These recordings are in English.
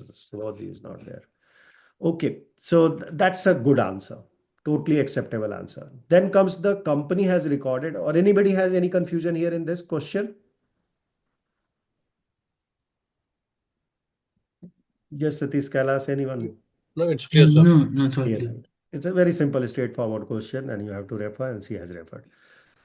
because Sivaji is not there. Okay, so that's a good answer. Totally acceptable answer. Then comes the company has recorded, or anybody has any confusion here in this question? Yes, Satish Kailas, anyone? No, it's clear, sir. No, it's all Yeah, clear. it's a very simple, straightforward question, and you have to refer, and she has referred.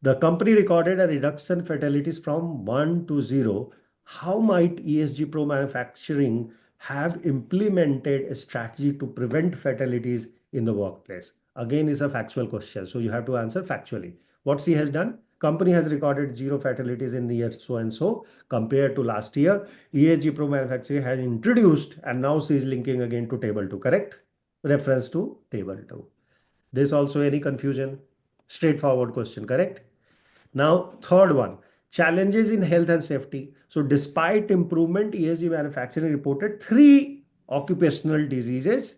The company recorded a reduction fatalities from 1 to 0. How might ESG Pro Manufacturing have implemented a strategy to prevent fatalities in the workplace? Again, is a factual question, so you have to answer factually. What she has done? Company has recorded 0 fatalities in the year so and so compared to last year. ESG Pro Manufacturing has introduced, and now she is linking again to table 2, correct? Reference to table 2. There's also any confusion? Straightforward question, correct? Now, third one, challenges in health and safety. So despite improvement, ESG manufacturing reported 3 occupational diseases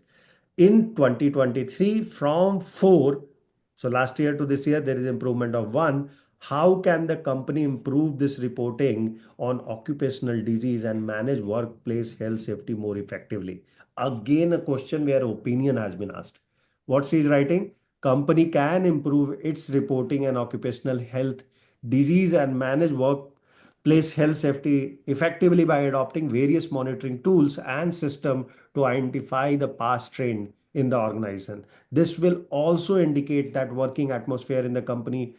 in 2023 from 4. So last year to this year, there is improvement of 1. How can the company improve this reporting on occupational disease and manage workplace health safety more effectively? Again, a question where opinion has been asked. What she is writing? Company can improve its reporting and occupational health disease and manage workplace health safety effectively by adopting various monitoring tools and system to identify the past trend in the organization. This will also indicate that working atmosphere in the company,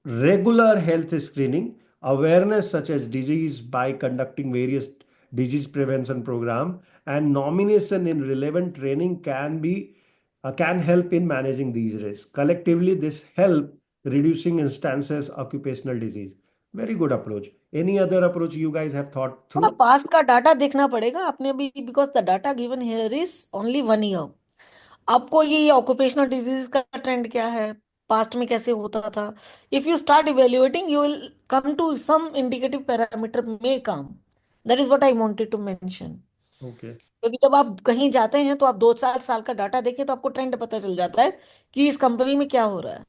regular health screening, awareness such as disease by conducting various disease prevention program, and nomination in relevant training can help in managing these risks. Collectively, this help reducing instances occupational disease. Very good approach. Any other approach you guys have thought थोड़ा through? Past का data देखना पड़ेगा आपने भी, because the data given here is only 1 year. आपको ये occupational disease का trend क्या है, पास्ट में कैसे होता था, if you start evaluating you will come to some indicative parameter में come. That is what I wanted to mention. Okay, क्योंकि जब आप कहीं जाते हैं तो आप 2-4 साल का डाटा देखें तो आपको ट्रेंड पता चल जाता है कि इस कंपनी में क्या हो रहा है।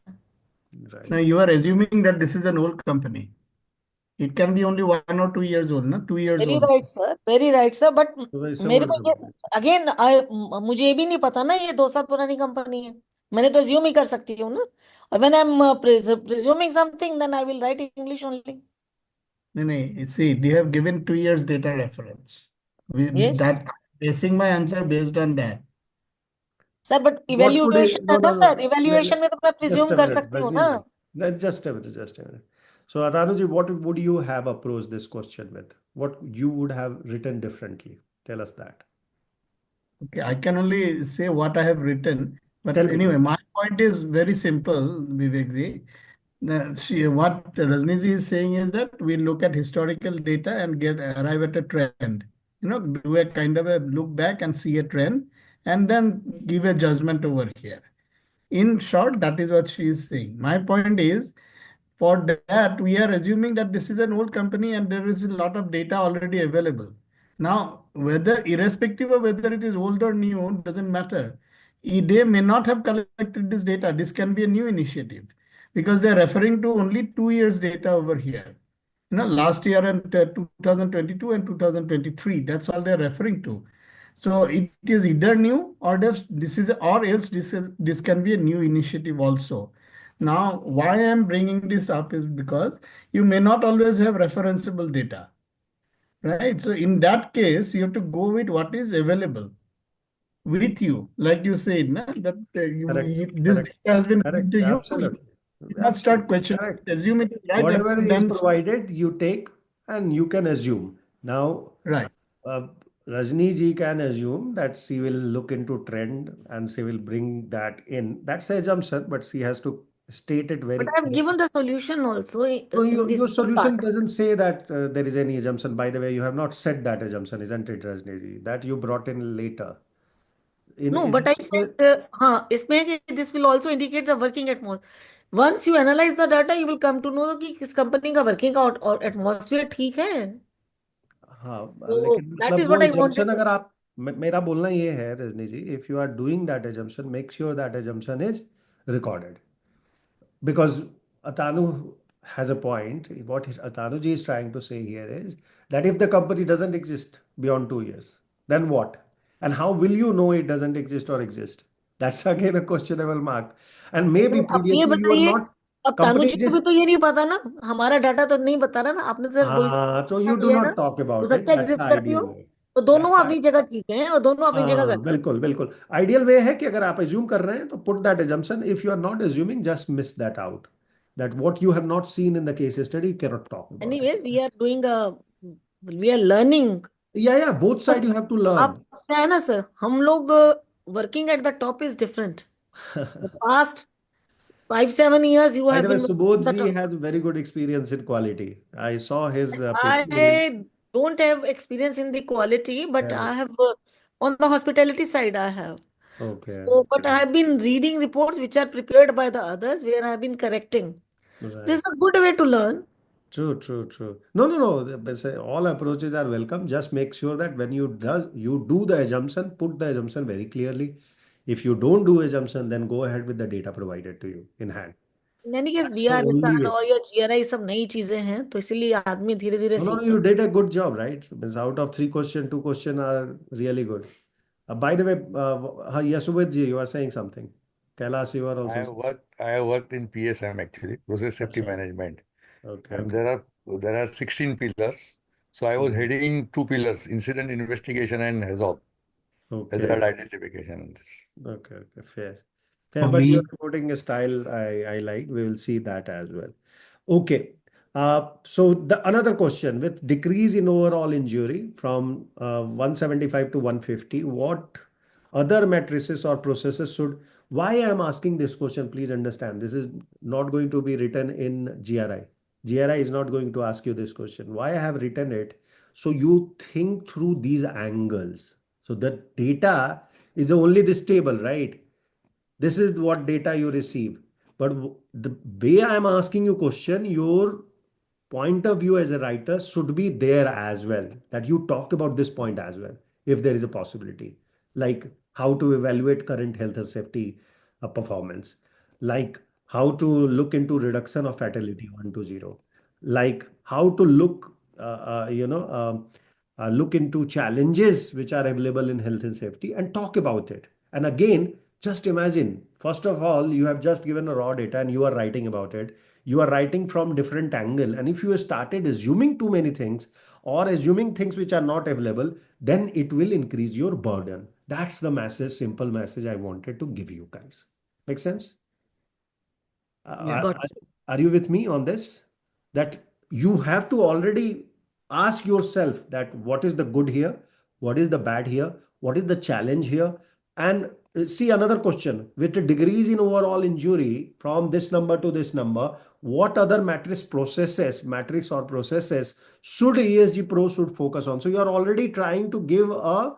right. Now you are assuming that this is an old company. It can be only 1 or 2 years old, na? 2 years very old. Right sir, very right sir, but So it's a मेरे old को ये company. Again मुझे ये भी नहीं पता ना ये 2 साल पुरानी कंपनी है। मैंने तो अज्यूम ही कर सकती हूँ ना, और when I am presuming something then I will write English only. No, no. See, they have given 2 years data reference. Yes That basing my answer based on that. Sir, but What would evaluation है no, ना no, sir, no. Evaluation में तो मैं Just presume a कर minute, सकती हूँ ना। Rajni. Just a minute, just a minute. So, Atanuji, what would you have approached this question with? What you would have written differently? Tell us that. Okay, I can only say what I have written. But Tell me, tell anyway, me. my point is very simple, Vivekji. What Rajniji is saying is that we look at historical data and arrive at a trend. Do a kind of a look back and see a trend, and then give a judgment over here. In short, that is what she is saying. My point is, for that, we are assuming that this is an old company and there is a lot of data already available. Now, whether irrespective of whether it is old or new, doesn't matter. They may not have collected this data. This can be a new initiative because they're referring to only 2 years data over here. Last year and 2022 and 2023, that's all they're referring to. So it is either new or this is, or else this can be a new initiative also. Now, why I'm bringing this up is because you may not always have referenceable data, right? So in that case, you have to go with what is available with you. Like you said, na, that Correct, this correct, data has been given correct. to you. You Absolutely. not start Absolutely. questioning, Correct. assume it is right, and Whatever is then provided, you take and you can assume. Now, right. uh, Rajni ji can assume that she will look into trend and she will bring that in. That's the assumption, but she has to state it but very I have clearly. Given the solution also So in this your solution part. doesn't say that there is any assumption. By the way, you have not said that assumption, isn't it, Rajni ji? That you brought in later. In no but I assumption, said हाँ, इसमें है कि this will also indicate the working atmosphere. Once you analyse the data you will come to know कि किस company का working atmosphere ठीक है। हाँ, तो लेकिन दैट मतलब इज वो व्हाट आई assumption वांटेड। अगर आप मेरा बोलना ये है रजनी जी, if you are doing that assumption, make sure that assumption is recorded. Because Atanu has a point. What Tanuji is trying to say here is that if the company doesn't exist beyond 2 years, then what? And how will you know it doesn't exist or exist? That's again a questionable mark. And maybe तो अब ये previously you were बताइए, not अब तानू company जी को भी exists. तो ये नहीं पता ना, हमारा डाटा तो नहीं बता रहा ना, आपने तो सिर्फ 2 So बता you do दिया है ना। not talk हो about it. सकता है That's the एग्जिस्ट करती हो, ideal way. तो That's दोनों the अपनी जगह ठीक है और दोनों अपनी जगह हाँ, गलत। बिल्कुल बिल्कुल आइडियल वे है कि अगर आप एज्यूम कर रहे हैं तो put that assumption. If you are not assuming, just miss that out. That what you have not seen in the case study, you can not talk about anyways it. We are doing we are learning. Yeah, both बस side you have to आप learn. क्या है ना sir, हम लोग working at the top is different. The past 5-7 years you By have the way, been working Subodh at the ji top. has very good experience in quality. I saw his paper. I don't have experience in the quality, but Yeah, I have on the hospitality side I have. okay, So, but I okay, have been reading reports which are prepared by the others where I have been correcting. This right. is a good way to learn. True, true, true. No, no, no. All approaches are welcome. Just make sure that when you do the assumption, put the assumption very clearly. If you don't do assumption, then go ahead with the data provided to you in hand. In any case, That's the only BRSR way. और या GRI सब नई चीजें हैं, तो इसीलिए आदमी धीरे धीरे No, no, no, सीख रहा you है। did a good job, right? Means out of 3 questions, 2 questions are really good. By the way, Yasubet ji, you are saying something. Kailas, you are also saying. I have worked in PSM actually, process safety Okay, management, okay, and okay. there are 16 pillars. So I was Mhm. heading 2 pillars: incident investigation and HAZOP, Okay, hazard identification. okay, okay, fair. Fair, For but your me, reporting style I like. We will see that as well. Okay. So the another question with decrease in overall injury from 175 to 150, what other matrices or processes should, why I am asking this question, please understand, this is not going to be written in GRI. GRI is not going to ask you this question. Why I have written it? So you think through these angles. So the data is only this table, right? This is what data you receive. But the way I am asking you question, your point of view as a writer should be there as well, that you talk about this point as well if there is a possibility, like how to evaluate current health and safety performance, like how to look into reduction of fatality 1 to 0, like how to look look into challenges which are available in health and safety and talk about it. And again, just imagine, first of all, you have just given a raw data and you are writing about it. You are writing from different angle. And if you started assuming too many things or assuming things which are not available, then it will increase your burden. That's the message, simple message I wanted to give you guys. Make sense? yeah, Are, Got it. are you with me on this? That you have to already ask yourself that what is the good here, what is the bad here, what is the challenge here, and see another question with the degrees in overall injury from this number to this number, what other matrix or processes should ESG Pro should focus on? So you are already trying to give a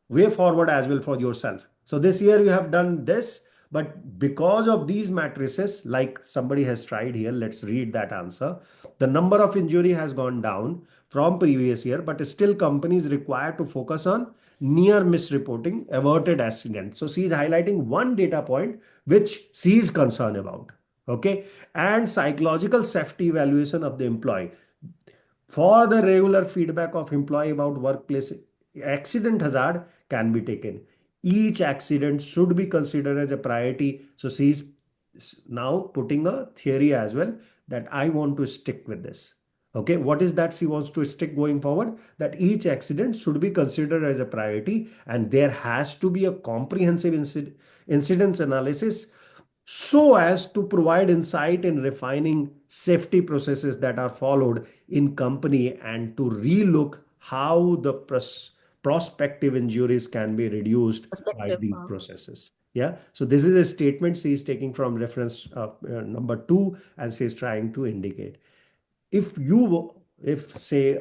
way forward as well for yourself. So this year you have done this, but because of these matrices, like somebody has tried here, let's read that answer. The number of injury has gone down from previous year, but still companies required to focus on near misreporting, averted accident. So she is highlighting one data point which she is concerned about. Okay. And psychological safety evaluation of the employee. For the regular feedback of employee about workplace accident hazard can be taken. Each accident should be considered as a priority. So she is now putting a theory as well that I want to stick with this. Okay, what is that she wants to stick going forward? That each accident should be considered as a priority and there has to be a comprehensive incidence analysis so as to provide insight in refining safety processes that are followed in company and to relook how the prospective injuries can be reduced by Perspective. these processes. Yeah, so this is a statement she is taking from reference number 2 and she is trying to indicate. If say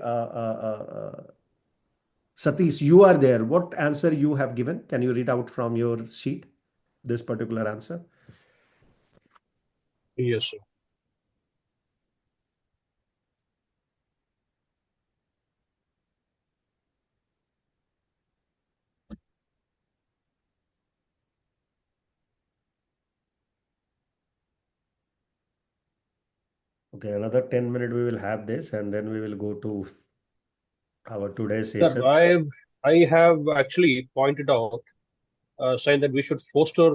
Satish, you are there, what answer you have given? Can you read out from your sheet this particular answer? Yes, sir. Okay. Okay, another 10 minutes we will have this, and then we will go to our today's Sir, session. I have actually pointed out, saying that we should foster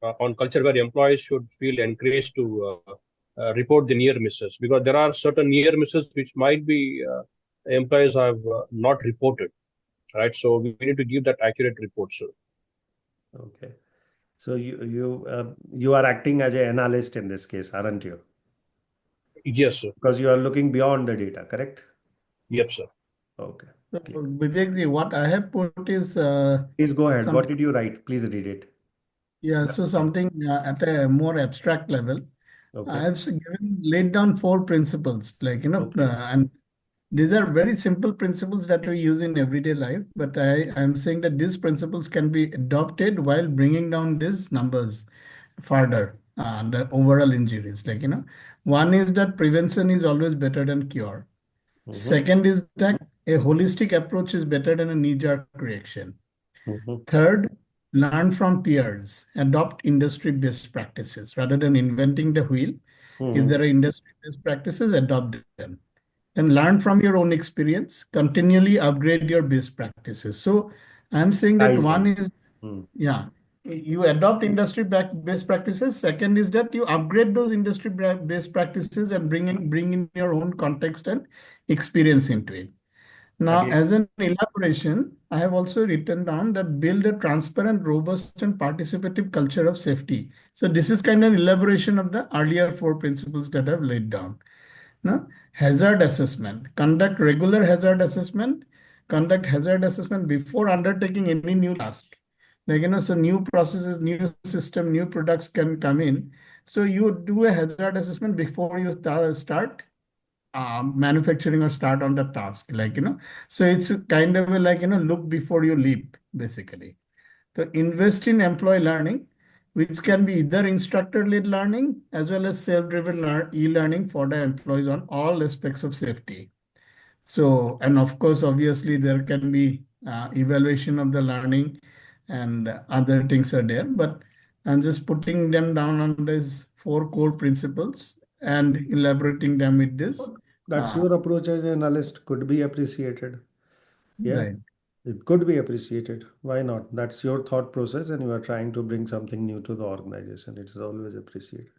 on culture where employees should feel encouraged to report the near misses, because there are certain near misses which might be employees have not reported, right? So we need to give that accurate report, sir. Okay. So you are acting as an analyst in this case, aren't you? Yes, sir. Because you are looking beyond the data, correct? Yep, sir. Okay. So, Clear. Vivekji, what I have put is Please go ahead. What something, did you write? Please read it. yeah, so something at a more abstract level. I Okay. have laid down four principles, like, Okay. and these are very simple principles that we use in everyday life, but I'm saying that these principles can be adopted while bringing down these numbers further, the overall injuries. Like, one is that prevention is always better than cure. Mm-hmm. Second is that a holistic approach is better than a knee-jerk reaction. Mm-hmm. Third, learn from peers, adopt industry best practices rather than inventing the wheel. If Mm-hmm. there are industry best practices, adopt them. Then learn from your own experience, continually upgrade your best practices. So I'm saying that one Kaizen. is, Mm. yeah, you adopt industry best practices. Second is that you upgrade those industry best practices and bring in your own context and experience into it. Now, Again. as an elaboration, I have also written down that build a transparent, robust, and participative culture of safety. So this is kind of an elaboration of the earlier four principles that I've laid down. Now, hazard assessment. Conduct hazard assessment before undertaking any new task. Like, so new processes, new system, new products can come in. So you do a hazard assessment before you start manufacturing or start on the task, like, so it's kind of a, like, look before you leap, basically. So invest in employee learning, which can be either instructor-led learning as well as self-driven e-learning for the employees on all aspects of safety. So, and of course, obviously, there can be evaluation of the learning and other things are there, but I'm just putting them down on these four core principles and elaborating them with this. That's Uh, your approach as an analyst could be appreciated. Yeah, right. it could be appreciated. Why not? That's your thought process, and you are trying to bring something new to the organization. It is always appreciated.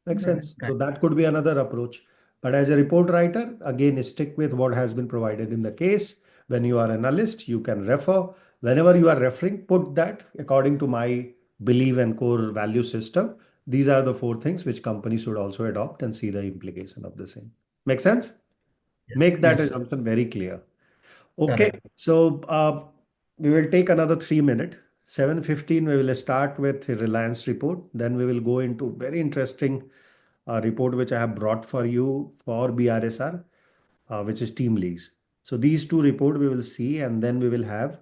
Makes Right. sense. So that could be another approach. But as a report writer, again, stick with what has been provided in the case. When you are an analyst, you can refer. Whenever you are referring, put that according to my belief and core value system. These are the four things which companies should also adopt and see the implication of the same. Make sense? Yes. Make that Yes. assumption very clear. Okay, Correct. so we will take another 3 minutes. 7:15, we will start with the Reliance report. Then we will go into very interesting report which I have brought for you for BRSR, which is team leagues. So these two report we will see, and then we will have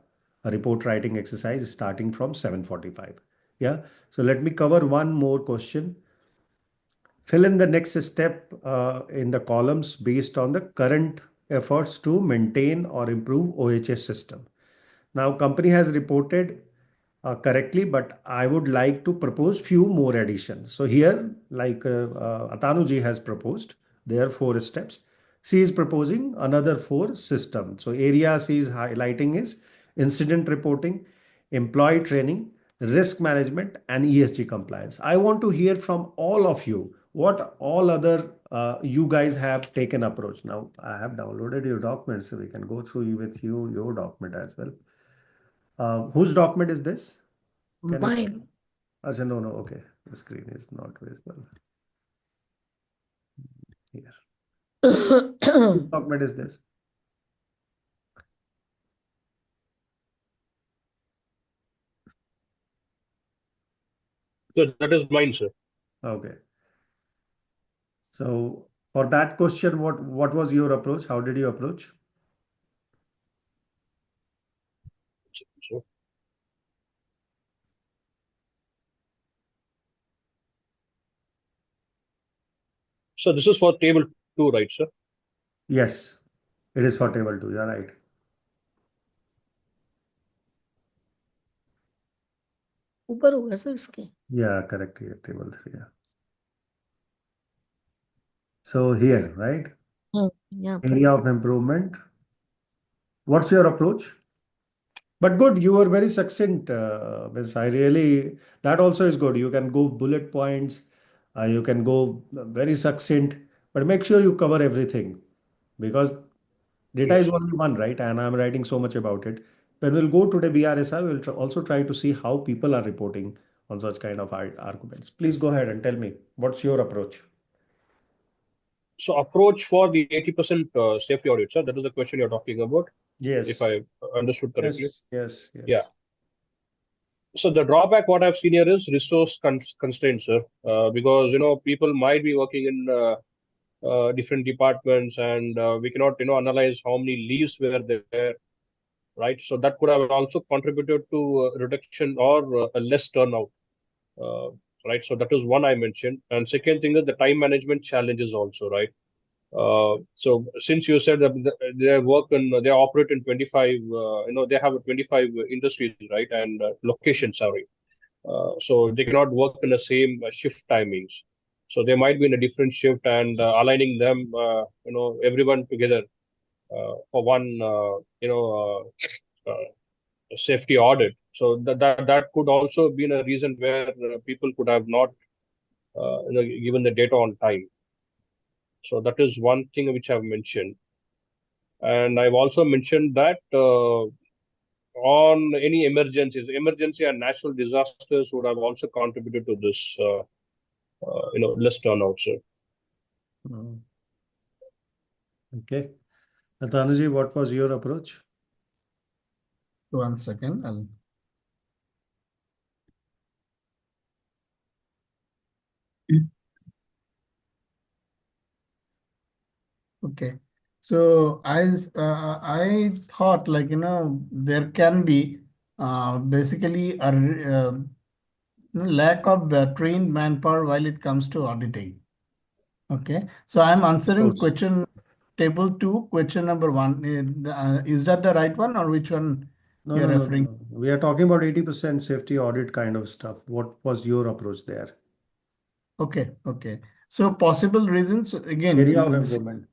a report writing exercise starting from 7:45. Yeah. So let me cover one more question. Fill in the next step in the columns based on the current efforts to maintain or improve OHS system. Now, company has reported correctly, but I would like to propose few more additions. So here, like Atanuji has proposed, there are four steps. She is proposing another four systems. So area she is highlighting is incident reporting, employee training, risk management, and ESG compliance. I want to hear from all of you what all other you guys have taken approach. Now, I have downloaded your document, so we can go through with you your document as well. Whose document is this? Can you? Mine. Achha, no, no, okay. The screen is not visible. Here. Whose document is this? So that is mine, sir. Okay. So for that question, what was your approach? How did you approach? So, so this is for table two, right, sir? Yes, it is for table two. You're right. ऊपर होगा sir इसके. Yeah, correct. Yeah, table three. Yeah. So here, right? Yeah. Area of improvement. What's your approach? But good, you were very succinct, Miss. I really, that also is good. You can go bullet points, you can go very succinct, but make sure you cover everything because data is Yes. only one, right? And I'm writing so much about it. When we'll go to the BRSR, we'll also try to see how people are reporting on such kind of arguments. Please go ahead and tell me what's your approach. So approach for the 80% safety audit, sir. That is the question you're talking about, if Yes, I understood correctly. yes, yes, Yeah. yes. So the drawback, what I've seen here is resource constraints, sir. Because people might be working in different departments, and we cannot analyze how many leaves were there, right? So that could have also contributed to reduction or a less turnout, uh, right? So that is one I mentioned. And second thing is the time management challenges also, right? So since you said that they work in, they operate in 25, they have 25 industries, right? And locations, sorry. So they cannot work in the same shift timings. So they might be in a different shift, and aligning them, everyone together for one, safety audit. So that could also be a reason where people could have not, given the data on time. So that is one thing which I've mentioned. And I've also mentioned that on any emergencies, emergency and natural disasters would have also contributed to this, less turnout. So Mm. Okay. Natanaji, what was your approach? 1 second. Okay. So I thought, like, there can be basically a lack of trained manpower while it comes to auditing. Okay. So I'm Of answering course. question table 2, question number 1. Is that the right one, or which one No, you're no, no, no, referring? no. We are talking about 80% safety audit kind of stuff. What was your approach there? Okay. Okay. So possible reasons, again, Area of improvement.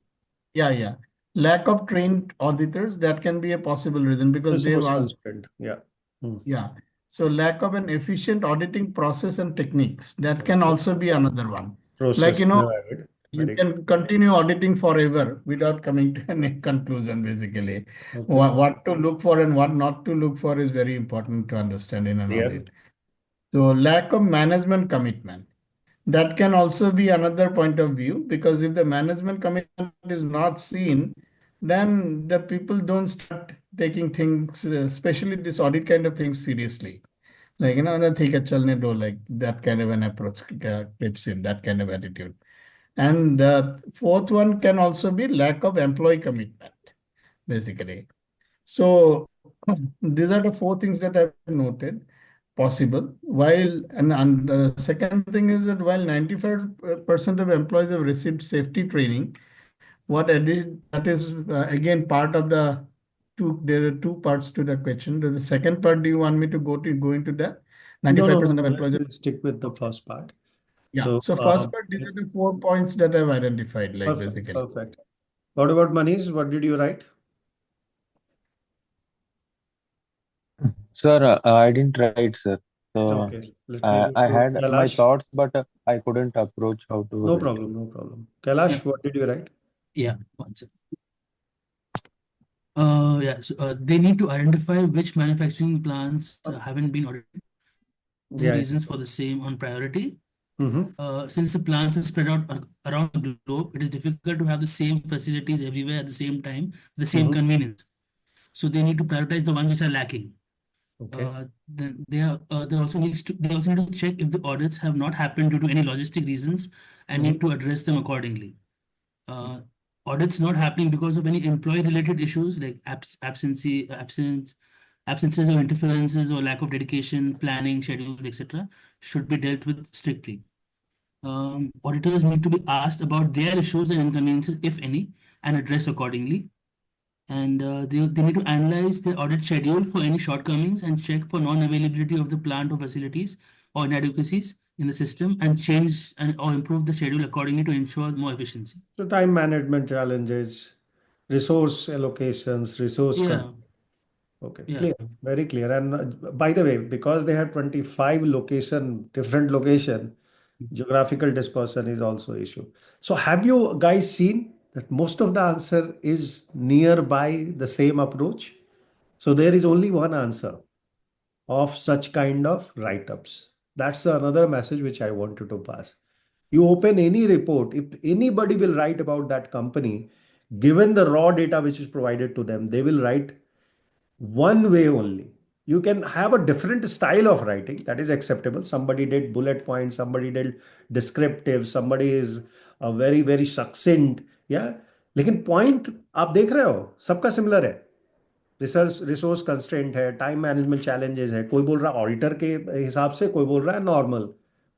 yeah. Lack of trained auditors, that can be a possible reason because they Resource was, constraint. Yeah. Hmm. yeah. So lack of an efficient auditing process and techniques, that can Okay. also be another one. Like, Process. No, I would. you Very good. can continue auditing forever without coming to any conclusion, basically. Okay. What to look for and what not to look for is very important to understand in an Clear. audit. So lack of management commitment. That can also be another point of view, because if the management commitment is not seen, then the people don't start taking things, especially this audit kind of things, seriously. Like, the think chalne do, like that kind of an approach creeps in, that kind of attitude. And the fourth one can also be lack of employee commitment, basically. So these are the four things that I've noted possible. And the second thing is that while 95% of employees have received safety training, what I did, that is again part of the two, there are two parts to the question. The second part, do you want me to go into that? No, no, 95% no. of employees. Let's stick with the Okay. first part. Yeah. So, So first part, these are the 4 points that I've identified, like, perfect, basically. perfect. What about Manish? What did you write? Sir, I didn't write, sir. So Okay, let me go I to had my Kailash. thoughts, but I couldn't approach how to No write. problem, no problem. Yeah, Kailash, what did you write? yeah, one second. So they need to identify which manufacturing plants haven't been audited. The Yeah. reasons for the same on priority. Mm-hmm. Since the plants are spread out around the globe, it is difficult to have the same facilities everywhere at the same time, the same Mm-hmm. convenience. So they need to prioritize the ones which are lacking. Okay. Then they also need to check if the audits have not happened due to any logistic reasons and Mm-hmm. need to address them accordingly. Uh, Audits not happening because of any employee-related issues like absences or interferences or lack of dedication, planning, schedules, etc., should be dealt with strictly. Auditors need to be asked about their issues and inconveniences, if any, and addressed accordingly. And they need to analyze their audit schedule for any shortcomings and check for non-availability of the plant or facilities or inadequacies in the system and change and or improve the schedule accordingly to ensure more efficiency. So time management challenges, resource allocations, resource Yeah, okay, yeah. clear, very clear. And by the way, because they have 25 location, different location, geographical dispersion is also issue. So have you guys seen that most of the answer is nearby the same approach? So there is only one answer of such kind of write-ups. That's another message which I wanted to pass. You open any report, if anybody will write about that company, given the raw data which is provided to them, they will write one way only. You can have a different style of writing, that is acceptable. Somebody did bullet points, somebody did descriptive, somebody is a very very succinct, yeah. लेकिन point आप देख रहे हो सबका similar है. Resource constraint है, time management challenges है, कोई बोल रहा है ऑडिटर के हिसाब से, कोई बोल रहा है normal,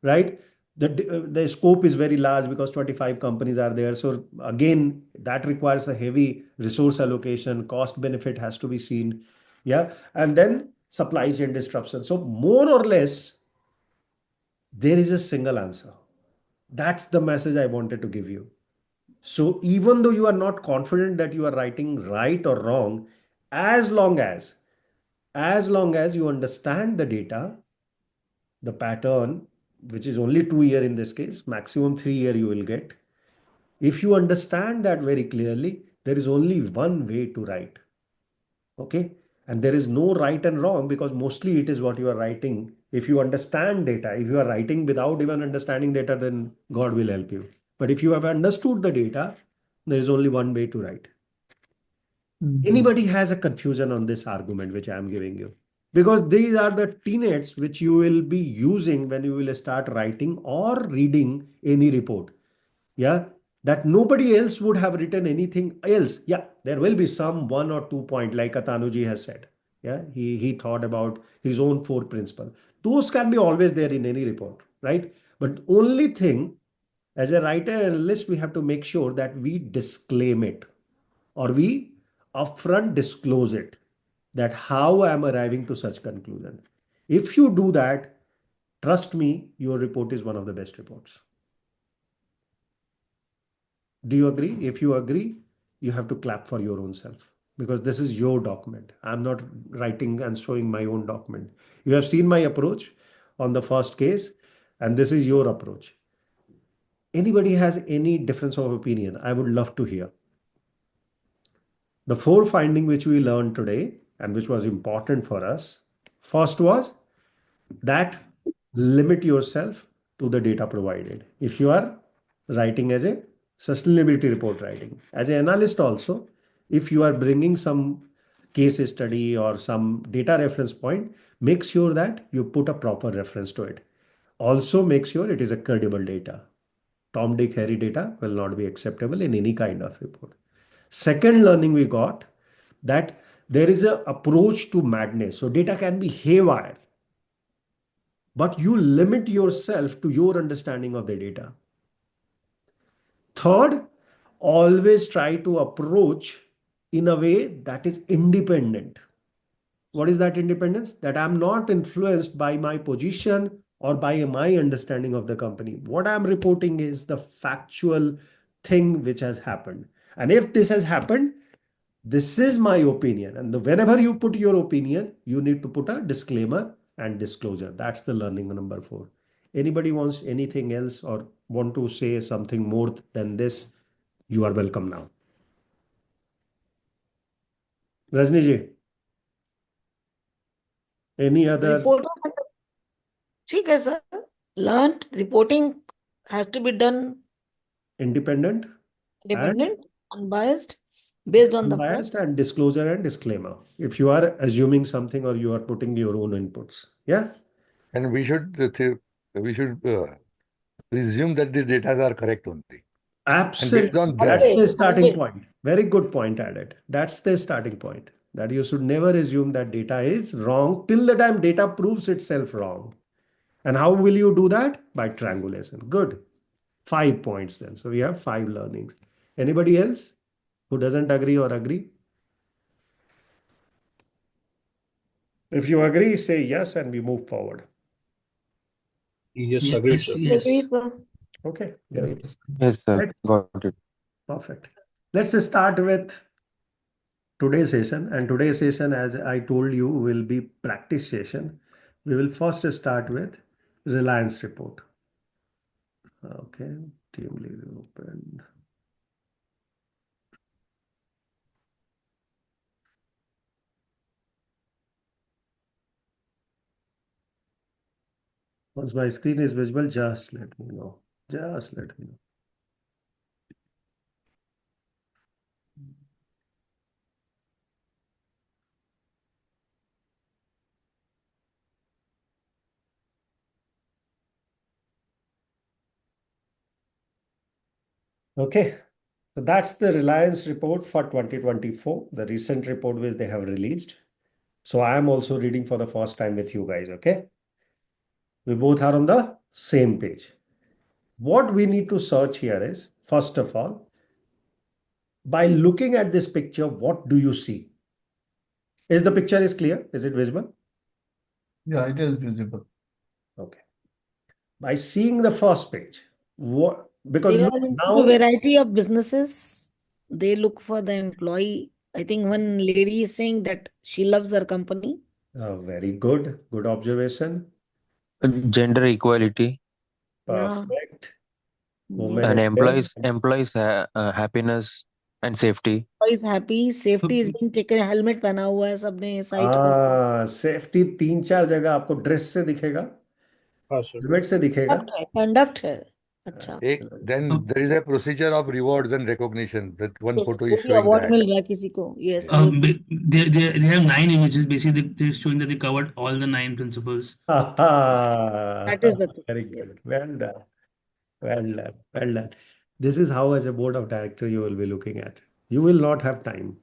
right. The scope is very large because 25 companies are there. So again, that requires a heavy resource allocation. Cost benefit has to be seen. Yeah. And then supply chain disruption. So more or less, there is a single answer. That's the message I wanted to give you. So even though you are not confident that you are writing right or wrong, as long as you understand the data, the pattern, which is only 2 year in this case, maximum 3 year you will get. If you understand that very clearly, there is only one way to write. Okay. And there is no right and wrong because mostly it is what you are writing. If you understand data, if you are writing without even understanding data, then God will help you. But if you have understood the data, there is only one way to write. Anybody has a confusion on this argument which I am giving you? Because these are the tenets which you will be using when you will start writing or reading any report. Yeah, that nobody else would have written anything else. Yeah, there will be some 1 or 2 point like Atanuji has said. Yeah, he thought about his own 4 principles. Those can be always there in any report, right? But only thing, as a writer and analyst, we have to make sure that we disclaim it or we upfront disclose it, that how I am arriving to such conclusion. If you do that, trust me, your report is one of the best reports. Do you agree? If you agree, you have to clap for your own self because this is your document. I'm not writing and showing my own document. You have seen my approach on the first case, and this is your approach. Anybody has any difference of opinion? I would love to hear. The 4 findings which we learned today and which was important for us. First was that limit yourself to the data provided. If you are writing as a sustainability report writing, as an analyst also, if you are bringing some case study or some data reference point, make sure that you put a proper reference to it. Also make sure it is a credible data. Tom, Dick, Harry data will not be acceptable in any kind of report. Second learning we got that there is an approach to madness. So data can be haywire, but you limit yourself to your understanding of the data. Third, always try to approach in a way that is independent. What is that independence? That I'm not influenced by my position or by my understanding of the company. What I'm reporting is the factual thing which has happened. And if this has happened, this is my opinion. And whenever you put your opinion, you need to put a disclaimer and disclosure. That's the learning number 4. Anybody wants anything else or want to say something more than this? You are welcome now. Rajni ji, any other report ठीक है sir. Learn reporting has to be done independent and independent, unbiased, based on the unbiased fact. and disclosure and disclaimer if you are assuming something or you are putting your own inputs? Yeah. And we should presume that the data are correct only. And Absolutely. based on That's that, the Always, starting always. point. Very good point added. That's the starting point. That you should never assume that data is wrong till the time data proves itself wrong. And how will you do that? By triangulation. Good. 5 points then. So we have 5 learnings. Anybody else who doesn't agree or agree? If you agree, say yes and we move forward. Yes, agreed, sir. Yes. Agreed, sir. Okay, great. Yes, sir. Let's, Got it. perfect. Let's start with today's session. And today's session, as I told you, will be practice session. We will first start with Reliance report. Okay, team lead open. Once my screen is visible, just let me know. Just let me know. Okay, so that's the Reliance report for 2024, the recent report which they have released. So I am also reading for the first time with you guys, okay? We both are on the same page. What we need to search here is, first of all, by looking at this picture, what do you see? Is the picture is clear? Is it visible? Yeah, it is visible. Okay. By seeing the first page, what, because They look are into now, a variety of businesses. They look for the employee. I think one lady is saying that she loves her company. very good observation. Gender equality Yeah. Perfect. Women and Yes. in there. happiness and safety. Is happy. Safety is being taken. Helmet पहना हुआ है सबने site को. Safety 3-4 जगह आपको dress से दिखेगा, हाँ, sir. हेलमेट से दिखेगा. कंडक्ट है. अच्छा. Then there is a procedure of rewards and recognition. That one Yes, photo वो is भी showing अवार्ड that. मिल रहा है किसी को. Yes. They have 9 images. Basically, they're showing that they covered all the 9 principles. That is the thing. Very Yes. good. Well done. Well done. Well done. This is how, as a board of director, you will be looking at. You will not have time.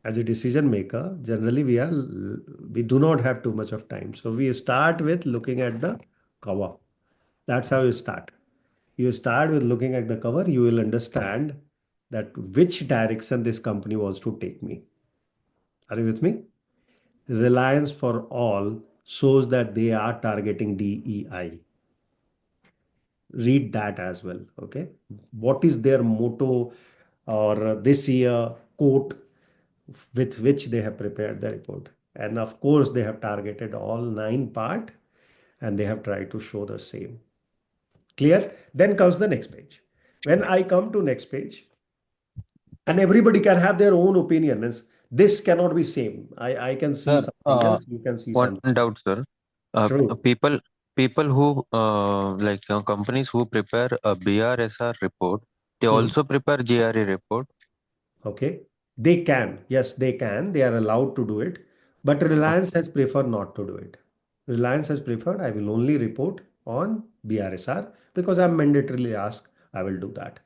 As a decision maker, generally we do not have too much of time. So we start with looking at the cover. That's how you start. You start with looking at the cover, you will understand that which direction this company wants to take me. Are you with me? Reliance for all shows that they are targeting DEI. Read that as well. Okay. What is their motto or this year quote with which they have prepared the report? And of course, they have targeted all 9 part and they have tried to show the same. Clear? Then comes the next page. When I come to next page, and everybody can have their own opinion. Means this cannot be same. I can see Sir, something else. You can see one something doubt, sir. true. People who companies who prepare a BRSR report, they Hmm. also prepare GRE report. Okay. They can. Yes, they can. They are allowed to do it. But Reliance has preferred not to do it. Reliance has preferred I will only report on BRSR because I'm mandatorily asked I will do that.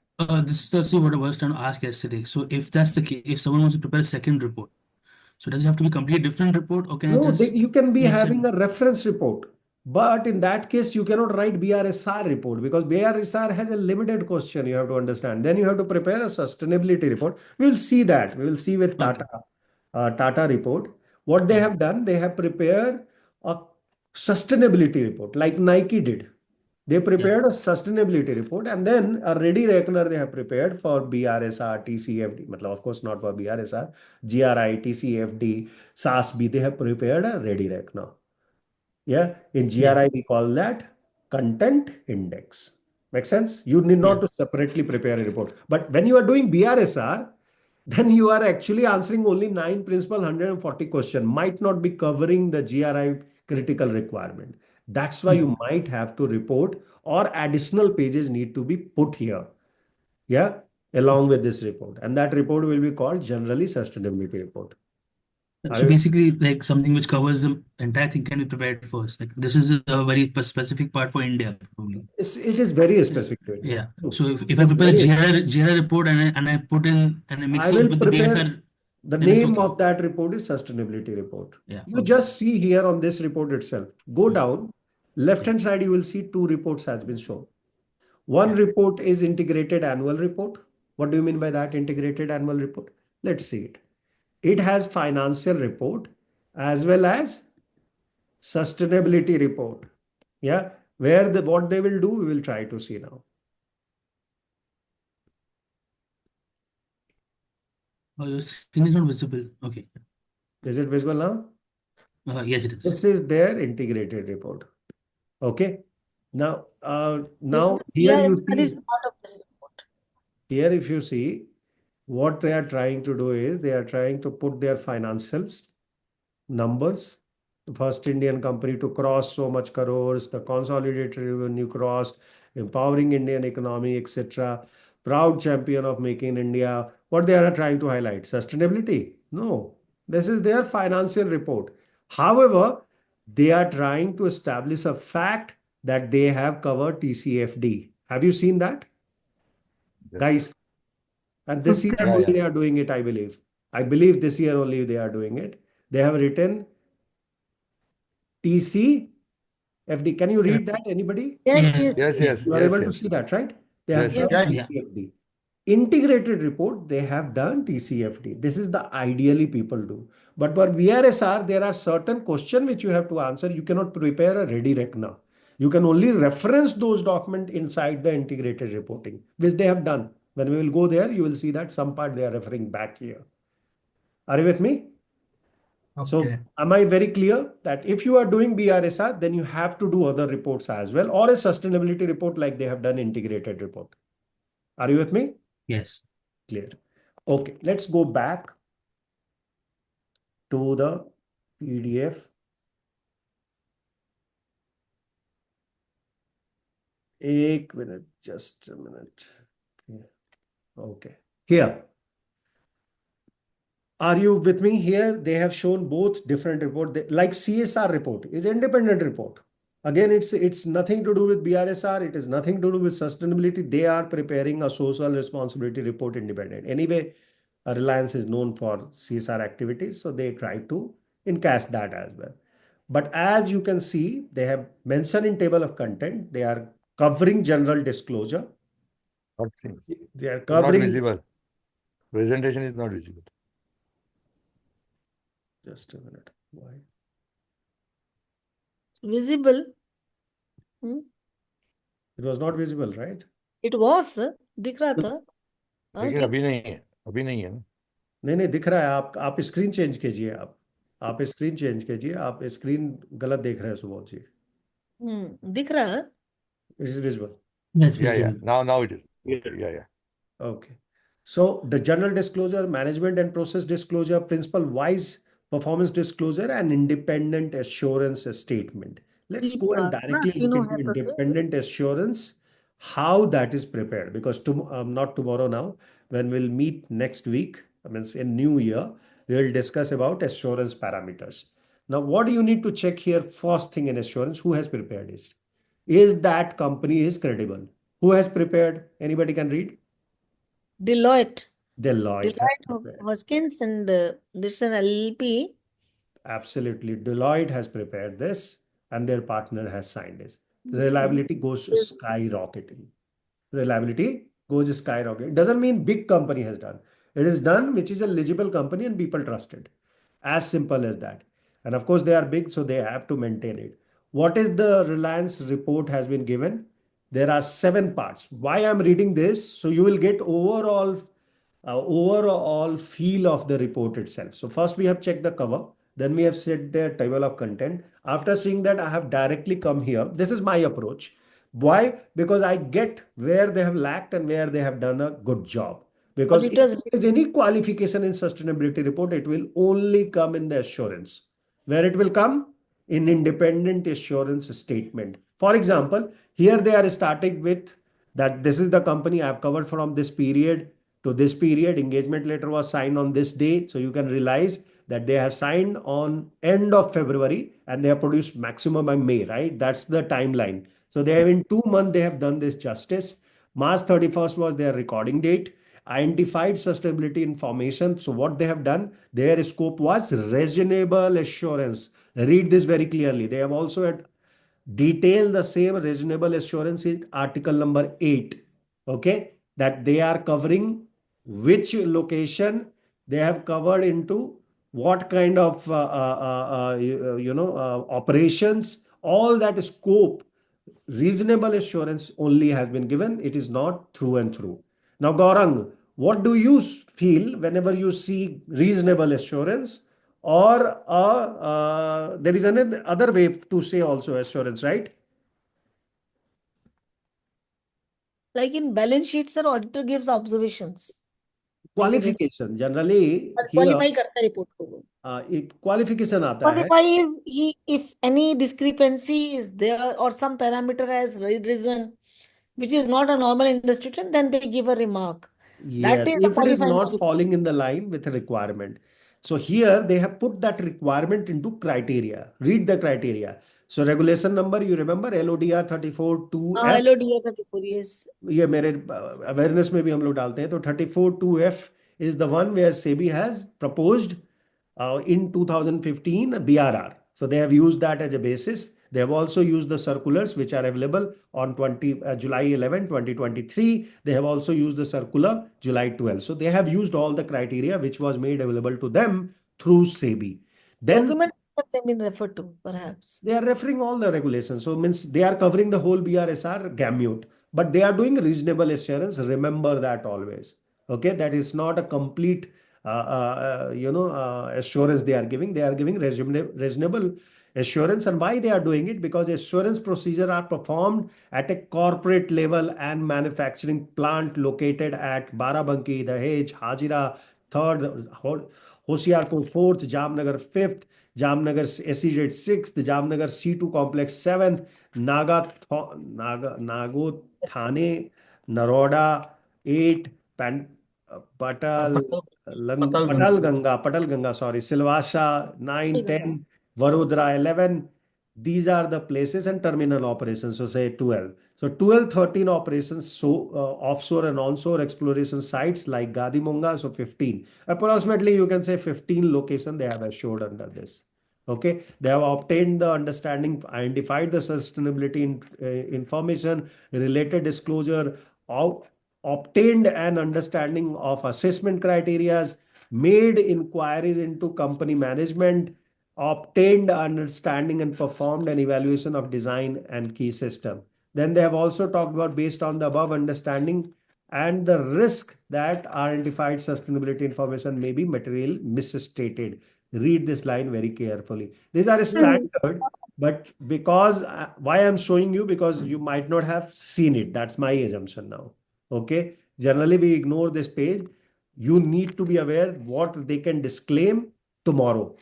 This is actually what I was trying to ask yesterday. So if that's the case, if someone wants to prepare a second report, so does it have to be a completely different report, or can it No, just you can be mix it? having a reference report. But in that case, you cannot write BRSR report because BRSR has a limited question you have to understand. Then you have to prepare a sustainability report. We'll see that. We will see with Okay. Tata report. What they have done, they have prepared a sustainability report like Nike did. They Yeah. prepared a sustainability report and then a ready reckoner they have prepared for BRSR, TCFD. Of course, not for BRSR, GRI, TCFD, SASB. They have prepared a ready reckoner. Yeah, in Yeah. GRI, we call that content index. Make sense? You need Yeah. not to separately prepare a report. But when you are doing BRSR, then you are actually answering only 9 principal 140 question. Might not be covering the GRI critical requirement. That's why you might have to report or additional pages need to be put here. Yeah, along with this report. And that report will be called generally sustainability report. So basically, like something which covers the entire thing can be prepared first. Like this is a very specific part for India, probably. It is very Yeah. specific to India. Yeah. True. So if It I is prepare the very. GRI report and I put in and I mix I it will with the prepare BRSR, the then it's name okay. of that report is sustainability report. Yeah. You Okay. just see here on this report itself. Go down, left Yeah. hand side, you will see 2 reports has been shown. One report is integrated annual report. What do you mean by that integrated annual report? Let's see it. It has financial report as well as sustainability report. Yeah. What they will do, we will try to see now. Oh, your screen is not visible. Okay. Is it visible now? Yes, it is. This is their integrated report. Okay. Now, here BRSR you is see, part of this report. here if you see, what they are trying to do is they are trying to put their financials numbers. The first Indian company to cross so much crores, the consolidated revenue crossed, empowering Indian economy, etc. Proud champion of making in India. What they are trying to highlight? Sustainability? No. This is their financial report. However, they are trying to establish a fact that they have covered TCFD. Have you seen that? Yes. Guys, and this year Okay. Yeah, only yeah. they are doing it, I believe. I believe this year only they are doing it. They have written TCFD. Can you read that, anybody? Yes, Yeah. yes, Yes, yes. yes, You are yes, able to yes. see that, right? They have Yes, done yes. Yeah. Yeah. TCFD. Integrated report, they have done TCFD. This is the ideally people do. But for BRSR, there are certain questions which you have to answer. You cannot prepare a ready rec now. You can only reference those documents inside the integrated reporting, which they have done. When we will go there, you will see that some part they are referring back here. Are you with me? So Okay. am I very clear that if you are doing BRSR, then you have to do other reports as well, or a sustainability report like they have done integrated report. Are you with me? Yes. Clear. Okay, let's go back to the PDF. एक minute, just a minute. Okay. Here. Are you with me here? They have shown both different report. Like CSR report is independent report. Again, it's nothing to do with BRSR. It is nothing to do with sustainability. They are preparing a social responsibility report independent. Anyway, Reliance is known for CSR activities, so they try to encash that as well. But as you can see, they have mentioned in table of content, they are covering general disclosure. Not seen. They are It's not covering. visible. Presentation is not visible. Just a minute. Why? It's visible. Hmm? It was not visible, right? It was, दिख रहा था. हाँ, लेकिन ठीक. अभी नहीं है. अभी नहीं है ना. नहीं दिख रहा है. आप स्क्रीन चेंज कीजिए. आप स्क्रीन चेंज कीजिए. आप स्क्रीन गलत देख रहे हैं सुबोध जी. दिख रहा है. It is visible. Yes, Yeah, yeah. visible. Now it is. Yeah. Okay. Yeah, yeah. Okay. So the general disclosure, management and process disclosure, principal wise performance disclosure, and independent assurance statement. Let's go and directly look into independent assurance, how that is prepared. Because not tomorrow now, when we'll meet next week, I mean in new year, we will discuss about assurance parameters. Now, what do you need to check here? First thing in assurance, who has prepared it? Is that company is credible? Who has prepared? Anybody can read? Deloitte. Deloitte has Deloitte prepared. Hoskins and this is an LLP. Absolutely. Deloitte has prepared this and their partner has signed this. Reliability goes skyrocketing. Reliability goes skyrocketing. It doesn't mean big company has done. It is done which is a legible company and people trust it. As simple as that. And of course they are big, so they have to maintain it. What is the Reliance report has been given? There are 7 parts. Why I'm reading this? So you will get overall feel of the report itself. So first we have checked the cover, then we have set the table of content. After seeing that, I have directly come here. This is my approach. Why? Because I get where they have lacked and where they have done a good job. Because if Auditors. there is any qualification in sustainability report, it will only come in the assurance. Where it will come? In independent assurance statement. For example, here they are starting with that this is the company I have covered from this period to this period. Engagement letter was signed on this day. So you can realize that they have signed on end of February and they have produced maximum by May, right? That's the timeline. So they have in 2 months, they have done this justice. March 31st was their recording date. Identified sustainability information. So what they have done, their scope was reasonable assurance. Read this very clearly. They have also had detail the same reasonable assurance in article number 8. Okay, that they are covering which location, they have covered into what kind of operations, all that scope reasonable assurance only has been given. It is not through and through. Now, Gaurang, what do you feel whenever you see reasonable assurance, or there is another other way to say also assurance, right? Like in balance sheets, sir, auditor gives observations. Qualification generally here qualify करता है report को वो. एक qualification आता है. Qualify is if any discrepancy is there or some parameter has risen, which is not a normal industry trend, then they give a remark. That Yes, is a if it is qualifying not auditor. falling in the line with a requirement. So here they have put that requirement into criteria. Read the criteria. So regulation number, you remember LODR 34(2)(f). LODR 34, yes. ये मेरे awareness में भी हम लोग डालते हैं. तो 34(2)(f) is the one where SEBI has proposed in 2015 BRR. So they have used that as a basis. They have also used the circulars which are available on July 11, 2023. They have also used the circular July 12. So they have used all the criteria which was made available to them through SEBI. Then Document that they've been referred to, perhaps. they are referring all the regulations. So means they are covering the whole BRSR gamut, but they are doing reasonable assurance. Remember that always. Okay, that is not a complete assurance they are giving. They are giving reasonable assurance. And why they are doing it? Because assurance procedure are performed at a corporate level and manufacturing plant located at Barabanki, Dahej, Hajira, 3rd, Hoshiarpur 4th, Jamnagar 5th, Jamnagar SEZ 6th, Jamnagar C2 Complex 7th, Nago Thane, Naroda 8, Patal Ganga, sorry, Silvassa 9, 10, Vadodara 11. These are the places and terminal operations. So say 12. So 12, 13 operations, so offshore and onshore exploration sites like Gadimonga, so 15. Approximately you can say 15 locations they have assured under this. Okay, they have obtained the understanding, identified the sustainability information, related disclosure, obtained an understanding of assessment criteria, made inquiries into company management, obtained understanding and performed an evaluation of design and key system. Then they have also talked about based on the above understanding and the risk that identified sustainability information may be material misstated. Read this line very carefully. These are standard, but because why I'm showing you, because you might not have seen it. That's my assumption now. Okay. Generally, we ignore this page. You need to be aware what they can disclaim tomorrow,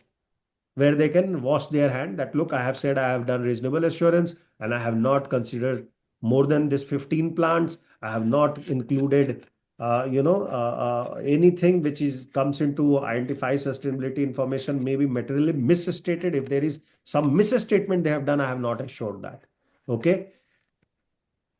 where they can wash their hand that, look, I have said I have done reasonable assurance and I have not considered more than this 15 plants. I have not included anything which is comes into identify sustainability information may be materially misstated. If there is some misstatement they have done, I have not assured that. Okay.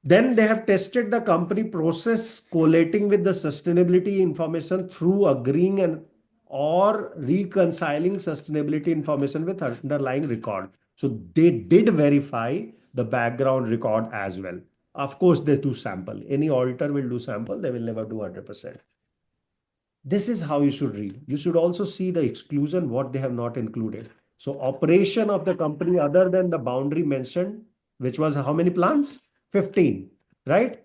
Then they have tested the company process collating with the sustainability information through agreeing and or reconciling sustainability information with underlying record. So they did verify the background record as well. Of course, they do sample. Any auditor will do sample. They will never do 100%. This is how you should read. You should also see the exclusion, what they have not included. So operation of the company other than the boundary mentioned, which was how many plants? 15, right?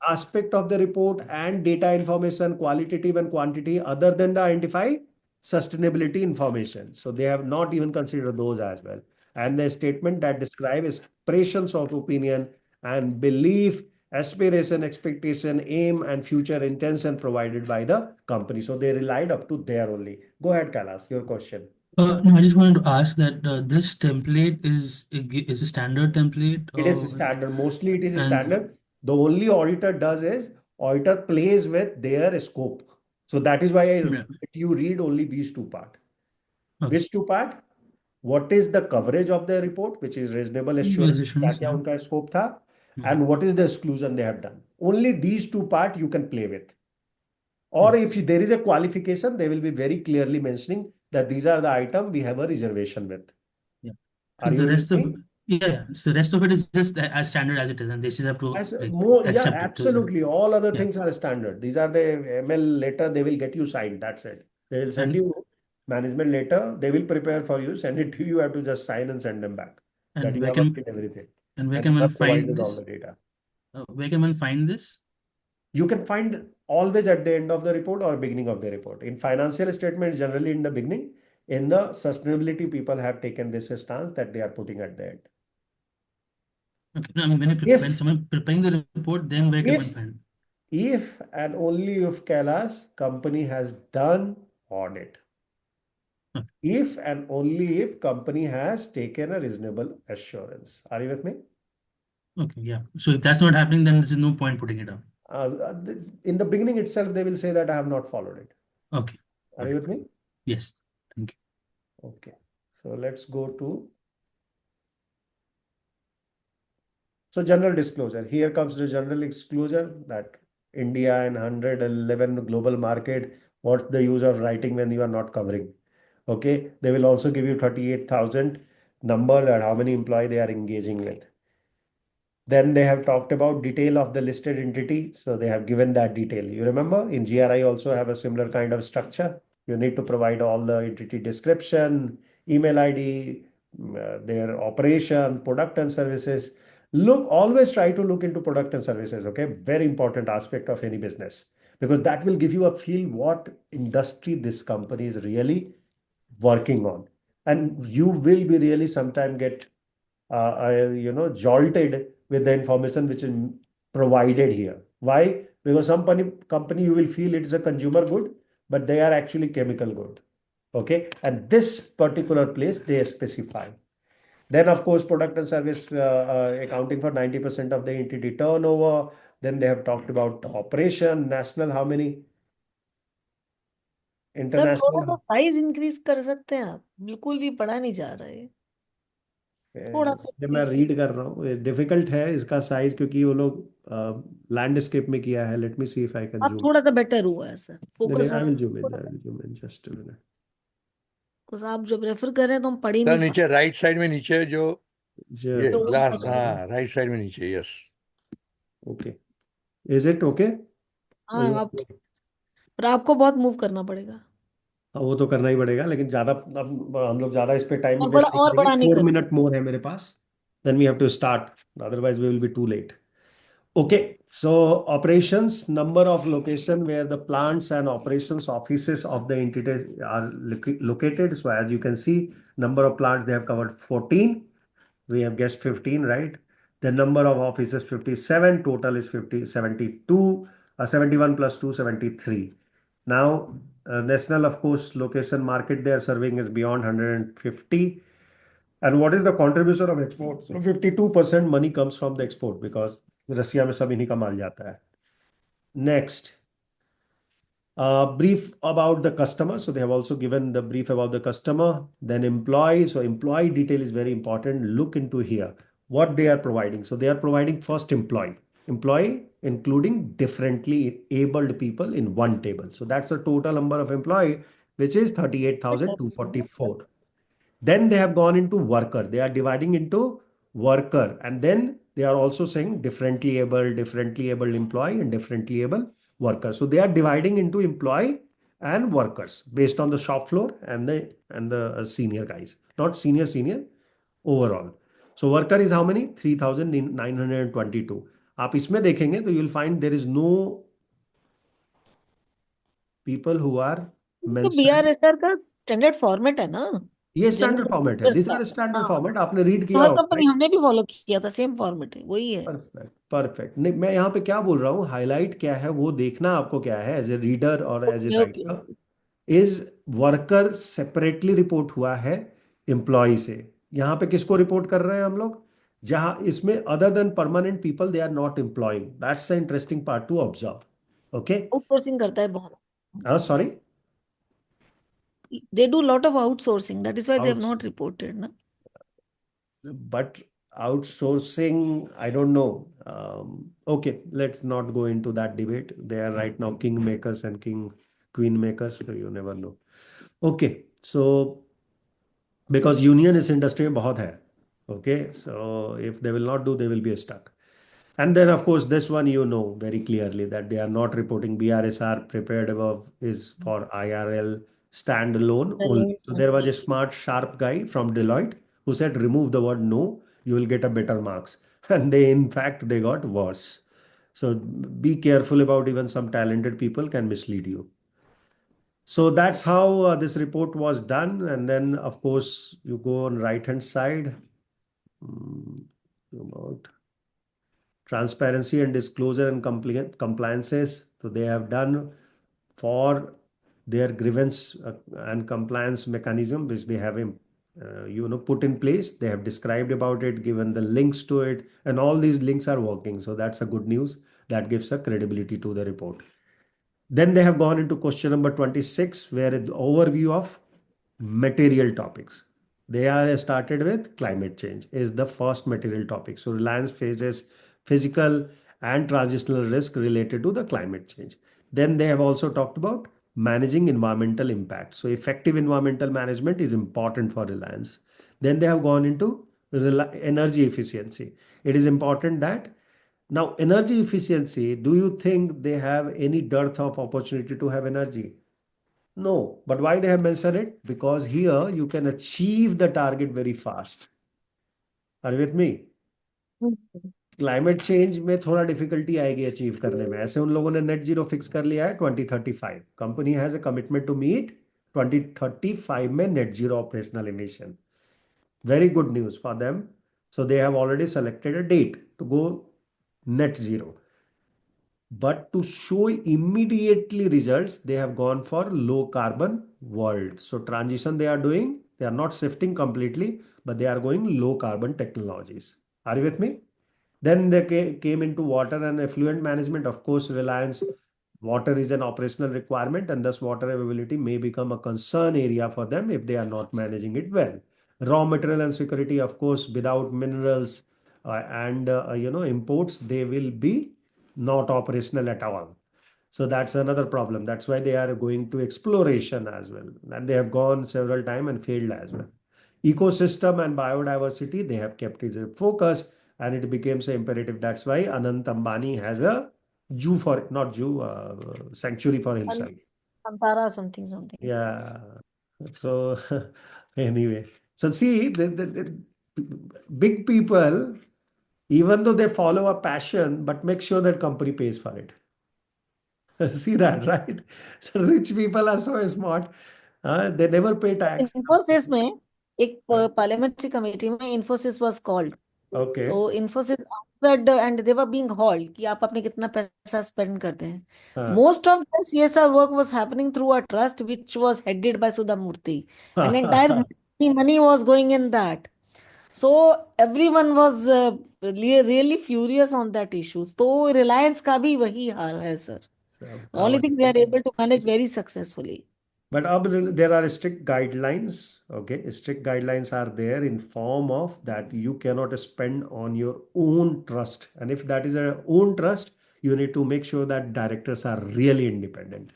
Aspect of the report and data information, qualitative and quantity, other than the identify sustainability information. So they have not even considered those as well. And the statement that describe expressions of opinion and belief, aspiration, expectation, aim, and future intention provided by the company. So they relied up to there only. Go ahead, Kailash, your question. No, I just wanted to ask that this template is a standard template, It is standard. Mostly it is and standard. The only auditor does is auditor plays with their scope. So that is why yeah. you read only these two parts. Okay. Which two part? What is the coverage of the report, which is reasonable assurance, Assurance, क्या yeah. उनका scope था, and what is the exclusion they have done. Only these two part you can play with. Or if there is a qualification, they will be very clearly mentioning that these are the item we have a reservation with. Yeah. Are And you the rest with of me? yeah, so the rest of it is just as standard as it is, and they just have to As like more, yeah, accept it. absolutely. All other Yeah. things are standard. These are the ML letter they will get you signed. That's it. They will send And you management letter. They will prepare for you, send it to you. You have to just sign and send them back that and you where have can updated everything. And where and can you one have find provided all this? the data. Where can one find this? You can find always at the end of the report or beginning of the report. In financial statement, generally in the beginning. In the sustainability, people have taken this stance that they are putting at the end. Okay. No, I mean, when If someone preparing the report, then where can one if find? if and only if Kailash company has done audit. Okay. If and only if company has taken a reasonable assurance. Are you with me? Okay, yeah. So if that's not happening, then there's no point putting it up. In the beginning itself, they will say that I have not followed it. Okay. Are you with me? Yes. Thank you. Okay. So let's go to. So general disclosure. Here comes the general disclosure that India and 111 global market. What's the use of writing when you are not covering? Okay. They will also give you 38,000 number that how many employee they are engaging with. Then they have talked about detail of the listed entity. So they have given that detail. You remember in GRI also have a similar kind of structure. You need to provide all the entity description, email ID, their operation, product and services. Always try to look into product and services. Okay. Very important aspect of any business because that will give you a feel what industry this company is really working on. And you will be really sometime get jolted with the information which is provided here. Why? Because some company you will feel it is a consumer good, but they are actually chemical good. Okay. And this particular place they specify. Then, of course, product and service accounting for 90% of the entity turnover. Then they have talked about operation, national, how many, sir थोड़ा सा international. Size increase कर सकते हैं आप, बिल्कुल भी पढ़ा नहीं जा रहा है, थोड़ा सा जब मैं इंक्रीज कर। रीड कर रहा हूँ डिफिकल्ट है इसका साइज क्योंकि वो लोग लैंडस्केप में किया है. Let me see if I can आप जूम. थोड़ा सा बेटर हुआ है सर, फोकस आई हो विल गया जूम इन. थोड़ा आई सा। Will zoom in just a minute. Because आप जब रेफर कर रहे हैं तो हम पढ़ ही सर नहीं पा नीचे राइट साइड में नीचे जो ये तो वो ग्लास, वाला। हाँ राइट साइड में नीचे, yes. Okay. Is it okay? हाँ आप ठीक है। पर आपको बहुत मूव करना पड़ेगा, वो तो करना ही पड़ेगा लेकिन ज्यादा अब हम लोग ज्यादा इस पे टाइम वेस्ट नहीं और करेंगे. बड़ा नहीं 4 मिनट करते। मोर है मेरे पास. Then we have to start otherwise we will be too late. Okay, so operations, number of location where the plants and operations offices of the entities are located. So as you can see, number of plants they have covered 14. We have guessed 15, right? The number of offices 57. Total is 72. 71 plus 2, 73. Now, national, of course, location market they are serving is beyond 150. And what is the contribution of export? So 52% money comes from the export because रसिया में सब इन्हीं का माल जाता है. Next, brief about the customer. So they have also given the brief about the customer. Then employee. So employee detail is very important. Look into here what they are providing. So they are providing first employee including differently abled people in one table. So that's the total number of employee which is 38,244. Then they have gone into worker. They are dividing into worker. And then they are also saying differently able employee and differently able worker. So they are dividing into employee and workers based on the shop floor and the senior guys. Not senior overall. So worker is how many? 3,922. आप इसमें देखेंगे तो you'll find there is no people who are तो mentioned. बीआरएसआर का standard format है ना, ये general standard format है. इंटरेस्ट दिस का। आर स्टैंडर्ड हाँ, फॉर्मेट. आपने रीड तो किया हर होगा. कंपनी हमने भी फॉलो किया था, सेम फॉर्मेट है, वही है। Perfect perfect. नहीं, मैं यहाँ पे क्या बोल रहा हूँ, हाईलाइट क्या है वो देखना आपको क्या है एज ए रीडर और as a okay okay writer. Is worker separately report हुआ है एम्प्लॉय से. यहाँ पे किसको रिपोर्ट कर रहे हैं हम लोग? जहाँ इसमें other than permanent people they are not employing. That's the interesting part to observe. Okay. Outsourcing करता है बहुत, sorry. They do lot of outsourcing, that is why they have out not reported ना। but outsourcing, I don't know. Okay, let's not go into that debate. They are right now king makers and queen makers, so you never know. Okay, so because union is industry में बहुत है. Okay, so if they will not do, they will be stuck. And then, of course, this one you know very clearly that they are not reporting. BRSR prepared above is for IRL standalone only. So there was a smart, sharp guy from Deloitte who said remove the word no you will get a better marks. And they, in fact, they got worse. So be careful about even some talented people can mislead you. So that's how this report was done. And then, of course, you go on right hand side. About transparency and disclosure and compliances. So they have done for their grievance and compliance mechanism, which they have put in place. They have described about it, given the links to it, and all these links are working. So that's a good news. That gives a credibility to the report. Then they have gone into question number 26, where the overview of material topics. They are started with climate change is the first material topic. So Reliance faces physical and transitional risk related to the climate change. Then they have also talked about managing environmental impact. So effective environmental management is important for Reliance. Then they have gone into energy efficiency. It is important that now, energy efficiency, do you think they have any dearth of opportunity to have energy? No. But why they have mentioned it? Because here you can achieve the target very fast. Are you with me? Climate change में थोड़ा difficulty आएगी achieve करने में. ऐसे उन लोगों ने net zero fix कर लिया है 2035. Company has a commitment to meet 2035 में net zero operational emission. Very good news for them. So they have already selected a date to go net zero. But to show immediately results, they have gone for low carbon world. So transition they are doing, they are not shifting completely, but they are going low carbon technologies. Are you with me? Then they came into water and effluent management. Of course, Reliance water is an operational requirement, and thus water availability may become a concern area for them if they are not managing it well. Raw material and security, of course, without minerals and imports, they will be not operational at all. So that's another problem. That's why they are going to exploration as well. And they have gone several times and failed as well. Ecosystem and biodiversity, they have kept it in focus, and it becomes an imperative. That's why Anant Ambani has a zoo for, not zoo, sanctuary for himself. Antara something. Yeah. So anyway, so see, the big people, even though they follow a passion, but make sure that company pays for it. See that, right? The rich people are so smart. They never pay tax. Infosys में एक parliamentary committee में Infosys was called. Okay. So Infosys answered and they were being hauled कि आप अपने कितना पैसा spend करते हैं. Most of the CSR work was happening through a trust which was headed by Sudha Murthy. And entire money was going in that. So everyone was really furious on that issue. So Reliance का भी वही हाल है, sir. The only thing they are able to manage very successfully. But there are strict guidelines. Okay, strict guidelines are there in form of that you cannot spend on your own trust. And if that is a own trust, you need to make sure that directors are really independent.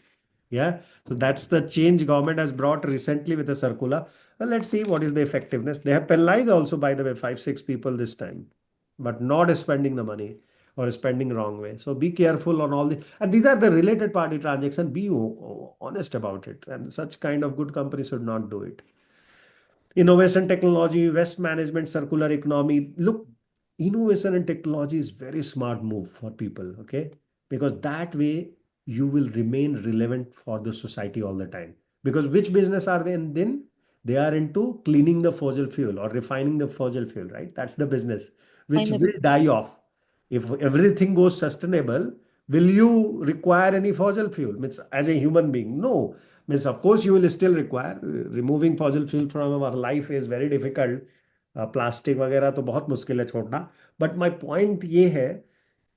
Yeah, so that's the change government has brought recently with a circular. Well, let's see what is the effectiveness. They have penalized also, by the way, 5-6 people this time, but not spending the money or spending wrong way. So be careful on all the, and these are the related party transactions. Be honest about it, and such kind of good companies should not do it. Innovation technology, waste management, circular economy. Look, innovation and technology is very smart move for people, okay? Because that way you will remain relevant for the society all the time. Because which business are they in then? They are into cleaning the fossil fuel or refining the fossil fuel, right? That's the business which will die off. If everything goes sustainable, will you require any fossil fuel? Means as a human being, no. Means of course you will still require. Removing fossil fuel from our life is very difficult. Plastic वगैरह तो बहुत मुश्किल है छोड़ना. But my point ये है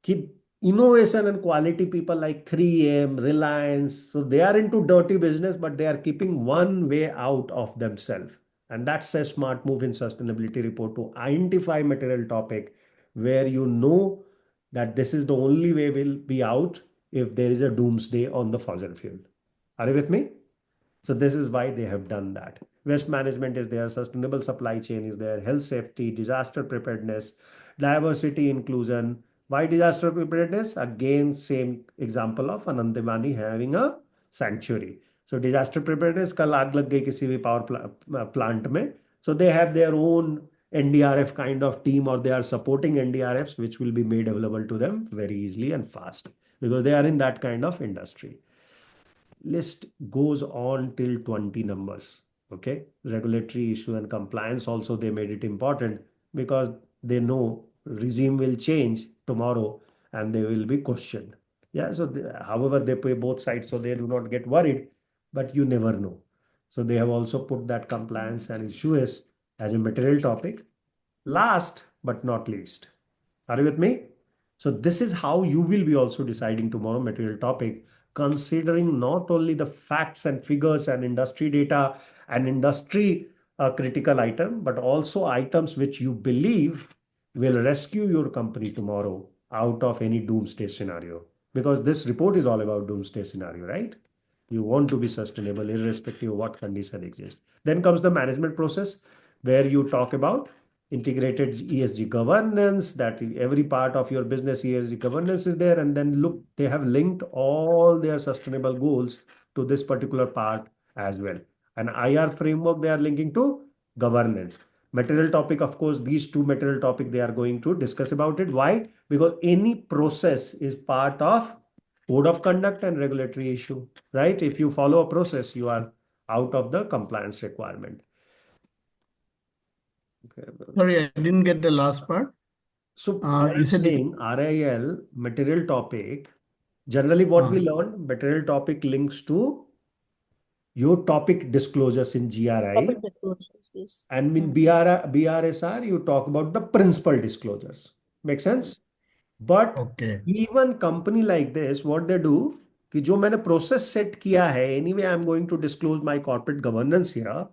कि innovation and quality people like 3M, Reliance, so they are into dirty business, but they are keeping one way out of themselves. And that's a smart move in sustainability report to identify material topic where you know that this is the only way we'll be out if there is a doomsday on the fossil fuel. Are you with me? So this is why they have done that. Waste management is there, sustainable supply chain is there, health safety, disaster preparedness, diversity inclusion. Why disaster preparedness? Again, same example of Anandamani having a sanctuary. So disaster preparedness, कल आग लग गई किसी भी power plant में. So they have their own NDRF kind of team, or they are supporting NDRFs, which will be made available to them very easily and fast because they are in that kind of industry. List goes on till 20 numbers. Okay. Regulatory issue and compliance also, they made it important because they know regime will change tomorrow and they will be questioned. Yeah. So, however, they pay both sides, so they do not get worried, but you never know. So, they have also put that compliance and issues as a material topic. Last but not least, are you with me? So this is how you will be also deciding tomorrow material topic, considering not only the facts and figures and industry data and industry critical item, but also items which you believe will rescue your company tomorrow out of any doomsday scenario. Because this report is all about doomsday scenario, right? You want to be sustainable irrespective of what condition exists. Then comes the management process where you talk about integrated ESG governance, that every part of your business ESG governance is there. And then look, they have linked all their sustainable goals to this particular part as well. An IR framework they are linking to governance. Material topic, of course, these two material topic they are going to discuss about it. Why? Because any process is part of code of conduct and regulatory issue, right? If you follow a process, you are out of the compliance requirement. Okay, Sorry, I didn't get the last part. so what You I'm said saying, RIL material topic, generally what we learn, material topic links to your topic disclosures in GRI, Topic disclosures, yes. and in BRSR, you talk about the principal disclosures. Make sense? But okay. even company like this, what they do, कि जो मैंने process set किया है, anyway, I'm going to disclose my corporate governance here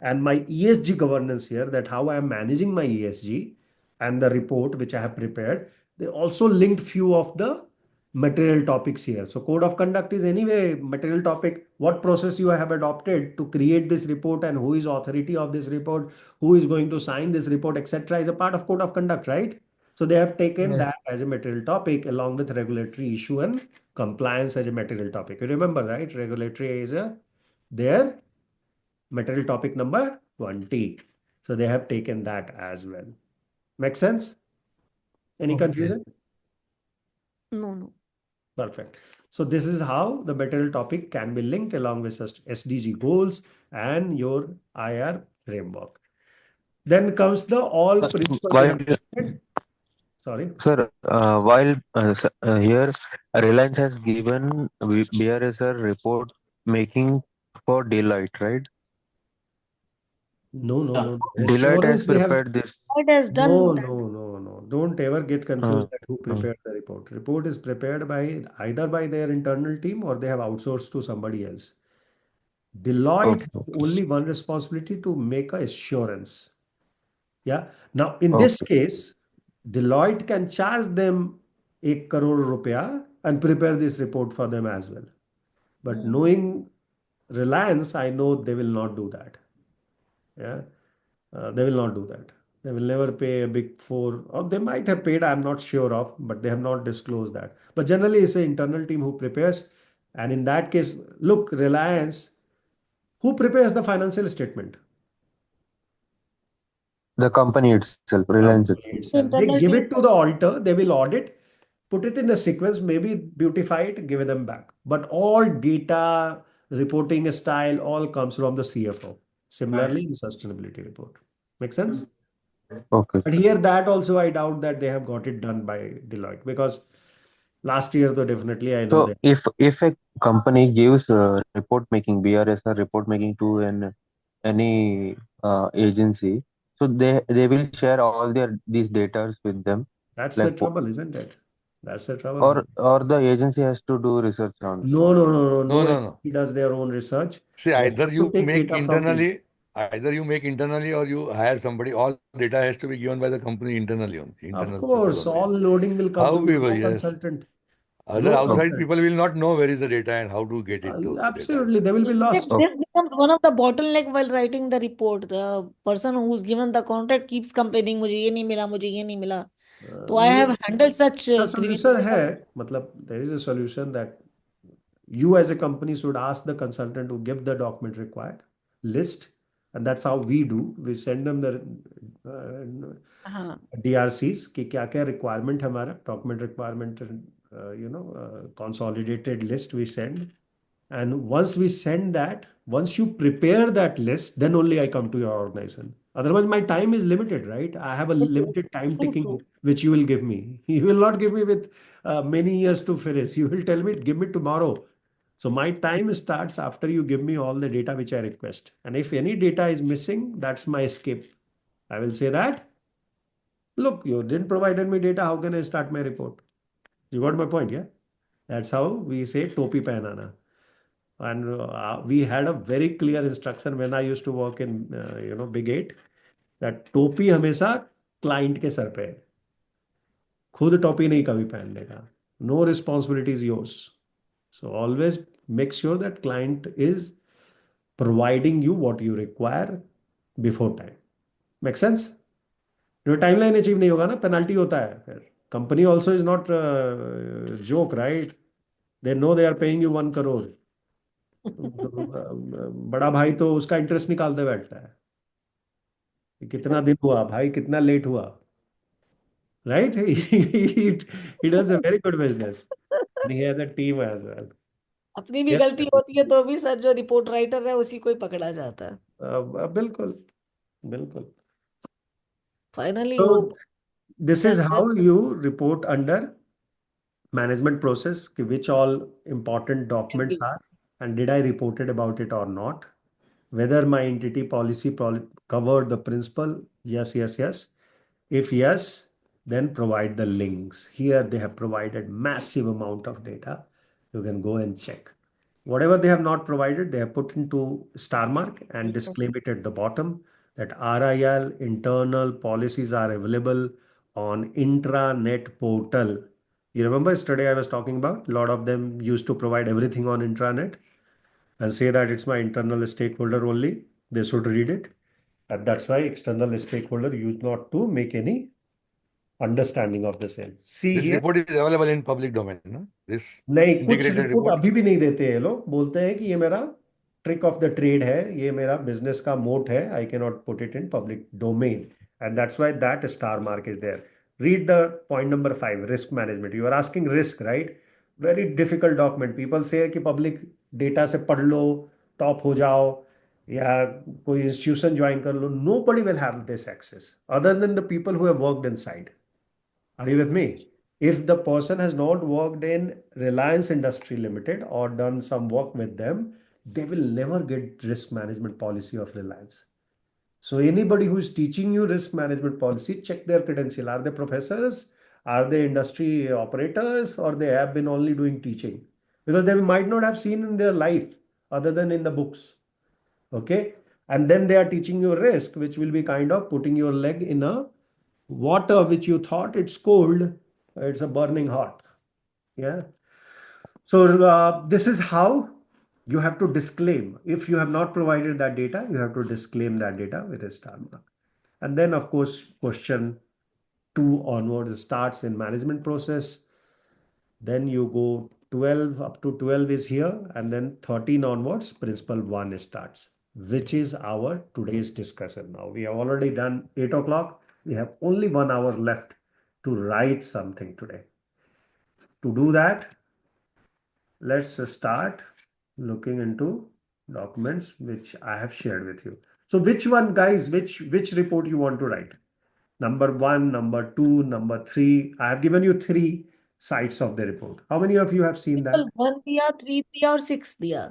and my ESG governance here, that how I am managing my ESG and the report which I have prepared. They also linked few of the material topics here. So code of conduct is anyway material topic. What process you have adopted to create this report and who is authority of this report, who is going to sign this report, etc. is a part of code of conduct, right? So they have taken that as a material topic along with regulatory issue and compliance as a material topic. You remember, right? Regulatory is their material topic number 20. So they have taken that as well. Make sense? Any confusion? No. Perfect. So this is how the material topic can be linked along with SDG goals and your IR framework. Then comes the all principle they have While listed. Sorry. sir, here Reliance has given BRSR report making for Deloitte, right? No. Deloitte has Assurance they have. prepared this. It has done that. No. Don't ever get confused that who Uh, prepared the report. Report is prepared by either by their internal team or they have outsourced to somebody else. Deloitte okay, has okay, only one responsibility to make a assurance. Yeah. Now, in this okay. case, Deloitte can charge them 1 crore rupiah and prepare this report for them as well. But knowing Reliance, I know they will not do that. Yeah. They will not do that. They will never pay a big four, or they might have paid, I'm not sure of, but they have not disclosed that. But generally, it's an internal team who prepares. And in that case, look, Reliance, who prepares the financial statement? The company itself, Reliance Company itself. itself. They Internal give team. it to the auditor, they will audit, put it in a sequence, maybe beautify it, give them back. But all data, reporting style, all comes from the CFO. Similarly, in sustainability report. Make sense? Okay. But here, that also, I doubt that they have got it done by Deloitte because last year, though, definitely I know So that. if a company gives report making BRSR report making to any agency, so they will share all these data with them, That's the like trouble, isn't it? That's the trouble. or the agency has to do research rounds. No No. agency does their own research. See, They have to take data from agency. either you make internally or you hire somebody. All data has to be given by the company internally, Of internal people course, only. all loading will come to However, no yes, consultant. other No outside consultant. people will not know where is the data and how to get it those data. Absolutely, they will be lost. This becomes one of the bottleneck while writing the report. The person who's given the contract keeps complaining, मुझे ये नहीं मिला, मुझे ये नहीं मिला. So I have handled such The solution creative. है, मतलब there is a solution that you as a company should ask the consultant to give the document required, list, and that's how we do. We send them the हाँ DRCs कि क्या क्या requirement हमारा document requirement, consolidated list we send. And once we send that, once you prepare that list, then only I come to your organization. Otherwise, my time is limited, right? I have a yes yes limited time true ticking, true which you will give me. You will not give me with many years to finish. You will tell me, give me tomorrow. So my time starts after you give me all the data which I request. And if any data is missing, that's my escape. I will say that, look, you didn't provide me data. How can I start my report? You got my point, yeah? That's how we say topi pehnana. And we had a very clear instruction when I used to work in Big 8, that टोपी हमेशा client के sir पे है, खुद टोपी नहीं कभी पहनने का. No responsibility is yours. So always make sure that client is providing you what you require before time. Make sense? जो टाइमलाइन अचीव नहीं होगा ना, पेनल्टी होता है फिर. Company also is not joke, right? They know they are paying you 1 crore. बड़ा भाई तो उसका इंटरेस्ट निकालते बैठता है कि कितना दिन हुआ भाई, कितना लेट हुआ, right? he does a very good business and he has a team as well. अपनी भी Yes, गलती होती है तो भी सर जो रिपोर्ट राइटर है उसी को ही पकड़ा जाता है बिल्कुल बिल्कुल. फाइनली वो. So this is how you report under management process, which all important documents are, and did I reported about it or not, whether my entity policy covered the principle. Yes, yes, yes. If yes, then provide the links. Here they have provided massive amount of data. You can go and check. Whatever they have not provided, they have put into star mark and disclaim it at the bottom that RIL internal policies are available on intranet portal. You remember yesterday I was talking about a lot of them used to provide everything on intranet and say that it's my internal stakeholder only. They should read it. And that's why external stakeholder used not to make any understanding of the same. See This here. report is available in public domain, no? This नहीं, कुछ integrated report report. अभी भी नहीं देते हैं. लोग बोलते हैं कि ये मेरा ट्रिक ऑफ द ट्रेड है, ये मेरा बिजनेस का मोट है, I can not put it in public domain. And that's why that star mark is there. Read the point number 5, risk management. You are asking risk, right? Very difficult document. People say कि public data से पढ़ लो, top हो जाओ, या कोई institution join कर लो. Nobody will have this access other than the people who have worked inside. Are you with me? If the person has not worked in Reliance Industry Limited or done some work with them, they will never get risk management policy of Reliance. So anybody who is teaching you risk management policy, check their credential. Are they professors? Are they industry operators? Or they have been only doing teaching? Because they might not have seen in their life other than in the books. Okay? And then they are teaching you risk, which will be kind of putting your leg in a water which you thought it's cold, it's a burning hot. Yeah. So this is how you have to disclaim. If you have not provided that data, you have to disclaim that data with a star mark. And then of course question 2 onwards starts in management process. Then you go 12, up to 12 is here, and then 13 onwards principle 1 starts, which is our today's discussion. Now we have already done 8 o'clock. We have only 1 hour left to write something today. To do that, let's start looking into documents which I have shared with you. So which one, guys, which report you want to write? Number 1, number 2, number 3. I have given you 3 sides of the report. How many of you have seen that? 1 दिया, 3 दिया और 6 दिया.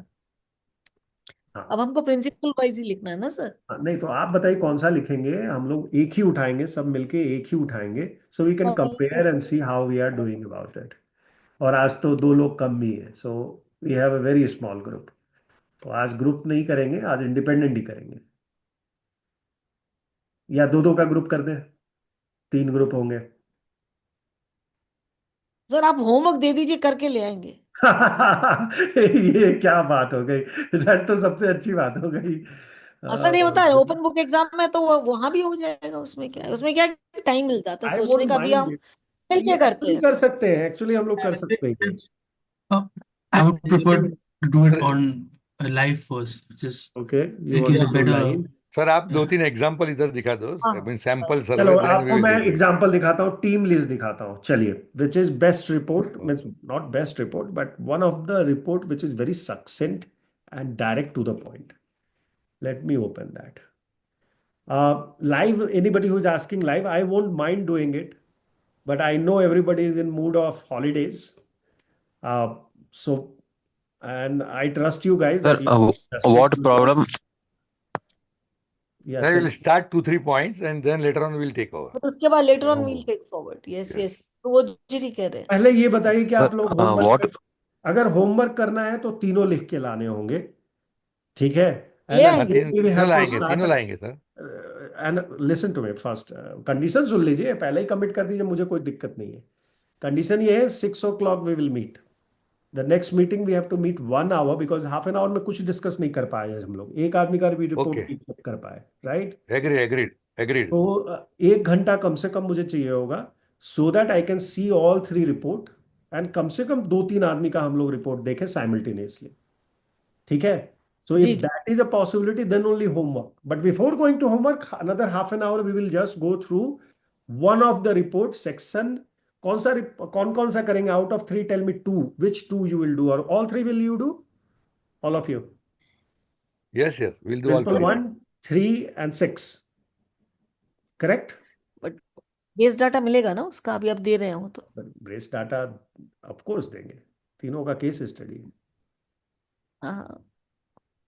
हाँ. अब हमको principal wise ही लिखना है ना सर? नहीं तो आप बताइए कौन सा लिखेंगे. हम लोग एक ही उठाएंगे, सब मिलके एक ही उठाएंगे. So we can compare and see how we are doing about it. और आज तो 2 लोग कम भी है, so we have a very small group. तो आज ग्रुप नहीं करेंगे, आज इंडिपेंडेंट ही करेंगे. या 2-2 का ग्रुप कर दें, 3 ग्रुप होंगे. सर आप होमवर्क दे दीजिए, करके ले आएंगे. ये क्या बात हो गई? दैट तो सबसे अच्छी बात हो गई. ऐसा नहीं होता है, ओपन बुक एग्जाम में तो वहां भी हो जाएगा. उसमें क्या है, उसमें क्या टाइम मिल जाता है आई सोचने वोंट का भी. हम माइंड. मिलके ये करते एक्चुअली हैं. कर सकते हैं, एक्चुअली हम लोग कर सकते हैं. I would prefer to do it Sir, on a live first, which is Okay, you it want gives to a do better line. Sir आप 2-3 एग्जांपल इधर दिखा दो, हाँ आई मीन सैंपल चलो सर्वे, देन वी आपको विल मैं take it. Example दिखाता हूँ, टीम लिस्ट दिखाता हूँ, चलिए। Which is best report, means not best report but one of the report which is very succinct and direct to the point. Let me open that. Live, anybody who's asking live, I won't mind doing it, but I know everybody is in mood of holidays. So, and I trust you guys Sir, that you do justice what to the. problem? Yeah, Then tell we'll me. start 2-3 points and then later on we'll take over. but उसके बाद later on we'll Homework. Take forward. Yes Yes. यस, तो वो जी कह रहे हैं. पहले ये बताइए Yes. कि Sir, आप लोग होमवर्क what? अगर होमवर्क करना है तो तीनों लिख के लाने होंगे, ठीक है? ले एंड हाँ, आएंगे. वी तीनों हैव टू लाएंगे, स्टार्ट. तीनों लाएंगे sir. And listen to me first, condition सुन लीजिए, पहले ही कमिट कर दीजिए, मुझे कोई दिक्कत नहीं है. कंडीशन ये है 6 o'clock we will meet. The next meeting we have to meet 1 hour because half an hour में कुछ डिस्कस नहीं कर पाए हम लोग, एक आदमी का भी रिपोर्ट ओके, नहीं check कर पाए, राइट? Agree agreed agreed. तो 1 घंटा कम से कम मुझे चाहिए होगा, so that I can see all 3 report, and come से कम 2-3 आदमी का हम लोग रिपोर्ट देखें साइमल्टेनियसली, ठीक है? So if ji ji. that is a possibility, then only homework. But before going to homework, another half an hour we will just go through one of the report section. कौन सा करेंगे out of 3? Tell me two. Which two you will do, or all three will you do? All of you. Yes, yes, we'll do all Principle three. 1, 3 and 6. Correct? But base data मिलेगा ना उसका, अभी आप दे रहे हो तो. Brace data, of course देंगे. तीनों का केस स्टडी. हाँ.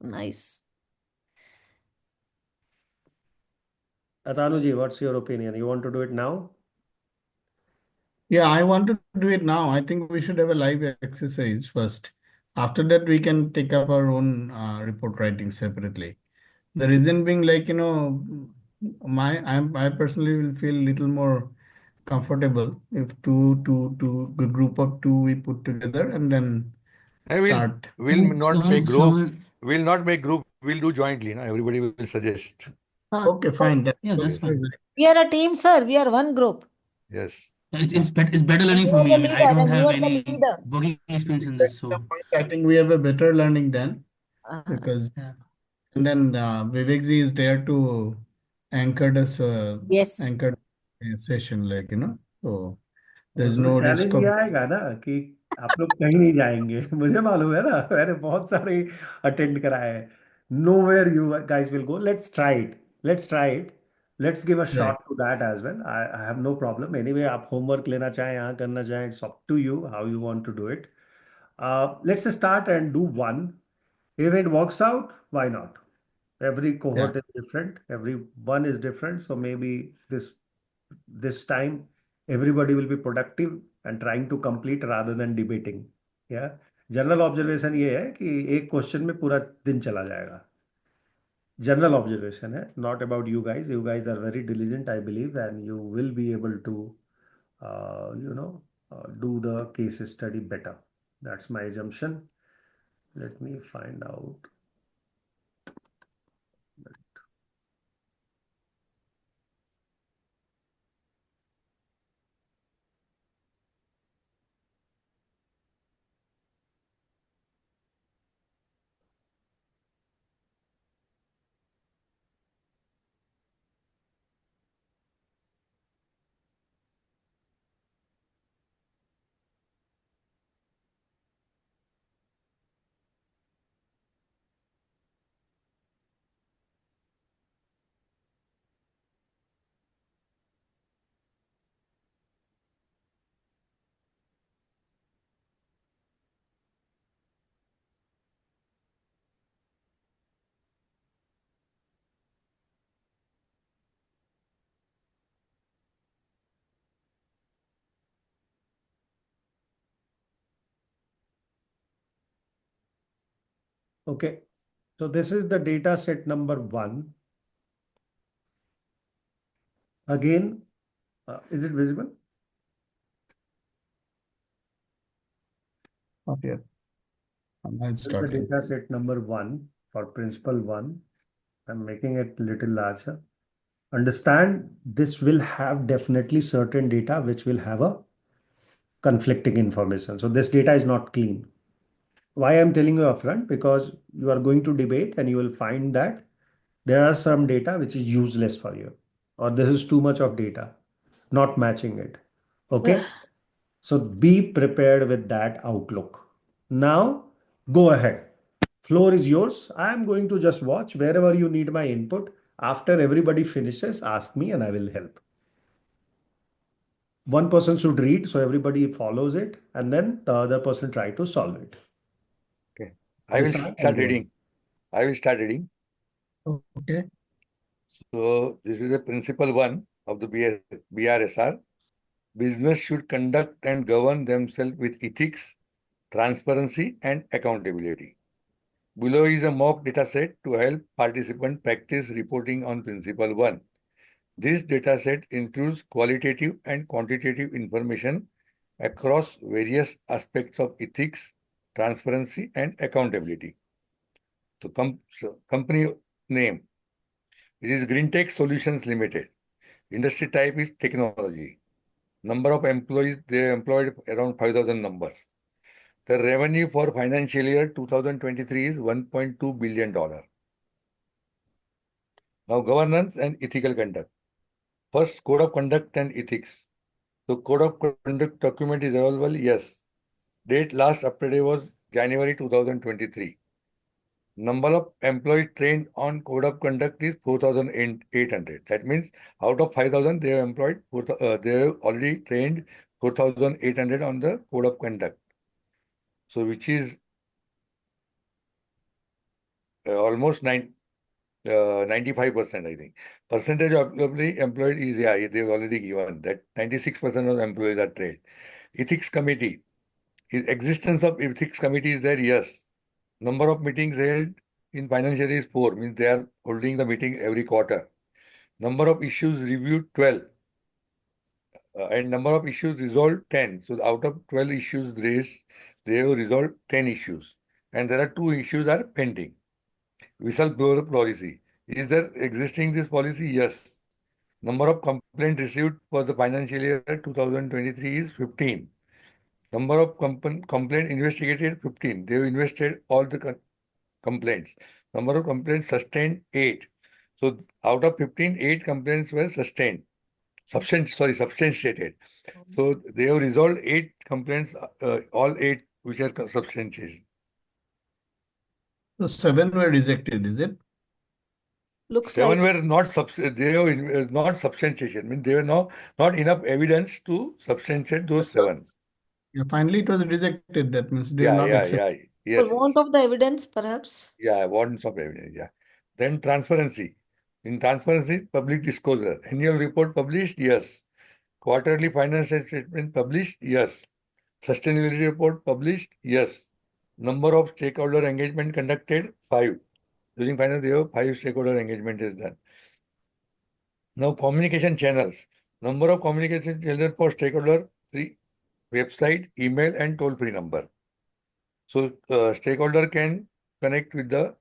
Nice. Atanuji, what's your opinion? You want to do it now? Yeah, I want to do it now. I think we should have a live exercise first. After that, we can take up our own report writing separately. The reason being, like, I personally will feel little more comfortable if a group of two we put together and then And we'll start. we'll not make group. Someone, We'll not make group. We'll do jointly. No, everybody will suggest. हाँ. Okay, fine. That's yeah, that's okay. fine. We are a team, sir. We are one group. Yes. It's better And learning you for are me. the I mean, I leader, don't and you have are the any leader. working experience in That's this, the so point. I think we have a better learning then because, yeah. and then Vivekji is there to anchor this Yes. anchor session, like, so अब there's उसमें no risk challenge ये of. आएगा ना कि आप लोग कहीं नहीं जाएंगे. मुझे मालूम है ना, मैंने बहुत सारे अटेंड कराए हैं. No where you guys will go. Let's try it. Let's try it. Let's give a Right. Shot to that as well. I have no problem. Anyway, आप होमवर्क लेना चाहें, यहाँ करना चाहें, it's up to you how you want to do it. Let's start and do one. If it works out, why not? Every Yeah. cohort is different. Every one is different. So maybe this time everybody will be productive and trying to complete rather than debating. Yeah. General observation ये है कि एक question में पूरा दिन चला जाएगा. General observation है, not about you guys. You guys are very diligent, I believe, and you will be able to you know do the case study better. That's my assumption. Let me find out. Okay, so this is the data set number 1. Again, is it visible? Okay. Now it's This is the starting. data set number 1 for principle 1. I'm making it a little larger. Understand, this will have definitely certain data which will have a conflicting information. So this data is not clean. Why I'm telling you upfront? Because you are going to debate and you will find that there are some data which is useless for you, or this is too much of data, not matching it. Okay. So be prepared with that outlook. Now go ahead. Floor is yours. I am going to just watch wherever you need my input. After everybody finishes, ask me and I will help. One person should read so everybody follows it, and then the other person try to solve it. Okay. I will Decide and start go ahead. reading. I will start reading. Okay. So this is the principle 1 of the BRSR. Business should conduct and govern themselves with ethics, transparency, and accountability. Below is a mock dataset to help participants practice reporting on principle 1. This dataset includes qualitative and quantitative information across various aspects of ethics, transparency, and accountability. So, company name, it is Greentech Solutions Limited. Industry type is technology. Number of employees, they employed around 5,000 numbers. The revenue for financial year 2023 is $1.2 billion. Now, governance and ethical conduct. First, code of conduct and ethics. So, code of conduct document is available? Yes. Date last updated was January 2023. Number of employees trained on code of conduct is 4,800. That means out of 5,000, they have employed, they have already trained 4,800 on the code of conduct. So, which is almost 95%, I think. Percentage of employed is, yeah, they've already given that 96% of employees are trained. Ethics committee. Is existence of ethics committee is there? Yes. Number of meetings held in financial year is 4, means they are holding the meeting every quarter. Number of issues reviewed 12. And number of issues resolved 10. So out of 12 issues raised, they have resolved 10 issues. And there are 2 issues are pending. Whistleblower policy. Is there existing this policy? Yes. Number of complaints received for the financial year 2023 is 15. Number of complaint investigated 15. They have investigated all the complaints. Number of complaints sustained 8. So out of 15, 8 complaints were sustained. Substantiated. So they have resolved 8 complaints, all 8 which are substantiated. So 7 were rejected, is it? Looks 7 like were not not substantiation. Means there were not enough evidence to substantiate those 7. Yeah, finally it was rejected. That means they are Yeah, not yeah, accepted. yeah. for Yes, want yes. of the evidence, perhaps. Yeah, warrants of evidence. Yeah. Then transparency. In transparency, public disclosure. Annual report published? Yes. Quarterly financial statement published? Yes. Sustainability report published? Yes. Number of stakeholder engagement conducted? 5. During finance, they have 5 stakeholder engagement is done. Now, communication channels. Number of communication channels for stakeholder? 3. Website, email, and toll-free number. So, stakeholder can connect with the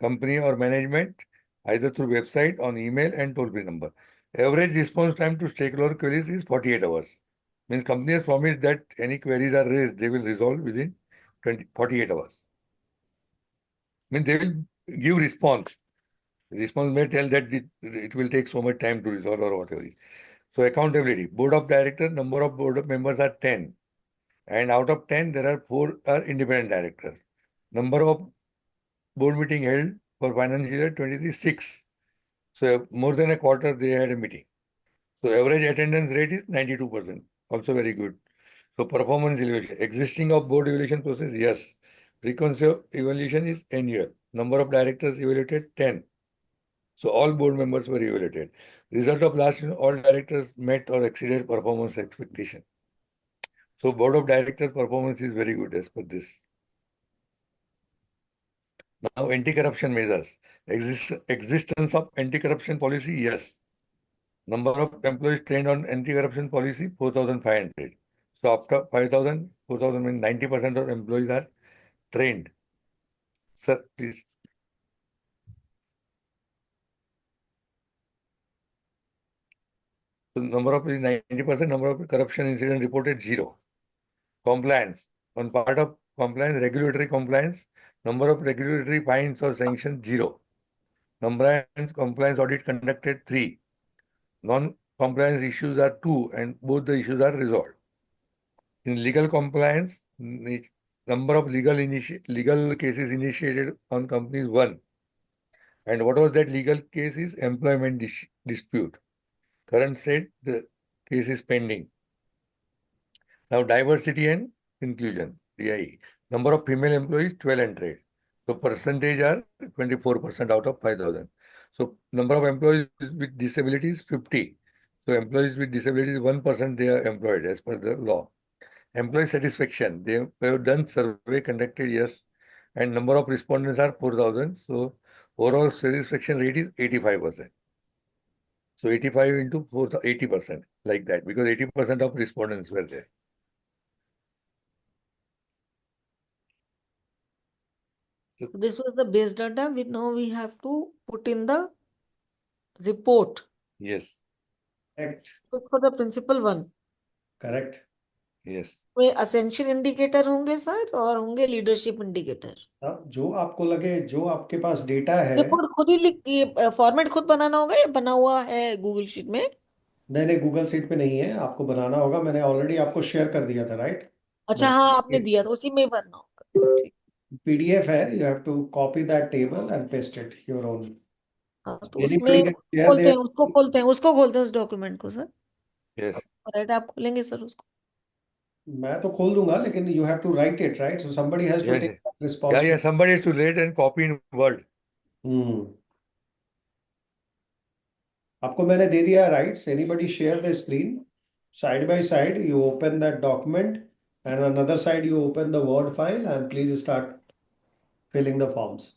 company or management either through website, on email, and toll-free number. Average response time to stakeholder queries is 48 hours. Means company has promised that any queries are raised, they will resolve within 48 hours. Means they will give response. Response may tell that it will take so much time to resolve or whatever. So accountability. Board of directors, number of board of members are 10. And out of 10, there are 4 are independent directors. Number of board meeting held for financial year 23, 6. So more than a quarter they had a meeting. So average attendance rate is 92%. Also very good. So performance evaluation. Existing of board evaluation process, yes. Frequency of evaluation is annual. Number of directors evaluated 10. So all board members were evaluated. Result of last year, all directors met or exceeded performance expectation. So board of directors performance is very good as per this. Now anti-corruption measures. Existence of anti-corruption policy, yes. Number of employees trained on anti-corruption policy, 4,500. So after 5,000, 4,000 means 90% of employees are trained. Sir, please. So number of 90%, number of corruption incident reported 0. Compliance. On part of compliance, regulatory compliance, number of regulatory fines or sanctions 0. Compliance audit conducted 3. Non-compliance issues are 2, and both the issues are resolved. In legal compliance, number of legal cases initiated on companies 1. And what was that legal case is employment dispute. Current state, the case is pending. Now diversity and inclusion, DIE. Number of female employees 12 entered. So percentage are 24% out of 5,000. So number of employees with disabilities 50. So employees with disabilities 1% they are employed as per the law. Employee satisfaction, they have done survey conducted, yes, and number of respondents are 4,000. So overall satisfaction rate is 85%. So 85 into 4, 80%, like that, because 80% of respondents were there. This was the base data. Now we have to put in the report. Yes. Correct. Look for the principal one. Correct. Yes. Way essential indicator होंगे sir और होंगे leadership indicator. अब जो आपको लगे, जो आपके पास data है, रिपोर्ट खुद ही लिख, फॉर्मेट खुद बनाना होगा या बना हुआ है गूगल शीट में? नहीं नहीं, गूगल शीट पे नहीं है, आपको बनाना होगा। मैंने ऑलरेडी आपको शेयर कर दिया था, राइट? अच्छा हाँ, आपने दिया था, उसी में ही भरना होगा। ठीक। पीडीएफ है, you have to copy that table and paste it your own. हाँ, तो उसमें खोलते हैं, उसको खोलते हैं उस डॉक्यूमेंट को सर। Yes. राइट, आप खोलेंगे सर उसको? मैं तो खोल दूंगा, लेकिन you have to write it, right? So somebody has to Yes. Take Yeah, responsibility. somebody has to write and copy in Word. आपको मैंने दे दिया rights. Anybody share the screen, side by side you open that document and another side you open the Word file and please start filling the forms.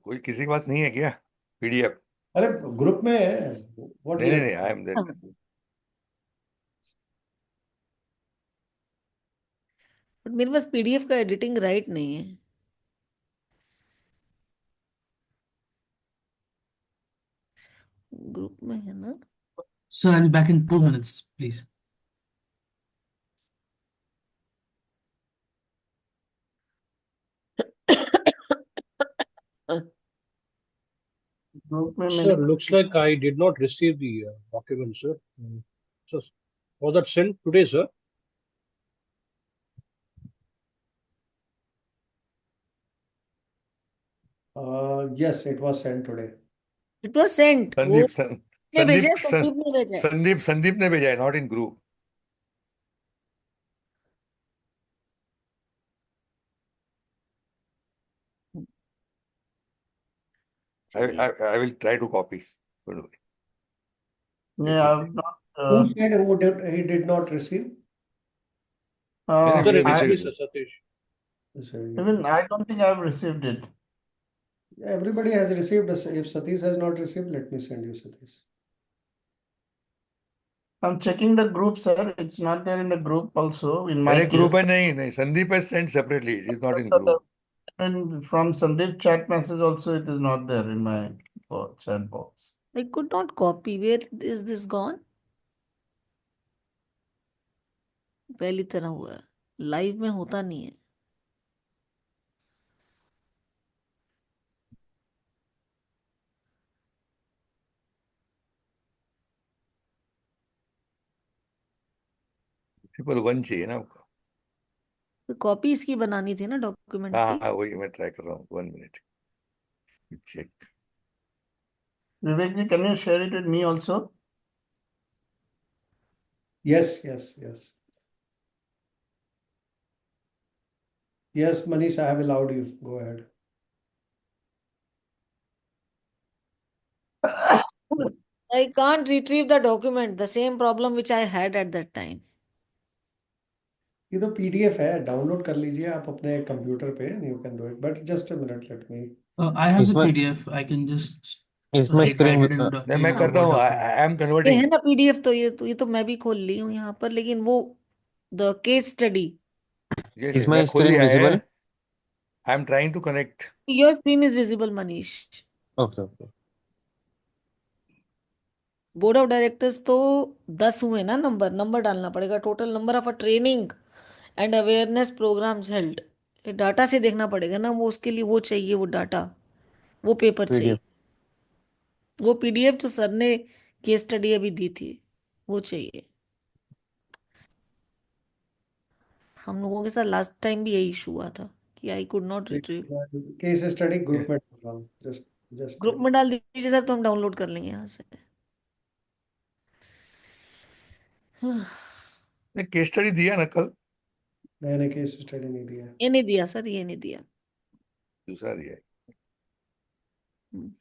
कोई किसी के पास नहीं है क्या PDF? अरे ग्रुप में है। व्हाट नहीं, I am there. बट मेरे पास पीडीएफ का एडिटिंग राइट नहीं है। ग्रुप में है ना? Sir, I'll be back in 2 minutes, please. Sir, looks like I did not receive the document, sir. So, was that sent today, sir? Yes, it was sent today. It was sent. वो ने भेजा है, संदीप ने भेजा है। संदीप ने भेजा है, not in group. I will try to copy. Don't worry. Yeah, I've not. Who said he did not receive? Sir, it I- is me, sir, Satish. Even I don't think I've received it. Everybody has received. If Satish has not received, let me send you Satish. I'm checking the group, sir. It's not there in the group also. In my अरे group case. है नहीं, Sandeep has sent separately. It is not in group. And from Sandeep chat message also, it is not there in my chat box. I could not copy. Where is this gone? पहली तरह हुआ है, live में होता नहीं है। People 1 चाहिए ना आपको। तो कॉपी इसकी बनानी थी ना डॉक्यूमेंट की। हाँ, वही मैं ट्राई कर रहा हूँ। 1 minute. Check. Vivek ji, can you share it with me also? Yes. Yes, Manish, I have allowed you. Go ahead. I can't retrieve the document. The same problem which I had at that time. ये तो PDF है, download कर लीजिए आप अपने computer पे, you can do it, but just a minute, let me. I have the इसमें PDF. I can just इसमें write स्क्रीन it in नहीं, मैं a करता Word हूँ, document. आई एम ये कन्वर्टिंग। है ना पीडीएफ, तो ये तो मैं भी खोल ली हूँ यहाँ पर, लेकिन वो द केस स्टडी, जैसे इसमें मैं खोल स्क्रीन लिया है, visible. I am trying to connect. Your screen is visible Manish. Okay okay. Board of directors तो 10 हुए ना, नंबर नंबर डालना पड़ेगा, total number of a training and awareness programmes held. Data से देखना पड़ेगा ना, वो उसके लिए वो चाहिए, वो डाटा, वो पेपर चाहिए, पीडीएफ। वो पीडीएफ जो सर ने केस स्टडी अभी दी थी वो चाहिए। हम लोगों के साथ लास्ट टाइम भी यही इशू हुआ था कि I could not retrieve. Case study group में डाल रहा हूँ, जस्ट जस्ट ग्रुप में डाल दीजिए सर, तो हम डाउनलोड कर लेंगे यहाँ से। केस स्टडी दिया ना कल, मैंने केस स्टडी नहीं दिया। ये नहीं दिया सर, ये नहीं दिया। दूसरा दिया है। हम्म।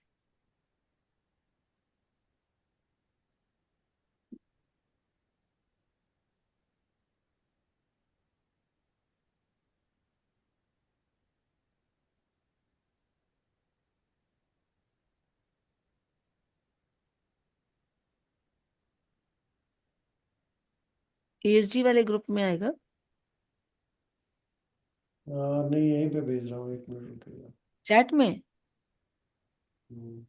एएसजी वाले ग्रुप में आएगा। नहीं, यहीं पे भेज रहा हूँ, एक मिनट रुकिएगा। चैट में। हम्म।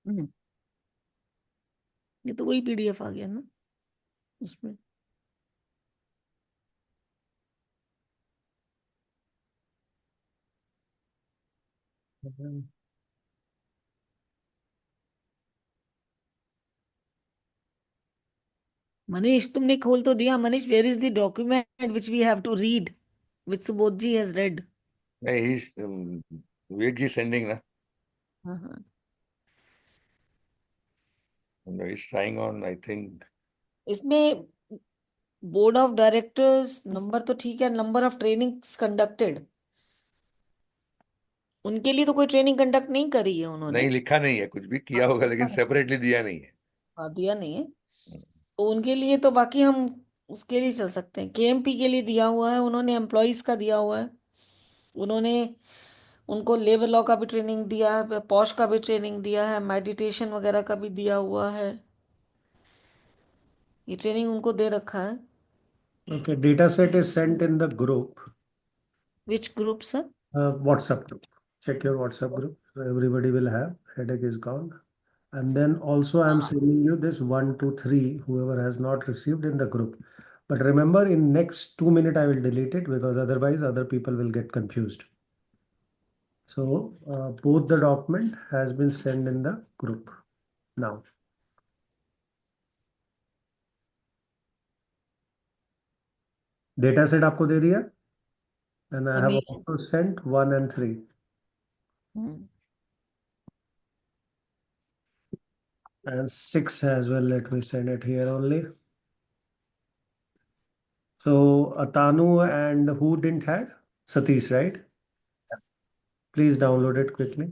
हम्म, ये तो वही पीडीएफ आ गया ना उसमें। मनीष तुमने खोल तो दिया। Manish, where is the document which we have to read, which Subodh ji has read? नहीं, ही विवेक जी सेंडिंग ना, हाँ हाँ। Is trying on, I think. इसमें बोर्ड ऑफ डायरेक्टर्स नंबर तो ठीक है, नंबर ऑफ ट्रेनिंग्स कंडक्टेड, उनके लिए तो कोई ट्रेनिंग कंडक्ट नहीं करी है उन्होंने। नहीं लिखा नहीं है, कुछ भी किया होगा लेकिन सेपरेटली दिया नहीं है। हाँ, दिया नहीं है, तो उनके लिए तो बाकी हम उसके लिए चल सकते हैं। केएमपी के लिए दिया हुआ है उन्होंने, एम्प्लॉयज का दिया हुआ है उन्होंने, उनको लेबर लॉ का भी ट्रेनिंग दिया है, पॉश का भी ट्रेनिंग दिया है, मेडिटेशन वगैरह का भी दिया हुआ है, ये ट्रेनिंग उनको दे रखा है। Okay, data set is sent in the group, which group sir? WhatsApp group. Check your WhatsApp group. So everybody will have, headache is gone. And then also I'm sending you this 1, 2, 3, whoever has not received in the group. But remember, in next 2 minutes I will delete it because otherwise other people will get confused. So both the document has been sent in the group now. Data set आपको दे दिया, and I have नहीं। also sent 1 and 3 hmm, and 6 as well. Let me send it here only. So Atanu and who didn't had? Satish, right? Please download it quickly.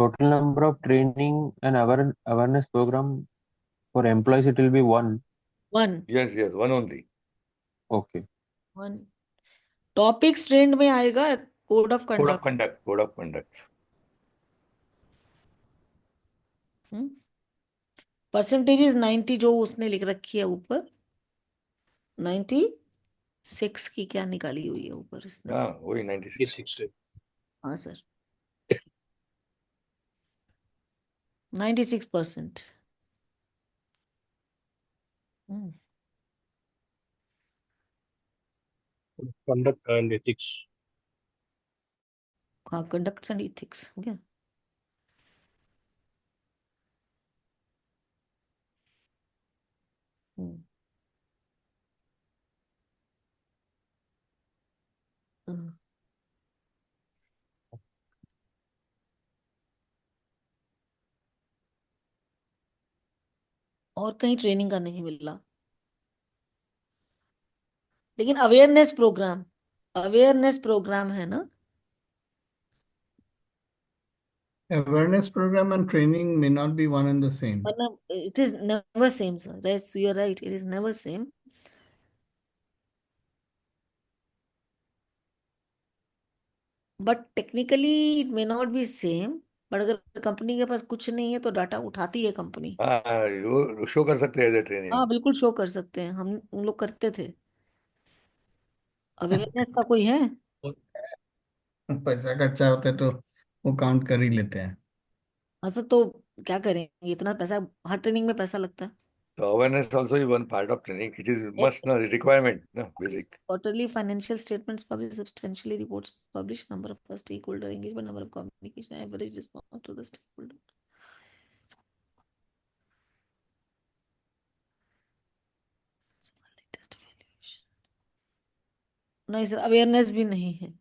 total number of training and awareness program for employees, it will be one. One Yes, one only. Okay. One topics trend में आएगा code of Code of conduct. conduct. Percentage is 90 जो उसने लिख रखी है ऊपर. 96 की क्या निकाली हुई है ऊपर इसने. हाँ, वही 96. 96. हाँ सर 96%. Conduct and ethics. हाँ कंडक्ट्स एंड इथिक्स हो गया. हम्म. हम्म. और कहीं ट्रेनिंग का नहीं मिला. लेकिन अवेयरनेस प्रोग्राम है ना. Awareness program and training may not be one and the same. मतलब it is never same sir. Yes, you are right, it is never same. But technically it may not be same. But अगर company के पास कुछ नहीं है तो data उठाती है company. हाँ, वो शो कर सकते हैं एज ए ट्रेनिंग. हाँ बिल्कुल शो कर सकते हैं. हम लोग करते थे. अवेयरनेस का कोई है. पैसा खर्चा होता है तो वो काउंट कर ही लेते हैं. अच्छा तो क्या करेंगे इतना पैसा. हर ट्रेनिंग में पैसा लगता है. So awareness also is one part of training. It is must, no, requirement, no, basic. Quarterly financial statements published, substantially reports published, number of stakeholder engagement, number of communication, average response to the stakeholder. Latest evaluation. नहीं sir awareness भी नहीं है.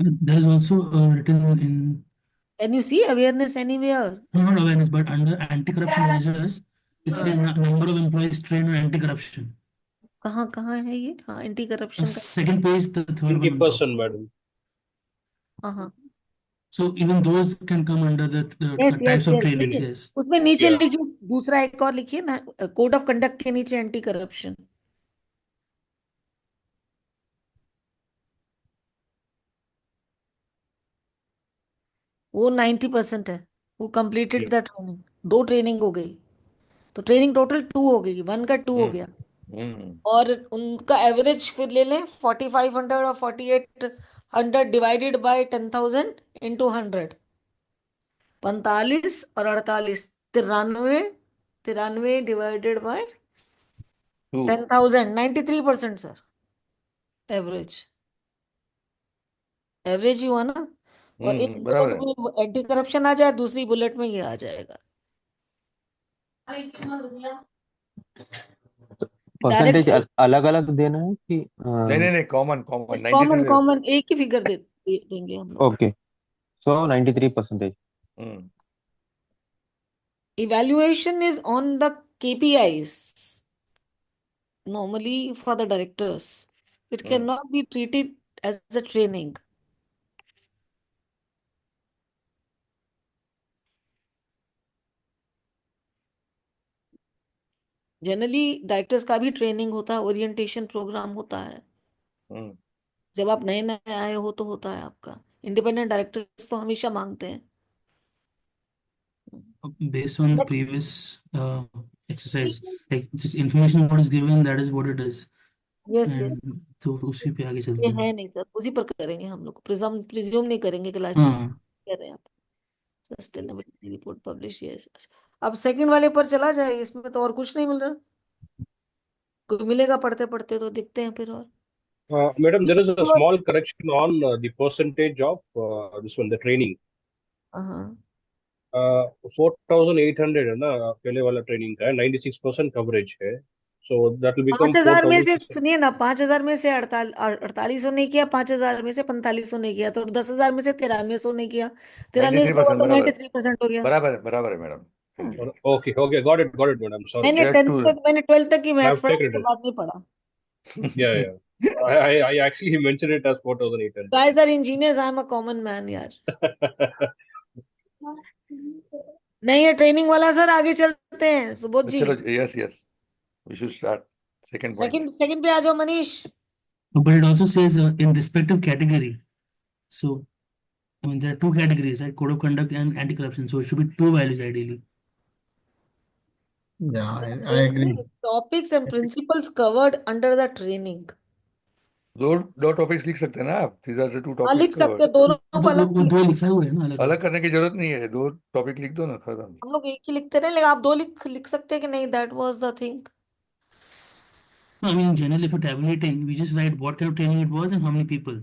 There is also written in, Can you see awareness anywhere? no, not awareness, but under anti-corruption measures, it says number of employees trained on anti-corruption. कहाँ कहाँ है ये. हाँ anti corruption का. Second page, the third one on top. 20%, madam. हाँ So even those can come under the yes types yes of yes. trainings. देखिए Yes. उसमें नीचे Yeah. लिखिए दूसरा एक और लिखिए ना. कोड ऑफ कंडक्ट के नीचे एंटी करप्शन. वो 90% है. वो कंप्लीटेड द ट्रेनिंग. 2 ट्रेनिंग हो गई. तो ट्रेनिंग टोटल 2 हो गई. 1 का 2 हो गया. और उनका एवरेज फिर ले लें 4500 और 4800 डिवाइडेड बाय 10,000 इंटू 100. 45 और 48. 93. 93 divided by 10,000. 93% sir. Average average ही हुआ ना. और एक बराबर है. बुलेट में एंटी करप्शन आ जाए दूसरी बुलेट में ये आ जाएगा. परसेंटेज डायरेक्ट अलग अलग देना है कि नहीं, कॉमन कॉमन 93. कॉमन एक ही फिगर देंगे हम लोग. Okay. So 93%. Evaluation is on the KPIs normally for the directors. It cannot be treated as a training. Generally directors का भी ट्रेनिंग होता है. ओरिएंटेशन प्रोग्राम होता है. जब आप नए नए आए हो तो होता है आपका. इंडिपेंडेंट डायरेक्टर्स तो हमेशा मांगते हैं. Based on the previous exercise, like just information what is given, that is what it is. Yes yes. And तो उसी पे आगे ये चलते हैं. है नहीं सर. उसी पर करेंगे हम लोग. प्रिज्यूम नहीं करेंगे कि लास्ट हाँ. कह रहे हैं आप. Sustainability report publish. यस. अब सेकंड वाले पर चला जाए. इसमें तो और कुछ नहीं मिल रहा. कोई मिलेगा पढ़ते पढ़ते तो दिखते हैं फिर. और Madam, there is a small correction on the percentage of this one, the training. हाँ 4,800 है ना पहले वाला ट्रेनिंग का है. 96% कवरेज है. So that will become 5,000 में से 4,000. सुनिए ना. 5,000 में से 4800 नहीं किया. 5,000 में से 4500 नहीं किया. तो 10,000 में से 9300 नहीं किया. 9300 93% तो बराबर. 93% हो गया. बराबर है madam. Thank you. Okay, got it, madam. Sorry. मैंने Get 10th to- तक मैंने 12th तक की I मैथ्स have पढ़ा. taken उसके it. बाद नहीं पढ़ा. Yeah. I actually mentioned it as 4,800. Guys are engineers, I am a common man यार. नहीं है ट्रेनिंग वाला सर, आगे चलते हैं सुबोध तो जी. चलो, yes, we should start. Second point. Second पे आ जाओ Manish. But it also says in respective category. So, I mean, there are two categories, right? Code of conduct and anti-corruption. So it should be two values ideally. Yeah, I agree. Topics and principles covered under the training. दो topics लिख सकते हैं ना आप. These are the two हाँ topics लिख सकते covered. हैं, दोनों वो को अलग वो दो लिखा हुआ है ना अलग अलग अलग. करने की जरूरत नहीं है, दो टॉपिक लिख दो ना थोड़ा. हम लोग एक ही लिखते रहे, लेकिन आप दो लिख सकते हैं कि नहीं, that was the thing. No, I mean, in general, if we're tabulating, we just write what kind of training it was and how many people.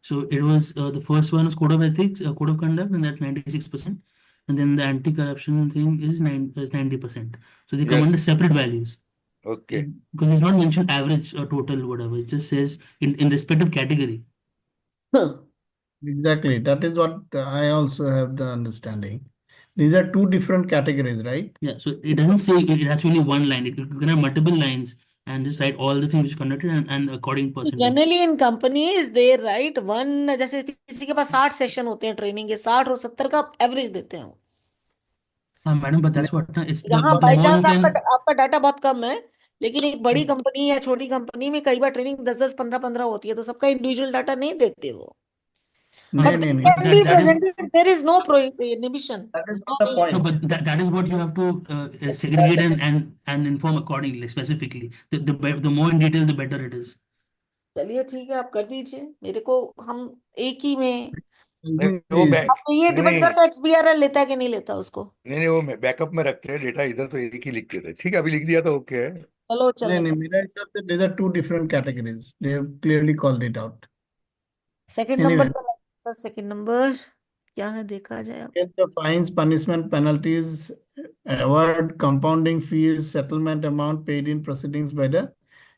So it was the first one was code of ethics, code of conduct, and that's 96%. And then the anti-corruption thing is 90%. So they come under Yes. separate values. Okay. Because it's not mentioned average or total, whatever. It just says in respective category. Exactly. That is what I also have the understanding. These are two different categories, right? Yeah, so it doesn't say it has only one line. You can have multiple lines and just write all the things which conducted and according percentage. Generally in companies they right one, जैसे किसी के पास 60 session होते हैं training के, 60 और 70 का average देते हैं. Madam, but that's what it's यहाँ the by more you chance can. आपका डाटा बहुत कम है, लेकिन एक बड़ी कंपनी या छोटी कंपनी में कई बार ट्रेनिंग 10-10 15-15 होती है, तो सबका इंडिविजुअल डाटा नहीं देते वो. नहीं बट नहीं नहीं. Can be That is presented, there is no prohibition. That is not the no, point. but that is what you have to segregate and inform accordingly, like specifically. The more in detail, the better it is. चलिए ठीक है, आप कर दीजिए मेरे को, हम एक ही में. नहीं, वो Please. अब ये नहीं डिपेंड नहीं करता है XBRL लेता है कि नहीं लेता उसको. नहीं, वो बैकअप में रखते हैं डेटा. इधर तो एक ही लिख देते हैं. ठीक है, अभी लिख दिया तो ओके है. चलो नहीं नहीं, चलेगा. मेरा हिसाब से these are two different categories. They have clearly called it out. Second Anyway, number, second number क्या है देखा जाए अब. get the fines, punishment, penalties, award, compounding fees, settlement amount paid in proceedings by the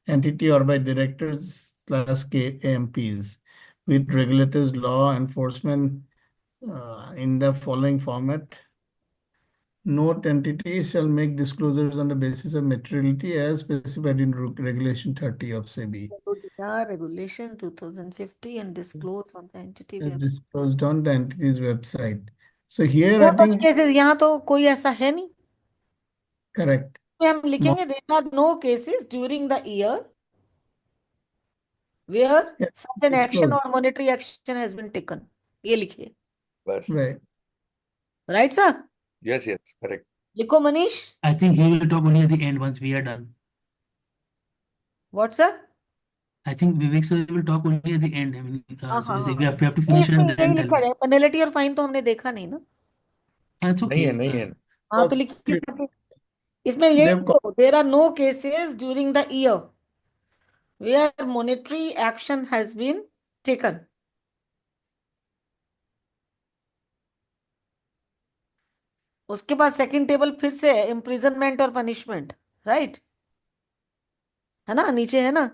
entity or by directors slash KMPs with regulators, law enforcement in the following format. Note entity shall make disclosures on the basis of materiality as specified in Regulation 30 of SEBI. Regulation 2050 and disclose on the entity As website. disclosed on the entity's website. So here No I such think cases, यहाँ तो कोई ऐसा है नहीं. correct. हम लिखेंगे there are no cases during the year where Yeah, such an action disclosed. or monetary action has been taken. ये लिखिए. बस. Right. Right sir? Yes, correct. लिखो Manish. I think he will talk only at the end once we are done. What sir? I think Vivek sir will talk only at the end. I mean, हाँ so हाँ it's like हाँ. we have to नहीं, finish it इसमें and यही then tell. लिखा है, penalty और fine तो हमने देखा नहीं ना. That's नहीं है, okay. नहीं है. हाँ तो But लिखिए. इसमें यही they've तो, there are no cases during the year where monetary action has been taken. उसके बाद सेकंड टेबल फिर से है, इम्प्रिजनमेंट और पनिशमेंट. राइट है ना, नीचे है ना.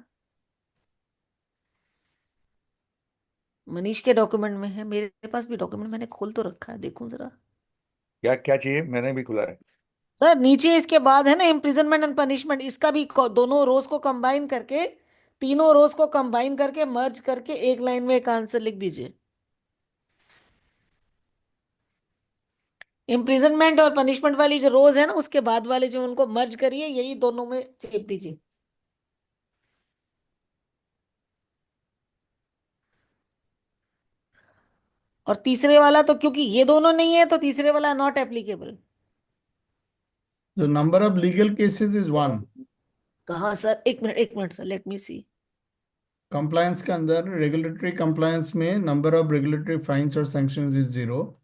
मनीष के डॉक्यूमेंट में है, मेरे पास भी डॉक्यूमेंट मैंने खोल तो रखा है, देखूं जरा. क्या क्या चाहिए, मैंने भी खुला है. सर नीचे इसके बाद है ना इम्प्रिजनमेंट एंड पनिशमेंट, इसका भी दोनों रोज को कंबाइन करके, तीनों रोज को कंबाइन करके मर्ज करके एक लाइन में एक आंसर लिख दीजिए. इम्प्रिजनमेंट और पनिशमेंट वाली जो रोज है ना, उसके बाद वाले जो, उनको मर्ज करिए, यही दोनों में चेप दीजिए. और तीसरे वाला तो क्योंकि ये दोनों नहीं है, तो तीसरे वाला not applicable. the number of legal cases is one. कहाँ सर, एक मिनट सर, लेट मी सी. Compliance के अंदर regulatory compliance में number of regulatory fines or sanctions is 0.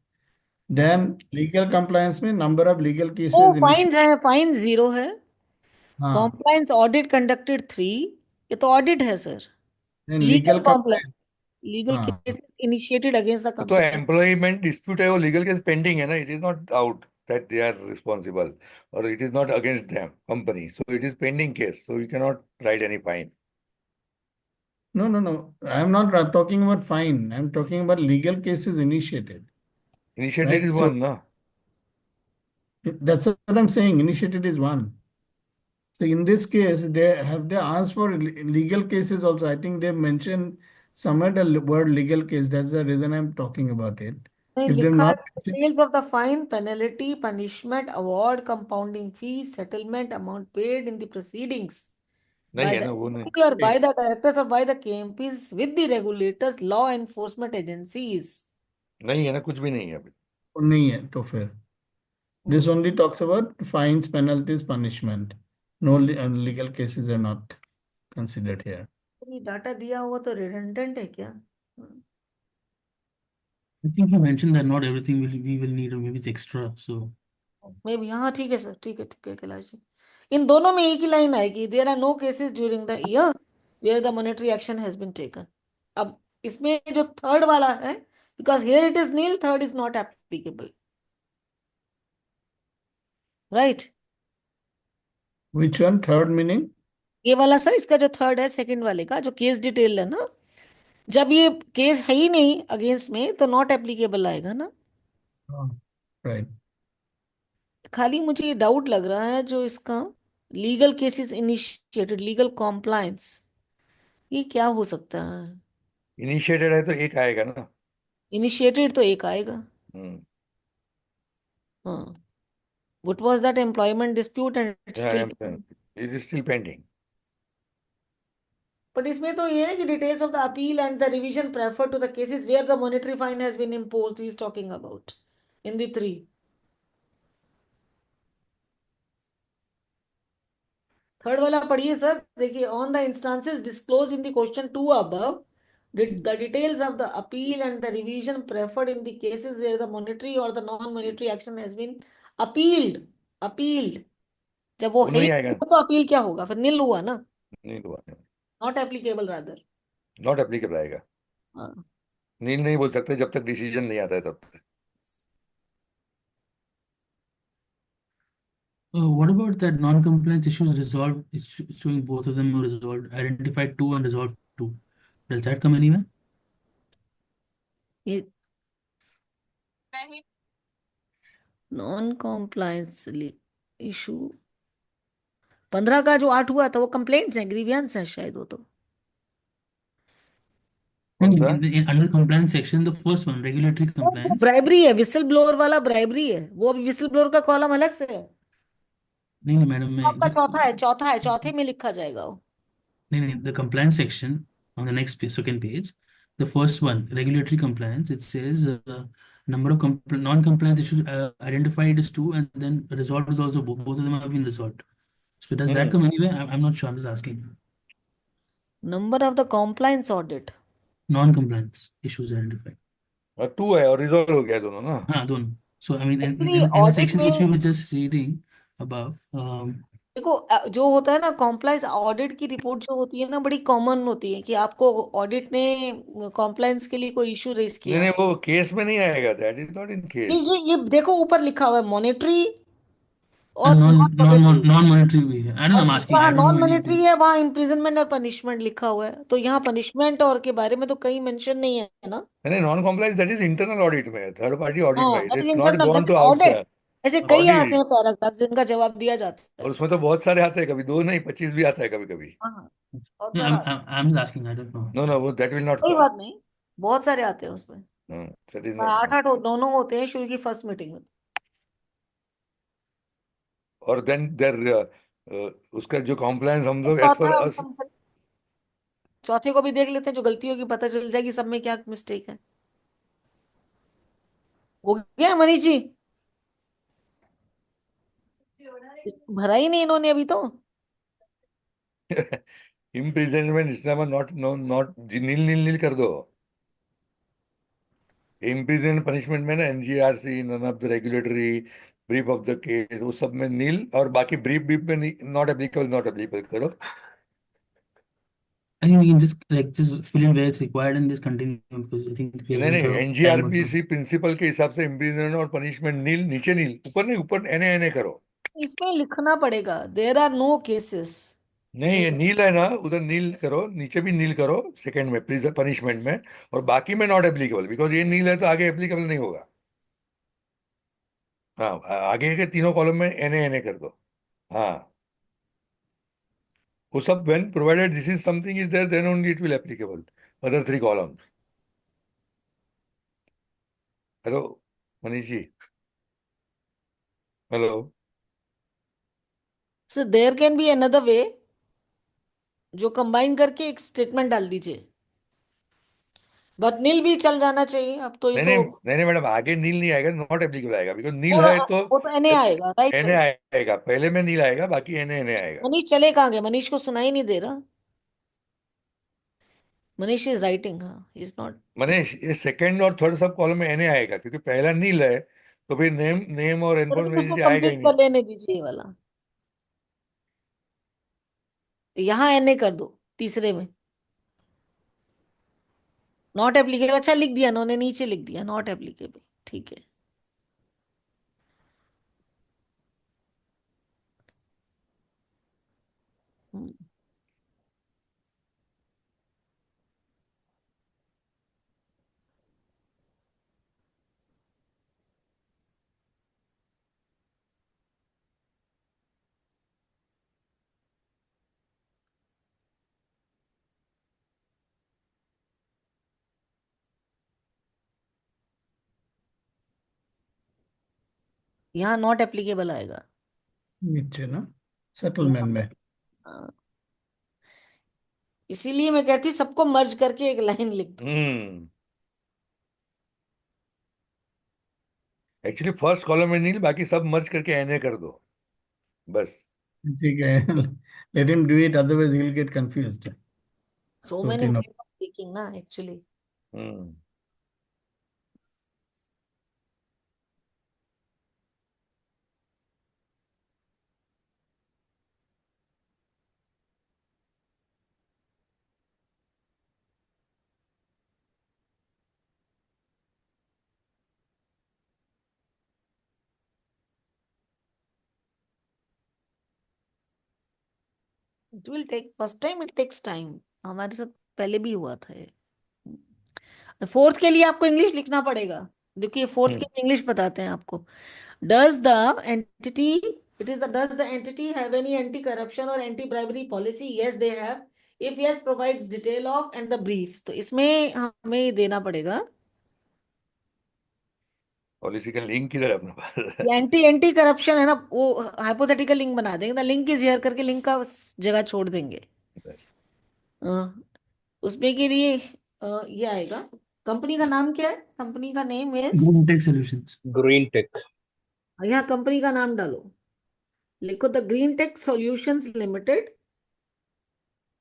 Then legal compliance में number of legal ओ cases फाइन्स है, fine 0 है. हाँ. कॉम्प्लायंस ऑडिट कंडक्टेड 3, ये तो ऑडिट है sir. Then legal legal compliance, compliance. Legal हाँ. केसेस इनिशिएटेड अगेंस्ट द तो कंपनी. एम्प्लॉयमेंट डिस्प्यूट है, वो लीगल केस पेंडिंग है ना. It is not out that they are responsible, और it is not against them company. So it is pending case, so you can not write any fine. No. I am not talking about fine. I am talking about legal cases initiated. Initiated Right? Is So one ना. that's what I'm saying. Initiated is one. So in this case, they asked for legal cases also. I think they mentioned somewhere the word legal case. That's the reason I'm talking about it. नहीं If they're लिखा है not, details of the fine penalty punishment award compounding fee settlement amount paid in the proceedings नहीं by है the ना वो नहीं। MP or by the directors or by the KMPs with the regulators, law enforcement agencies. नहीं है ना, कुछ भी नहीं है अभी। नहीं है तो फिर this only talks about fines, penalties, punishment. No legal cases are not considered here. ये डाटा दिया हुआ तो रिडंडेंट है क्या? I think you mentioned that not everything we will need, or maybe it's extra. So may be हाँ ठीक है sir, ठीक है कैलाश जी। इन दोनों में एक ही लाइन आएगी, there are no cases during the year where the monetary action has been taken. अब इसमें जो थर्ड वाला है, because here it is nil, third is not applicable, right? Which one? Third meaning? ये वाला सर, इसका जो थर्ड है सेकंड वाले का जो केस डिटेल है ना, जब ये केस है ही नहीं अगेंस्ट में तो नॉट एप्लीकेबल आएगा ना। Oh, right. खाली मुझे ये डाउट लग रहा है जो इसका legal cases initiated, legal compliance, ये क्या हो सकता है? इनिशिएटेड है तो एक आएगा ना। इनिशिएटेड तो एक आएगा, हम्म। हाँ। What was that employment dispute and it's still, it is still pending. But इसमें तो ये है कि details of the appeal and the revision prefer to the cases where the monetary fine has been imposed he is talking about in the three. Third वाला पढ़िए sir, देखिए, on the instances disclose in the question to above, the details of the appeal and the revision preferred in the cases where the monetary or the non-monetary action has been appealed, appealed, जब वो वो है ही नहीं आएगा। नहीं, तो appeal क्या होगा फिर? नील हुआ ना, नहीं हुआ। Not applicable rather. Not applicable आएगा। हाँ, नील नहीं बोल सकते जब तक डिसीजन नहीं आता है तब तक। what about that non-compliance issues resolved? It's showing both of them were resolved. Identified two and resolved two. Does that come anywhere? ये नॉन कॉम्प्लायंस इशू 15 का जो 8 हुआ था वो कंप्लेंट्स हैं, ग्रीवियंस हैं शायद वो तो। कौन सा? Under compliance section, the first one, regulatory compliance. Bribery है, विसल ब्लोअर वाला ब्राइबरी है वो, अभी विसल ब्लोअर का कॉलम अलग से है। नहीं मैडम, मैं आपका चौथा है, चौथे में लिखा जाएगा वो। नहीं, the compliance section on the next page, second page, the first one, regulatory compliance, it says number of non-compliance issues identified is two, and then resolved is also both of them have been resolved. So does that come anywhere? I'm not sure. I'm just asking. Number of the compliance audit, Non-compliance issues identified. Two है और resolve हो गया दोनों ना। हाँ, दोनों. So I mean, actually in the audit section which में we were just reading above, देखो, जो होता है ना कॉम्प्लायंस ऑडिट की रिपोर्ट जो होती है ना, बड़ी कॉमन होती है कि आपको ऑडिट ने कॉम्प्लायंस के लिए कोई इशू रेज नहीं किया। नहीं, वो केस में नहीं आएगा। दैट इज नॉट इन ये केस। ये ये देखो ऊपर लिखा हुआ है मॉनेटरी और and नॉन मॉनेटरी, non-monetary भी है. I don't know. और I'm asking. जहाँ I don't non know any of monetary these. है वहाँ इम्प्रिजनमेंट और पनिशमेंट लिखा हुआ है, तो यहाँ पनिशमेंट और के बारे में तो कहीं मेंशन नहीं है ना। नहीं, non compliance that is internal audit में, थर्ड पार्टी ऑडिट हाँ, में। It that is is not internal, gone that two is audit. Outside ऐसे कई आते ऑडिट। हैं पैराग्राफ जिनका जवाब दिया जाता और है। उसमें तो बहुत सारे आते हैं, कभी दो नहीं 25 भी आता है कभी कभी। हाँ, बहुत No, सारा आता है। I'm just asking. I don't know. No no, वो दैट विल नॉट कोई कम। बात नहीं, बहुत सारे आते हैं उसमें, दैट इज और नॉट आठ कम। आठ दोनों होते हैं शुरू की फर्स्ट मीटिंग में। और देन देर उसका जो कॉम्प्लायंस हम लोग एज पर चौथा अस। चौथे को भी देख लेते हैं, जो गलती होगी पता चल जाएगी सब में क्या मिस्टेक है। हो गया मनीष जी? भरा ही नहीं इन्होंने अभी तो। इम्प्रिजनमेंट इस समय नॉट नॉट नील नील नील कर दो। इम्प्रिजनमेंट पनिशमेंट में ना NGRC, none of the regulatory, brief of the case, वो सब में नील, और बाकी ब्रीफ ब्रीफ में नॉट एप्लीकेबल, नॉट एप्लीकेबल करो। I think we can just fill in where it's required and just continue, because I think we are नहीं going नहीं, for time also. एनजीआरपीसी principal के हिसाब से इम्प्रिजनमेंट और पनिशमेंट नील, नीचे नील, ऊपर नहीं, ऊपर एने एने करो। इसमें लिखना पड़ेगा देयर आर नो केसेस। नहीं, ये नील है ना, उधर नील करो, नीचे भी नील करो सेकंड में, पनिशमेंट में, और बाकी में नॉट एप्लीकेबल, बिकॉज ये नील है तो आगे एप्लीकेबल नहीं होगा। हाँ, आगे के तीनों कॉलम में एने एने कर दो। हाँ, वो सब when provided this is something is there, then only it will applicable. Other three columns. Hello, Manish ji. Hello. So there can be another way, जो कंबाइन करके एक स्टेटमेंट डाल दीजिए, बट नील भी चल जाना चाहिए अब तो, ये नहीं तो नहीं नहीं नहीं मैडम, आगे नील नहीं आएगा, नॉट एप्लीकेबल आएगा, बिकॉज नील वो है तो वो तो एनए आएगा, राइट एनए राइट। आएगा, पहले में नील आएगा, बाकी एनए आएगा। मनीष चले कहाँ गए? मनीष को सुनाई नहीं दे रहा। मनीष इज राइटिंग, हाँ, इज नॉट। मनीष, ये सेकंड और थर्ड सब कॉलम में एनए आएगा, क्योंकि पहला नील है, तो फिर नेम नेम और उसको एनफोर्समेंट आएगा ही कंप्लीट नहीं। कर लेने दीजिए ये वाला, यहाँ एनए कर दो तीसरे में, नॉट एप्लीकेबल। अच्छा लिख दिया उन्होंने, नीचे लिख दिया नॉट एप्लीकेबल, ठीक है। हम्म, यहाँ नॉट एप्लीकेबल आएगा नीचे ना, सेटलमेंट में। हाँ, इसीलिए मैं कहती सबको मर्ज करके एक लाइन लिख दो। एक्चुअली फर्स्ट कॉलम में नील, बाकी सब मर्ज करके एनए कर दो बस। ठीक है, let him do it, otherwise he will get confused. So too many तीनों स्पीकिंग ना actually. Hmm it will take, first time it takes time, हमारे साथ पहले भी हुआ था ये। फोर्थ के लिए आपको इंग्लिश लिखना पड़ेगा। देखिए फोर्थ के हम्म इंग्लिश बताते हैं आपको। Does the entity, it is the does the entity have any anti corruption और anti bribery policy? Yes they have. If yes provides detail of and the brief. तो इसमें हमें ये देना पड़ेगा, पॉलिसी का लिंक किधर है अपने पास? एंटी एंटी करप्शन है ना, वो हाइपोथेटिकल लिंक बना देंगे ना, लिंक इज हियर करके लिंक का जगह छोड़ देंगे। बस। अ, उसमें के लिए ये आएगा। कंपनी का नाम क्या है? कंपनी का name is, Green Tech Solutions. Green Tech. यहाँ कंपनी का नाम डालो, लिखो the green tech solutions limited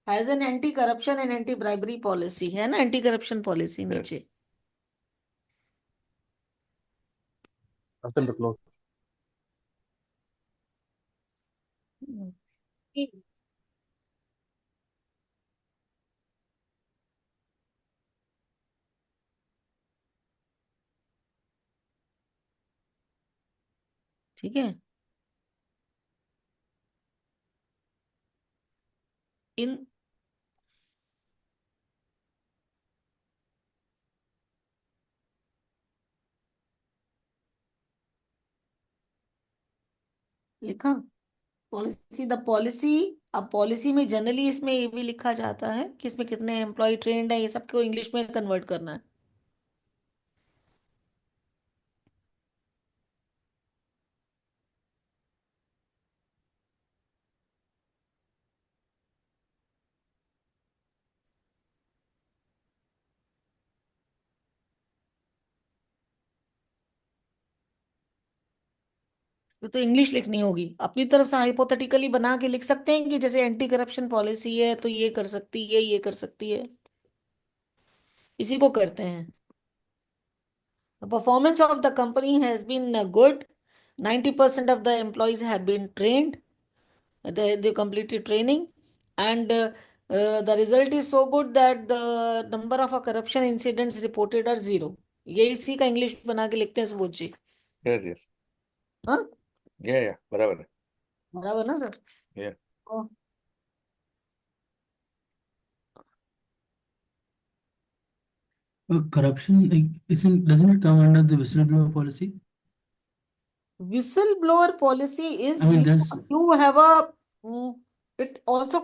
has an anti corruption and anti bribery policy, है ना, एंटी करप्शन पॉलिसी Yes. नीचे। After the close. ठीक है, इन लिखा पॉलिसी, द पॉलिसी। अब पॉलिसी में जनरली इसमें ये भी लिखा जाता है कि इसमें कितने एम्प्लॉय ट्रेंड है, ये सबको इंग्लिश में कन्वर्ट करना है। इसमें तो इंग्लिश लिखनी होगी, अपनी तरफ से हाइपोथेटिकली बना के लिख सकते हैं कि जैसे एंटी करप्शन पॉलिसी है तो ये कर सकती है, ये कर सकती है, इसी को करते हैं। The performance of the company has been good. 90% of the employees have been trained. They completed training, and the result is so good that the number of corruption incidents reported are zero. ये इसी का English बना के लिखते हैं सुबोध जी। Yes, yes. हाँ, Yeah, बराबर है। बराबर ना sir? Yeah. Corruption doesn't it come under the whistleblower policy? Whistleblower policy I is mean, there's you have a It also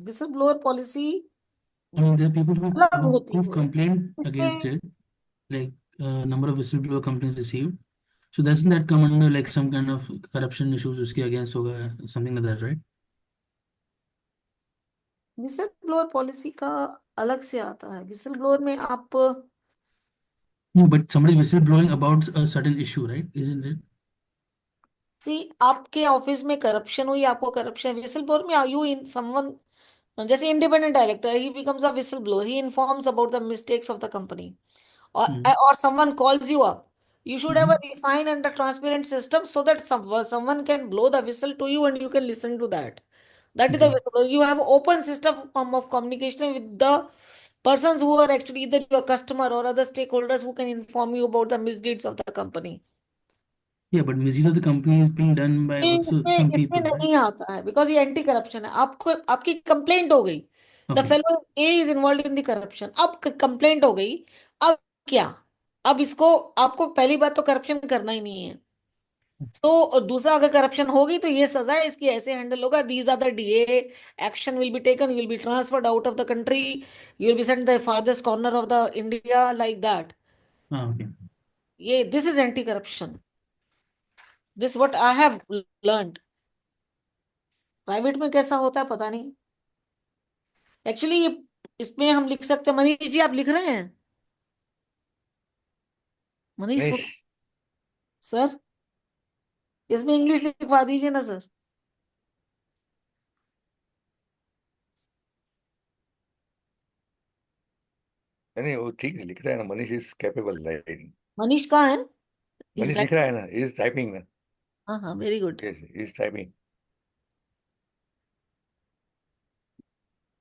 whistleblower policy I mean, there are people अलग होती who've है complained against इसमें. it, like number of whistleblower complaints received. So doesn't that come under like some kind of corruption issues उसके against होगा, something like that, right? Whistle blower policy का अलग से आता है. विसल ब्लोअर में आप No, but somebody whistleblowing about a certain issue, right? Isn't it? आपके ऑफिस में करप्शन हुई, आपको करप्शन विसल ब्लोअर में यू इन समवन जैसे independent director he becomes a whistle blower, he informs about the mistakes of the company or someone calls you up. You should have a refined and a transparent system so that someone can blow the whistle to you and you can listen to that. That is the Okay. whistle. You have open system of communication with the persons who are actually either your customer or other stakeholders who can inform you about the misdeeds of the company. Yeah, but misuse of the company is being done by ये also इसमें some इसमें people, right? नहीं आता है because ये anti corruption है. आपको आपकी कंप्लेंट हो गई, the Okay. Fellow A is involve in the corruption. अब कंप्लेंट हो गई, अब क्या? अब इसको आपको पहली बात तो करप्शन करना ही नहीं है. तो दूसरा, अगर करप्शन होगी तो ये सजा है, इसकी ऐसे हैंडल होगा. These are the DA action will be taken, you will be transferred out of the country, you will be sent the farthest corner of the India, like that. Okay. ये this is anti corruption. This what I have learned. Private में कैसा होता है पता नहीं. Actually ये इसमें हम लिख सकते हैं. मनीष जी आप लिख रहे हैं? मनीष मनीष सर इसमें इंग्लिश लिखवा दीजिए ना सर. नहीं वो ठीक है, लिख रहा है ना, Manish is capable writing. Manish कहाँ है? इज मनीष लिख रहा है ना, इज टाइपिंग ना. हाँ हाँ, very good. Yes, is typing.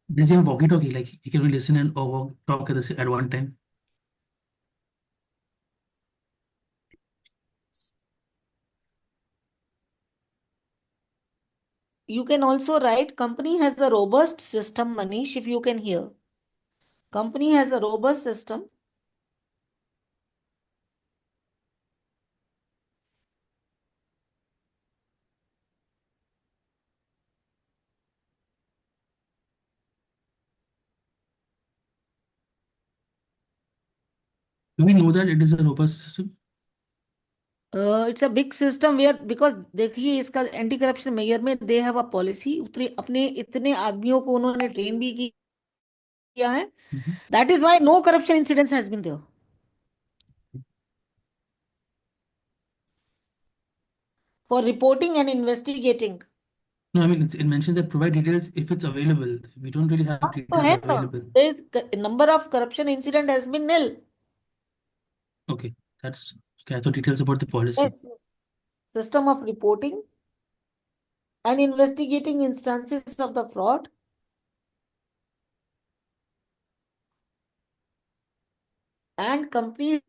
Does he have walkie-talkie? Like he can listen and or talk at one time? You can also write, company has a robust system, Manish, if you can hear. Company has a robust system. Do we know that it is a robust system? It's a big system where, because देखिए इसका anti corruption mayor में they have a policy. उतने अपने इतने आदमियों को उन्होंने train भी किया है. That is why no corruption incidents has been there. For reporting and investigating. No, I mean it mentions that provide details if it's available. We don't really have तो details है ना, available. there is number of corruption incident has been nil. Okay, that's okay. I thought details about the policy. Yes. System of reporting and investigating instances of the fraud. And company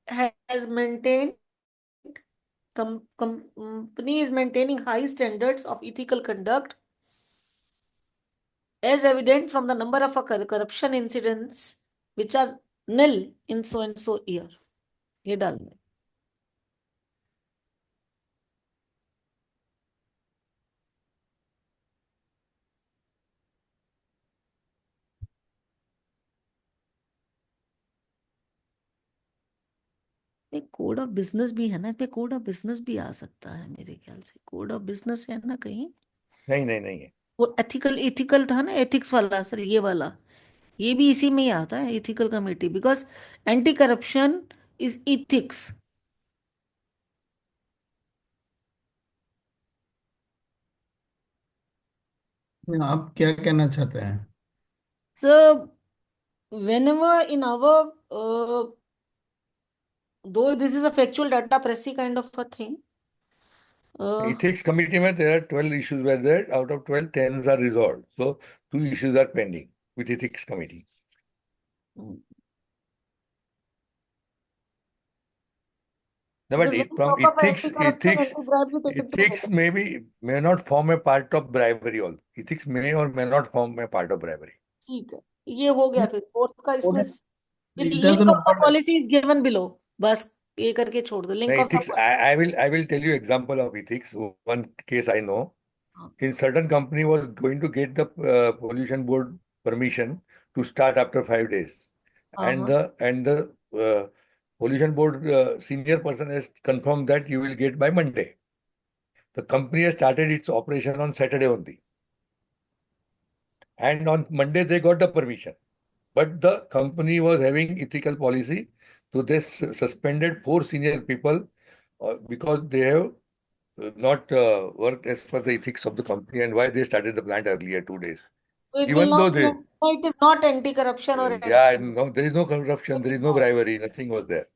has maintained, company is maintaining high standards of ethical conduct as evident from the number of corruption incidents which are nil in so and so year. ये डालना है. एक code of business भी है ना, इसमें code of business भी आ सकता है मेरे ख्याल से. कोड ऑफ बिजनेस है ना कहीं? नहीं नहीं नहीं है. वो एथिकल एथिकल था ना, एथिक्स वाला सर, ये वाला. ये भी इसी में ही आता है, ethical committee, because anti corruption is ethics. आप क्या कहना चाहते हैं? So whenever in our though this is a factual data pressy kind of a thing. Ethics committee में there are 12 issues were there. Out of 12, 10 are resolved. So 2 issues are pending with ethics committee. No, but Because when you from talk of ethics, anti-corruption, anti-bribery taken ethics together. may not form a part of bribery. All ethics may or may not form a part of bribery. ठीक है, ये हो गया. फिर fourth का इसमें It link doesn't of the matter. Policy is given below. बस ये करके छोड़ दो, link of the Ethics, I will tell you example of ethics. One case I know. in certain company was going to get the pollution board permission to start after 5 days, and the pollution board senior person has confirmed that you will get by Monday. The company has started its operation on Saturday only, and on Monday they got the permission. But the company was having ethical policy, so they suspended 4 senior people because they have not worked as per the ethics of the company and why they started the plant earlier 2 days. So it will Even though not, they, it is not anti-corruption or yeah, no, there is no corruption, there is no bribery, nothing was there.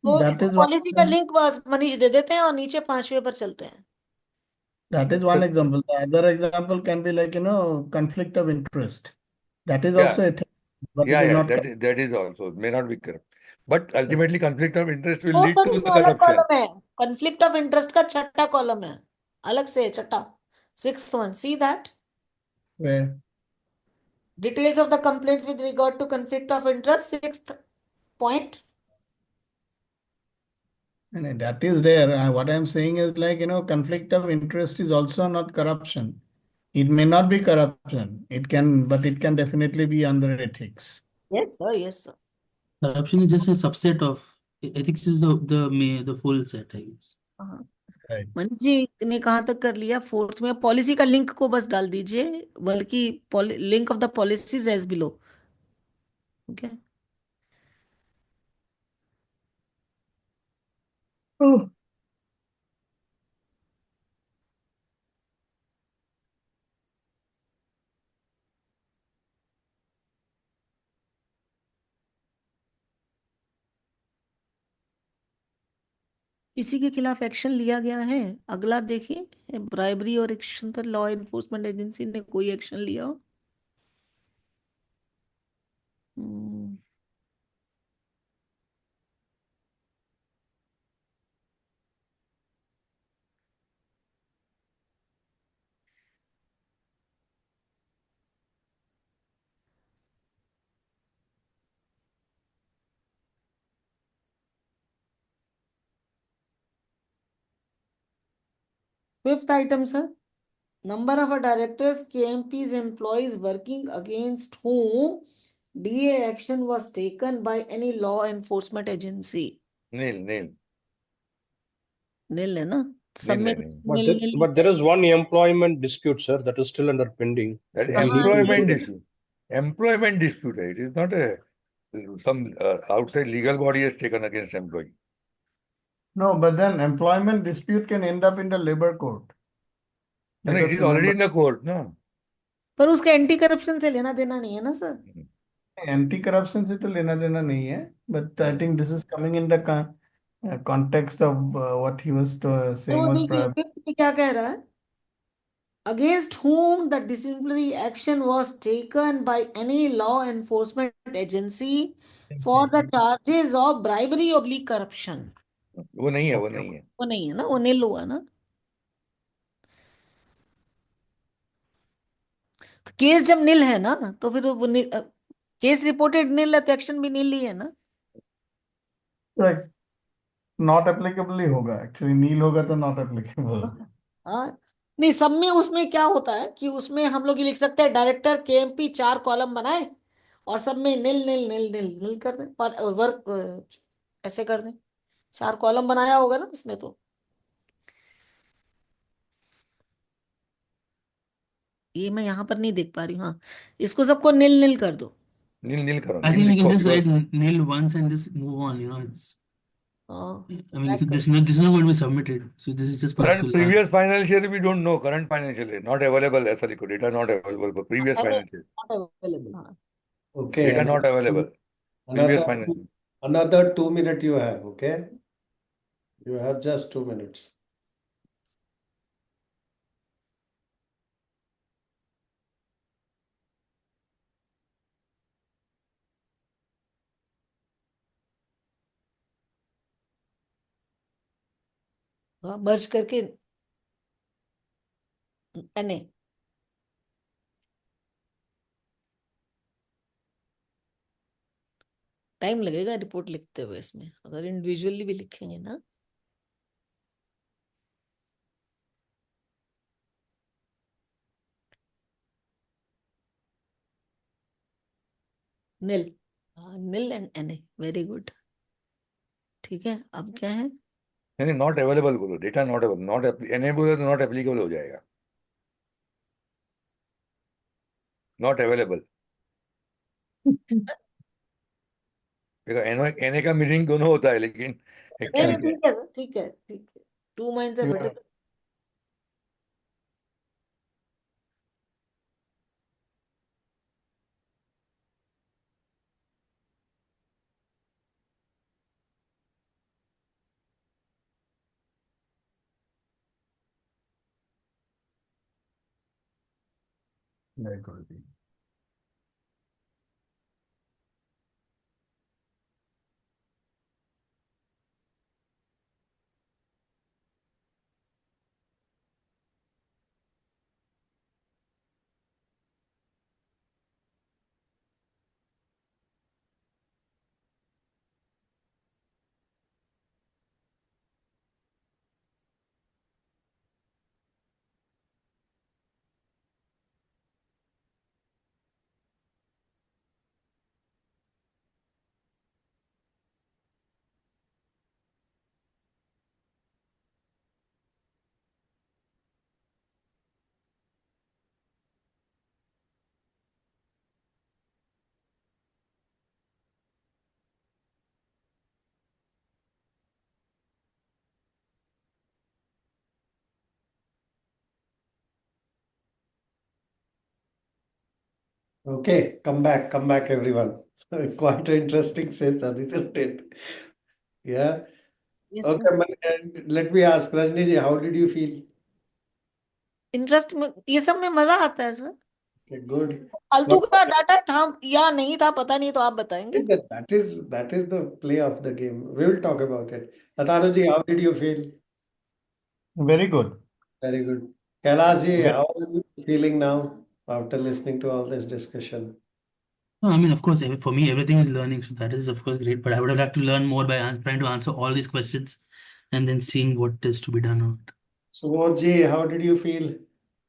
तो That इसमें is one. Policy का link बस मनीष दे देते हैं और नीचे 5वें पर चलते हैं. That is one example. The other example can be like, conflict of interest. That is Yeah, also a thing, but it yeah, is yeah, not. that is also may not be corrupt, but ultimately conflict of interest will वो lead sir to इसमें the अलग corruption. Column है. Conflict of interest का छठा column है, अलग से छठा, 6th one. See that? Where? Details of the complaints with regard to conflict of interest, 6th point. And that is there. What I'm saying is like, conflict of interest is also not corruption. It may not be corruption. But it can definitely be under ethics. Yes, sir. Yes, sir. Corruption is just a subset of ethics is the full set, I guess. Right. Manish ji ने कहाँ तक कर लिया? 4th में policy का link को बस डाल दीजिए, बल्कि link of the policies as below. Okay. Oh. किसी के खिलाफ एक्शन लिया गया है? अगला देखिए, ब्राइबरी और एक्शन पर लॉ एनफोर्समेंट एजेंसी ने कोई एक्शन लिया हो? हम्म, Fifth item, sir. Number of directors, KMP's employees working against whom DA action was taken by any law enforcement agency. Nil. Nil है ना? सब Nil, में nil. But there is one employment dispute, sir, that is still under pending. That So we need to employment look at it. issue. Employment dispute. It is not some outside legal body has taken against employee. No, but then employment dispute can end up in the labor court. No, Let it us is already remember. in the court, no? पर उसका anti corruption से लेना देना नहीं है ना sir? Anti-corruption से तो लेना देना नहीं है, but I think this is coming in the context of what he was तो saying was देखिए, fifth में क्या कह रहा है? Against whom the disciplinary action was taken by any law enforcement agency for the charges of bribery oblique corruption. वो नहीं है, वो Okay. नहीं है. वो नहीं है ना, वो नील हुआ ना. तो केस जब नील है ना, तो फिर वो केस रिपोर्टेड नील है तो एक्शन भी नील ही है ना. Right. Not applicable ही होगा. Actually, नील होगा तो not applicable. हाँ. नहीं, सब में उसमें क्या होता है कि उसमें हम लोग ये लिख सकते हैं, डायरेक्टर केएमपी 4 कॉलम बनाए और सब में नील नील नील नील नील कर दें, और वर्क ऐसे कर दें. 4 कॉलम बनाया होगा ना इसने तो. ये मैं यहाँ पर नहीं देख पा रही हूँ. हाँ, इसको सबको नील नील कर दो. नील करो, I nil think we can लिखो just because write nil once and just move on. It's. हाँ, I mean, so right. this is not going to be submitted. So this is just for us to current learn. previous financial year we don't know. Current financial year not available. ऐसा लिखो, data not available for previous अरे, financial year. not available. हाँ. Okay, Data not available. Previous financial. another 2 minutes you have, okay? You have just 2 minutes. हाँ, मर्ज करके NA. Time लगेगा report लिखते हुए इसमें, अगर इंडिविजुअली भी लिखेंगे ना. नील। नील एंड एन, वेरी गुड। ठीक है, अब क्या है? नहीं, नॉट अवेलेबल बोलो, data not available, not enable तो नॉट एप्लीकेबल हो जाएगा, नॉट अवेलेबल। देखो एनए का मीनिंग दोनों होता है, लेकिन नहीं एक्चुअली नहीं, ठीक है ठीक है ठीक है, टू माइंड्स है बेटे। Okay, come back, everyone. Quite an interesting session, isn't it? Yeah. Yes sir. Okay, and let me ask Rajni ji, how did you feel? Interest में ये सब में मजा आता है सर। Okay, good. फालतू What का डाटा था या नहीं था पता नहीं, तो आप बताएंगे। that is the play of the game. We will talk about it. Atanu ji, how did you feel? Very good. Very good. Kailash ji, Very how are you feeling now after listening to all this discussion? No, I mean, of course, for me, everything is learning, so that is, of course, great. But I would have liked to learn more by trying to answer all these questions and then seeing what is to be done on it. So, ji, how did you feel?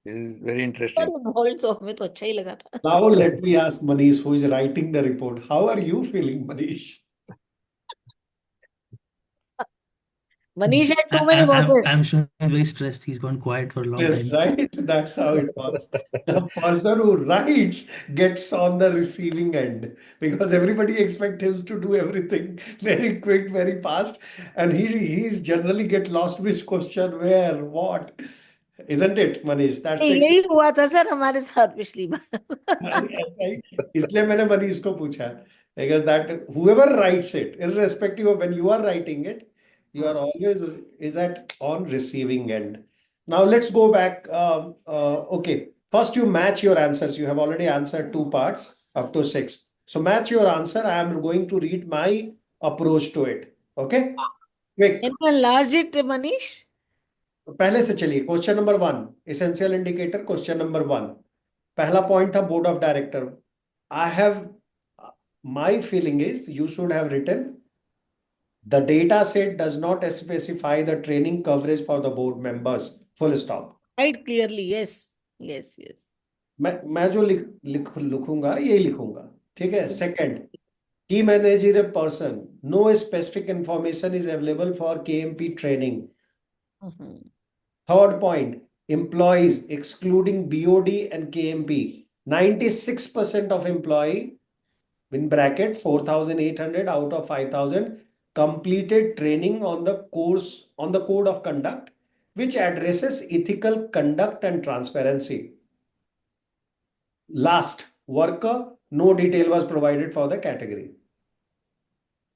is very interesting. Also हमें तो अच्छा ही लगा था। Now let me ask Manish, who is writing the report. How are you feeling, Manish? Manish had too I, many I'm bosses। sure he's very stressed. He's gone quiet for a long Yes, time. right. That's how it works. The person who writes gets on the receiving end because everybody expects him to do everything very quick, very fast, and he's generally get lost which question, where, what, isn't it, Manish? That's the यही हुआ था sir हमारे साथ पिछली बार। ऐसा ही इसलिए मैंने मनीष को पूछा because that whoever writes it irrespective of when you are writing it you are always is at on receiving end. Now let's go back. Okay, first you match your answers. You have already answered two parts up to six, so match your answer. I am going to read my approach to it. Okay, quick. इनको enlarge it Manish. तो पहले से चलिए, question number one, essential indicator, question number one. पहला point था board of director. I have my feeling is you should have written the data set does not specify the training coverage for the board members, full stop. Right, clearly, yes yes yes. मैं जो लिखूंगा यही लिखूंगा। ठीक है। Second, key manager person, no specific information is available for KMP training. Third point, employees excluding BOD and KMP. 96% of employee in bracket 4,800 out of 5,000 completed training on the course on the code of conduct, which addresses ethical conduct and transparency. Last, worker, no detail was provided for the category.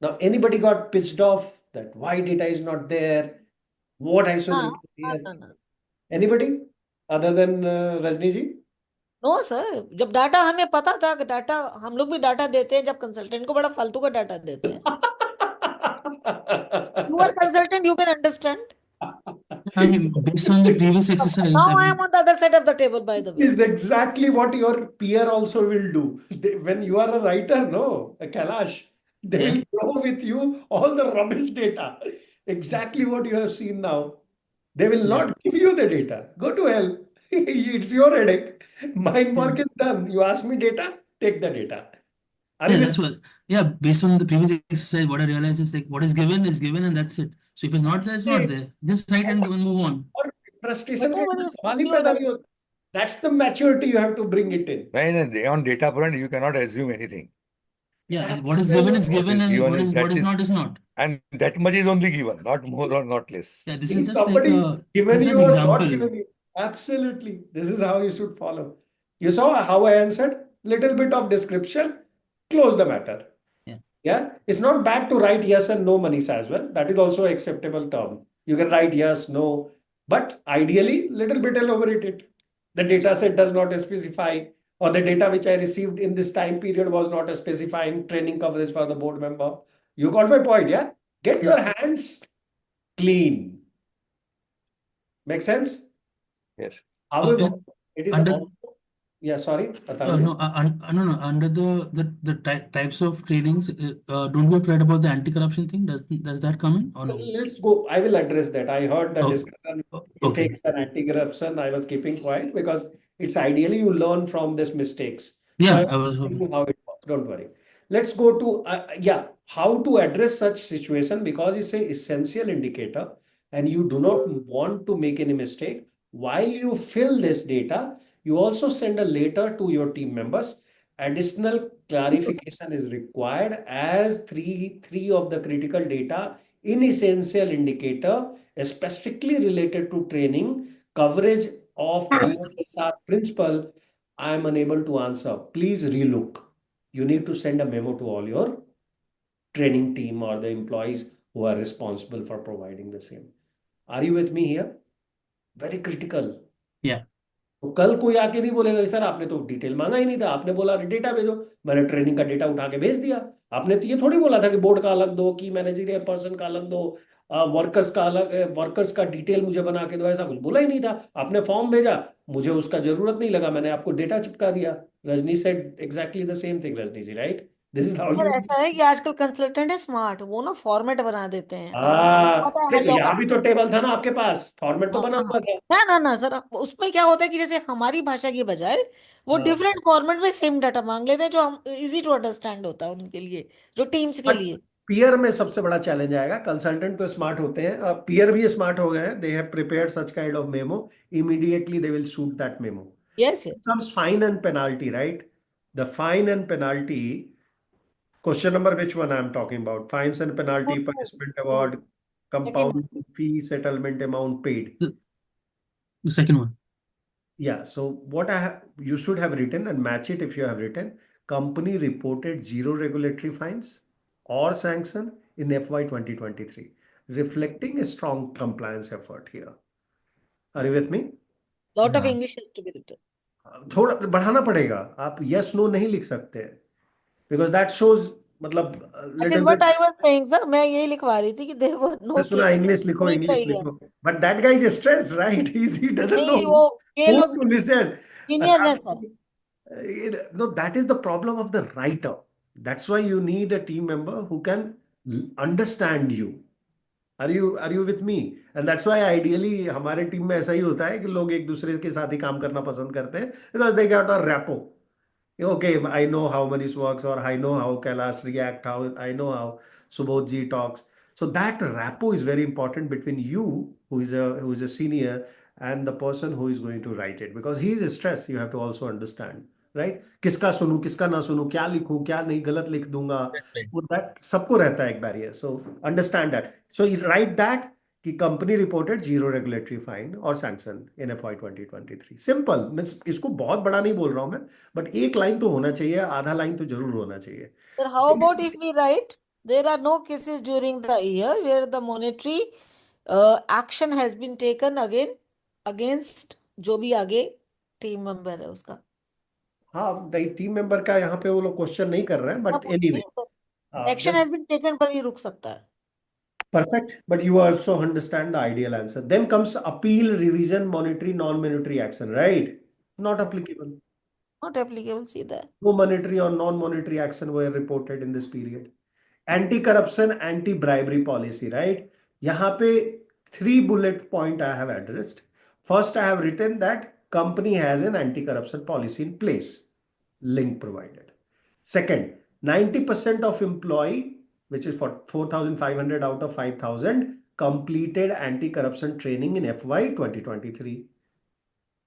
Now, anybody got pitched off that why data is not there? What I should हाँ written हाँ here? हाँ। Anybody other than Rajni ji? No sir, जब data हमें पता था कि data हम लोग भी डाटा देते हैं, जब कंसल्टेंट को बड़ा फालतू का डाटा देते हैं। You are consultant, you can understand. I mean, based on the previous exercise, I now I mean, am on the other side of the table by the way. Is exactly what your peer also will do. When you are a writer, no, Kailash, they yeah, will throw with you all the rubbish data. Exactly what you have seen now. They will yeah. not give you the data. Go to hell. It's your headache. Mine Yeah. work is done. You ask me data, take the data. Are you Yeah, with that's what. Yeah, based on the previous exercise, what I realized is like what is given, and that's it. So if it's not there, it's not say? there. Just write and move on. और frustration बेटा का मैंने कोई उसको सवाल ही क्यों पैदा लगा नहीं होता. That's the maturity you have to bring it in. On data front, you cannot assume anything. Yeah, what is What given, is and given is what that is is, not is not. and that much is only given, not more or not less. Yeah, this is If just like somebody given just you as or not example. given you, absolutely. This is how you should follow. You saw how I answered? Little bit of description, close the matter. Yeah. Yeah, it's not bad to write yes and no, Manish, as well. That is also acceptable term. You can write yes, no, but ideally, little bit elaborate it. The data set does not specify, or the data which I received in this time period was not specifying training coverage for the board member. You got my point, yeah? Get your hands clean. Make sense? Yes. However, it is Under also, yeah, sorry, बताइए. no, no, under the types of trainings, don't we have read about the anti-corruption thing? Does that come in or no? Let's go. I will address that. I heard the Oh, discussion okay. ethics and anti-corruption. I was keeping quiet because it's ideally you learn from these mistakes. So I Yeah, was I was telling hoping. you how it works. Don't worry. Let's go to yeah, how to address such situation because it's a essential indicator and you do not want to make any mistake. While you fill this data, you also send a letter to your team members. Additional clarification is required as three of the critical data in essential indicator specifically related to training coverage of BRSR principle. I am unable to answer. Please relook. You need to send a memo to all your training team or the employees who are responsible for providing the same. Are you with me here? Very critical. Yeah. तो कल कोई आके नहीं बोलेगा sir आपने तो detail मांगा ही नहीं था, आपने बोला डेटा भेजो, मैंने ट्रेनिंग का डेटा उठा के भेज दिया. आपने तो ये थोड़ी बोला था कि बोर्ड का अलग दो, की मैनेजरियल पर्सन का अलग दो, वर्कर्स का अलग, वर्कर्स का डिटेल मुझे बना के दो. ऐसा कुछ बोला ही नहीं था. आपने फॉर्म भेजा, मुझे उसका जरूरत नहीं लगा, मैंने आपको डेटा चिपका दिया. Rajni said exactly the same thing. Rajni ji, right? This is how और यू. ऐसा है कि आजकल कंसल्टेंट है स्मार्ट, वो ना फॉर्मेट बना देते हैं. आपको पता है नहीं हर तो यहाँ लोग. भी तो टेबल था ना आपके पास, फॉर्मेट तो हाँ बना हाँ. हुआ था. ना ना ना सर, उसमें क्या होता है कि जैसे हमारी भाषा की बजाय वो हाँ. डिफरेंट फॉर्मेट में सेम डाटा मांग लेते हैं जो हम इजी टू अंडरस्टैंड होता है उनके लिए, जो टीम्स के बट लिए. पीयर में सबसे बड़ा चैलेंज आएगा. कंसल्टेंट तो स्मार्ट होते हैं, अब पीयर भी स्मार्ट हो गए हैं. They have prepared such kind of memo. Immediately they will shoot that memo. Yes yes. Comes fine and penalty, right? The fine and penalty, question number which one I'm talking about? Fines and penalty, punishment award, second one. compound fee, settlement amount paid. The second one. Yeah, so what I have, you should have written and match it if you have written. Company reported zero regulatory fines or sanction in FY 2023, reflecting a strong compliance effort here. Are you with me? Lot of Yeah. English has to be written. थोड़ा बढ़ाना पड़ेगा. आप yes no नहीं लिख सकते हैं because that shows मतलब that is little what bit. I was saying sir. मैं यही लिखवा रही थी कि देयर वर नो सुना केस इंग्लिश लिखो, नहीं इंग्लिश चाहिए. लिखो. But that guy is stressed, right? He doesn't know नहीं, वो ये who लोग to listen. सीनियर्स हैं sir. No, that is the problem of the writer. That's why you need a team member who can understand you. Are you with me? And that's why ideally हमारे team में ऐसा ही होता है कि लोग एक दूसरे के साथ ही काम करना पसंद करते हैं because they got a rapport. Okay, I know how Manish works, or I know how Kailash react, how I know how Subodhji talks. So that rapport is very important between you, who is a senior, and the person who is going to write it, because he is stressed. You have to also understand, right? किसका सुनूं, किसका ना सुनूं, क्या लिखूं, क्या नहीं, गलत लिख दूंगा. वो that सबको रहता है एक barrier. So understand that. So you write that कि company reported zero regulatory fine और सैंक्शन इन FY 2023. सिंपल मीन्स, इसको बहुत बड़ा नहीं बोल रहा हूं मैं, बट एक लाइन तो होना चाहिए, आधा लाइन तो जरूर होना चाहिए. Sir how about if we write there are no cases during the year where the monetary action has been taken again against जो भी आगे टीम मेंबर है उसका. हाँ, टीम मेंबर का यहाँ पे वो लोग क्वेश्चन नहीं कर रहे हैं, हाँ, बट कुछ एनीवे. नहीं. Action just has been taken पर भी रुक सकता है. perfect, but you also understand the ideal answer. Then comes appeal, revision, monetary, non-monetary action, right? Not applicable. Not applicable, see that. No monetary or non-monetary action were reported in this period. Anti-corruption, anti-bribery policy, right? यहाँ पे 3 bullet point I have addressed. First, I have written that company has an anti-corruption policy in place. Link provided. Second, 90% of employee, which is for 4,500 out of 5,000, completed anti-corruption training in FY 2023.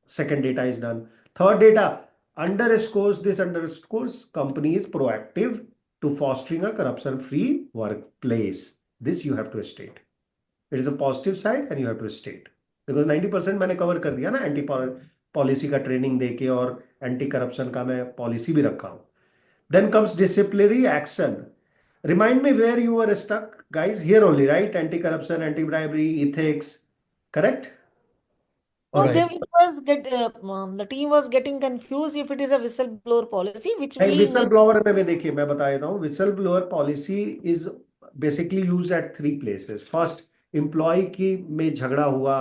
Second data is done. Third data underscores this, underscores company is proactive to fostering a corruption-free workplace. This you have to state. It is a positive side and you have to state. Because 90% मैंने cover कर दिया ना, anti policy का training देके, और anti corruption का मैं policy भी रखा हूं. Then comes disciplinary action. Remind me where you were stuck, guys. Here only, right? Anti-corruption, anti-bribery, ethics. Correct? No, Right. the team was getting confused if it is a whistleblower policy, which नहीं, we whistle blower में भी देखिए, मैं बता देता हूँ. Whistle blower policy is basically use at 3 places. First, employee की में झगड़ा हुआ,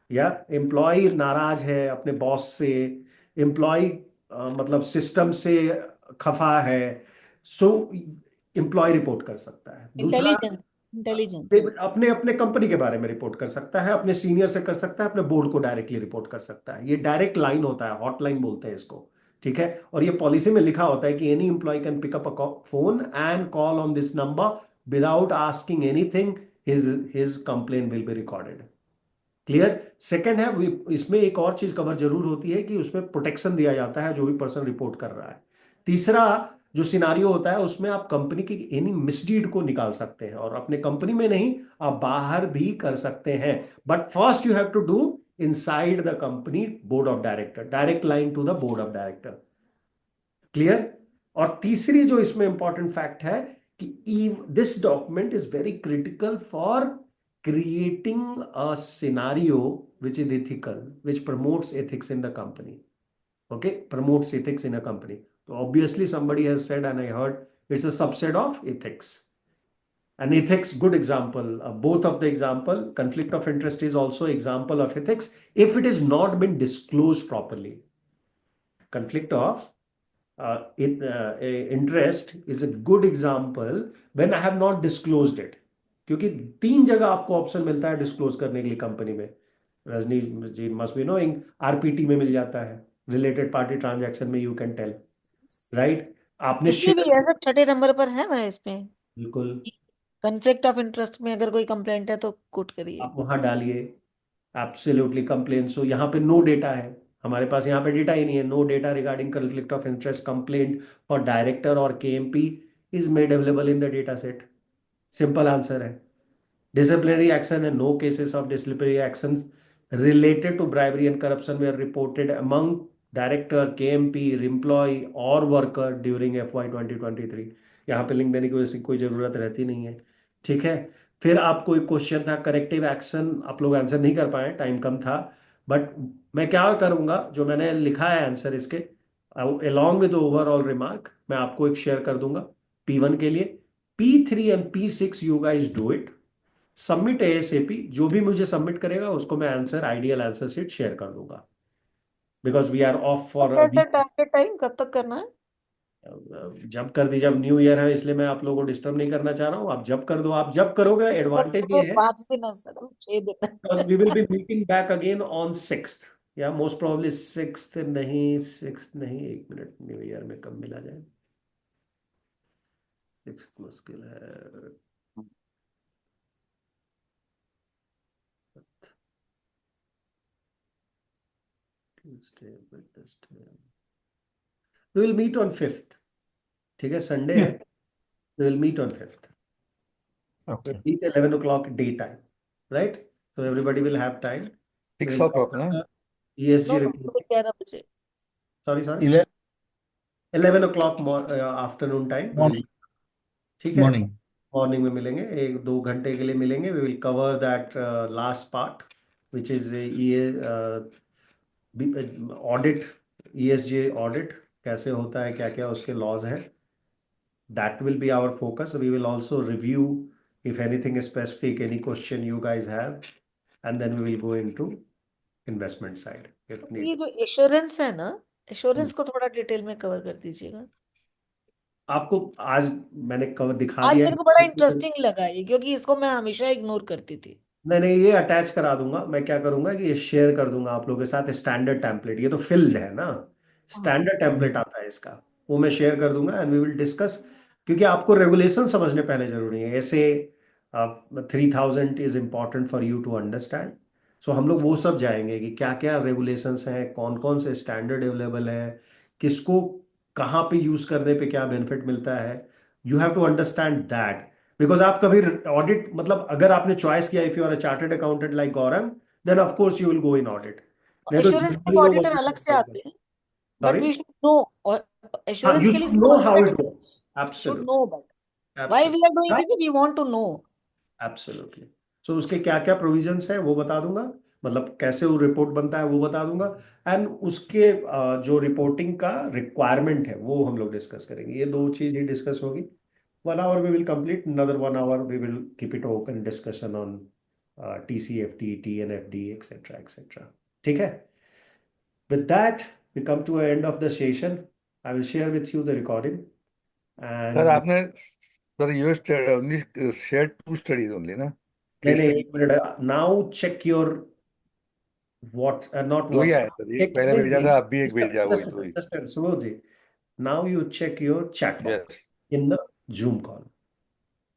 या एम्प्लॉय नाराज है अपने बॉस से, एम्प्लॉय मतलब सिस्टम से खफा है, सो एम्प्लॉय रिपोर्ट कर सकता है. दूसरा, इंटेलिजेंस अपने अपने कंपनी के बारे में रिपोर्ट कर सकता है, अपने सीनियर से कर सकता है, अपने बोर्ड को डायरेक्टली रिपोर्ट कर सकता है. ये डायरेक्ट लाइन होता है, हॉटलाइन बोलते हैं इसको. ठीक है. और ये पॉलिसी में लिखा होता है कि any employee can pick up a phone and call on this number without asking anything, his complain will be recorded. Clear. Second है, इसमें एक और चीज कवर जरूर होती है कि उसमें प्रोटेक्शन दिया जाता है जो भी पर्सन रिपोर्ट कर रहा है. तीसरा जो सिनारियो होता है उसमें आप कंपनी की एनी मिसडीड को निकाल सकते हैं, और अपने कंपनी में नहीं, आप बाहर भी कर सकते हैं. But first you have to do inside the company board of director, direct line to the board of director. Clear. और तीसरी जो इसमें इंपॉर्टेंट फैक्ट है कि this document is very critical for creating a scenario which is ethical, which promotes ethics in the company. Okay, promotes ethics in a company. So obviously somebody has said, and I heard, it's a subset of ethics. And ethics, good example. Both of the example, conflict of interest is also example of ethics if it has not been disclosed properly. Conflict of interest is a good example when I have not disclosed it. क्योंकि 3 जगह आपको option मिलता है disclose करने के लिए company में. रजनी जी must be knowing, RPT में मिल जाता है, रिलेटेड पार्टी ट्रांजैक्शन में यू कैन टेल, राइट. आपने इसमें भी शेयर, ऐसा छठे नंबर पर है ना, इसमें बिल्कुल कन्फ्लिक्ट ऑफ इंटरेस्ट में अगर कोई कंप्लेंट है तो कोट करिए. आप वहां डालिए. Absolutely complain. सो यहाँ पे नो डेटा है, हमारे पास यहाँ पे डेटा ही नहीं है. No data regarding conflict of interest complaint for director और KMP is made available in the data set. Simple answer है. Disciplinary action and no cases of disciplinary actions related to bribery and corruption were reported among director, KMP, employee or worker during FY 2023. यहाँ पे link देने की वजह से कोई जरूरत रहती नहीं है. ठीक है. फिर आपको एक क्वेश्चन था करेक्टिव एक्शन, आप लोग आंसर नहीं कर पाए, टाइम कम था. बट मैं क्या करूंगा, जो मैंने लिखा है आंसर इसके along with ओवरऑल रिमार्क, मैं आपको एक शेयर कर दूंगा P1 के लिए. P3 and P6 you guys do it. Submit ASAP. जो भी मुझे सबमिट करेगा उसको मैं answer, ideal answer sheet share कर दूंगा. Because we are off for a week. Target time कब तक करना है? जब कर दी, जब न्यू ईयर है, इसलिए मैं आप लोगों को डिस्टर्ब नहीं करना चाह रहा हूँ. आप जब कर दो, आप जब करोगे एडवांटेज ये है. 5 दिन है सर, 6 दिन we will be meeting back again on 6th, या मोस्ट प्रोबेबली 6th नहीं, 6th नहीं, एक मिनट, न्यू ईयर में कब मिला जाए, 6th मुश्किल है. Tuesday, Wednesday. We will meet on 5th. ठीक है, संडे है. We will meet on 5th. Okay. We'll meet 11 o'clock daytime, right? So everybody will have time. 6 We'll o'clock, cover na? the ESG report. 11 बजे. Sorry. 11 o'clock afternoon time. Morning. ठीक है. Morning. Morning में मिलेंगे, 1-2 घंटे के लिए मिलेंगे. We will cover that last part which is audit, ESG audit कैसे होता है, क्या क्या उसके लॉज हैं. That will be our focus. We will also review if anything is specific, any question you guys have, and then we will go into investment side if ये need. जो assurance है ना, एश्योरेंस को थोड़ा detail में cover कर दीजिएगा. आपको आज मैंने कवर दिखा आज दिया मेरे को बड़ा है. इंटरेस्टिंग लगा ये, क्योंकि इसको मैं हमेशा इग्नोर करती थी. नहीं, ये अटैच करा दूंगा. मैं क्या करूंगा कि ये शेयर कर दूंगा आप लोगों के साथ स्टैंडर्ड टेम्पलेट. ये तो फिल्ड है ना, स्टैंडर्ड टेम्पलेट आता है इसका, वो मैं शेयर कर दूंगा. एंड वी विल डिस्कस क्योंकि आपको रेगुलेशन समझने पहले जरूरी है। ऐसे 3000 is important for you to understand. So हम लोग वो सब जाएंगे कि क्या क्या रेगुलेशंस हैं, कौन कौन से स्टैंडर्ड अवेलेबल है, किसको कहाँ पे यूज करने पे क्या बेनिफिट मिलता है। You have to understand that, because आप कभी ऑडिट, मतलब अगर आपने चॉइस किया if you are a chartered accountant like Gaurav, then of course you will go in audit. नहीं तो एश्योरेंस के generally लोग ऑडिटर audit अलग से करते हैं। आते हैं, but sorry. We should know, हाँ, एश्योरेंस यू के लिए शुड सिर्फ know how auditor it works. Should absolutely. Know, but why we are doing absolutely. It, we want to know. Absolutely. So उसके क्या क्या प्रोविजंस हैं वो बता दूंगा, मतलब कैसे वो रिपोर्ट बनता है वो बता दूंगा। एंड उसके जो रिपोर्टिंग का रिक्वायरमेंट है वो हम लोग डिस्कस करेंगे। ये दो चीज ही डिस्कस होगी। 1 hour we will complete, another 1 hour we will keep it open discussion on TCFT, TNFD, etcetera etcetera. ठीक है। With that, we come to an end of the session. I will share with you the recording. Sir And आपने sir you only share 2 studies only ना, नहीं case नहीं, study एक minute. Now check your what not 2 ही आया WhatsApp. Sir, एक Check पहले नहीं भेजा नहीं, था, अब भी एक just भेजा, वही just तो ही। just सुनो जी। Now you check your chat box yes, in the Zoom call.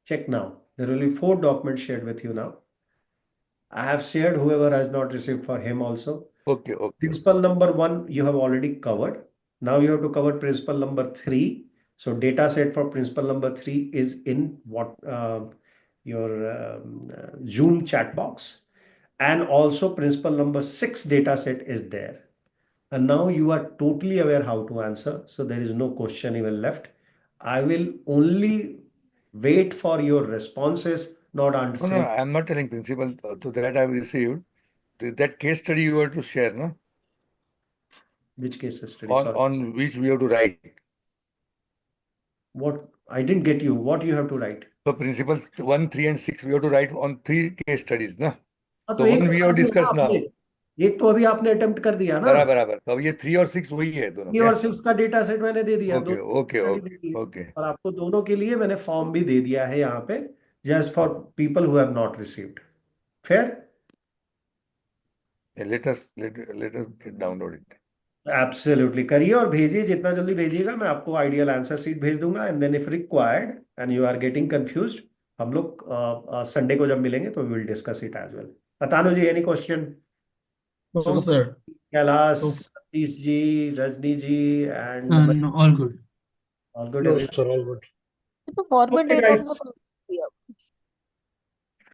Check now. There will be 4 documents shared with you now. I have shared whoever has not received for him also. Okay okay Principle number 1, you have already covered. Now you have to cover principle number 3. So data set for principle number 3 is in what your Zoom chat box. And also principle number 6 data set is there. And now you are totally aware how to answer. So there is no question even left. I will only wait for your responses, not no no, answering. I am not telling principal, तो that I received that case study you have to share ना, Which case study? Sorry. on which we have to write. What? I didn't get you. What you have to write? So principles 1, 3 and 6 we have to write on 3 case studies ना. हाँ, तो So एक one तो we कर have दिया ना discussed now. आपने। एक तो अभी आपने अटेम्प्ट कर दिया ना। बराबर बराबर, तो अब ये 3 और 6 वही है दोनों थ्री क्या? और 6 का डेटा सेट मैंने दे दिया, ओके दोनों ओके study दे ओके दी है। ओके, और आपको दोनों के लिए मैंने फॉर्म भी दे दिया है यहाँ पे, just for people who have not received. Fair. let us download it. Absolutely करिए और भेजिए, जितना जल्दी भेजिएगा मैं आपको आइडियल आंसर शीट भेज दूंगा। And then if required and you are getting confused, हम लोग संडे को जब मिलेंगे तो we will discuss it as well. Atanu ji, any question? No, सुनो, sir. Kailash, So, Satish ji, Rajni ji and No, all good. All good No, everyone. sir, all good. तो format okay data guys, उनको तो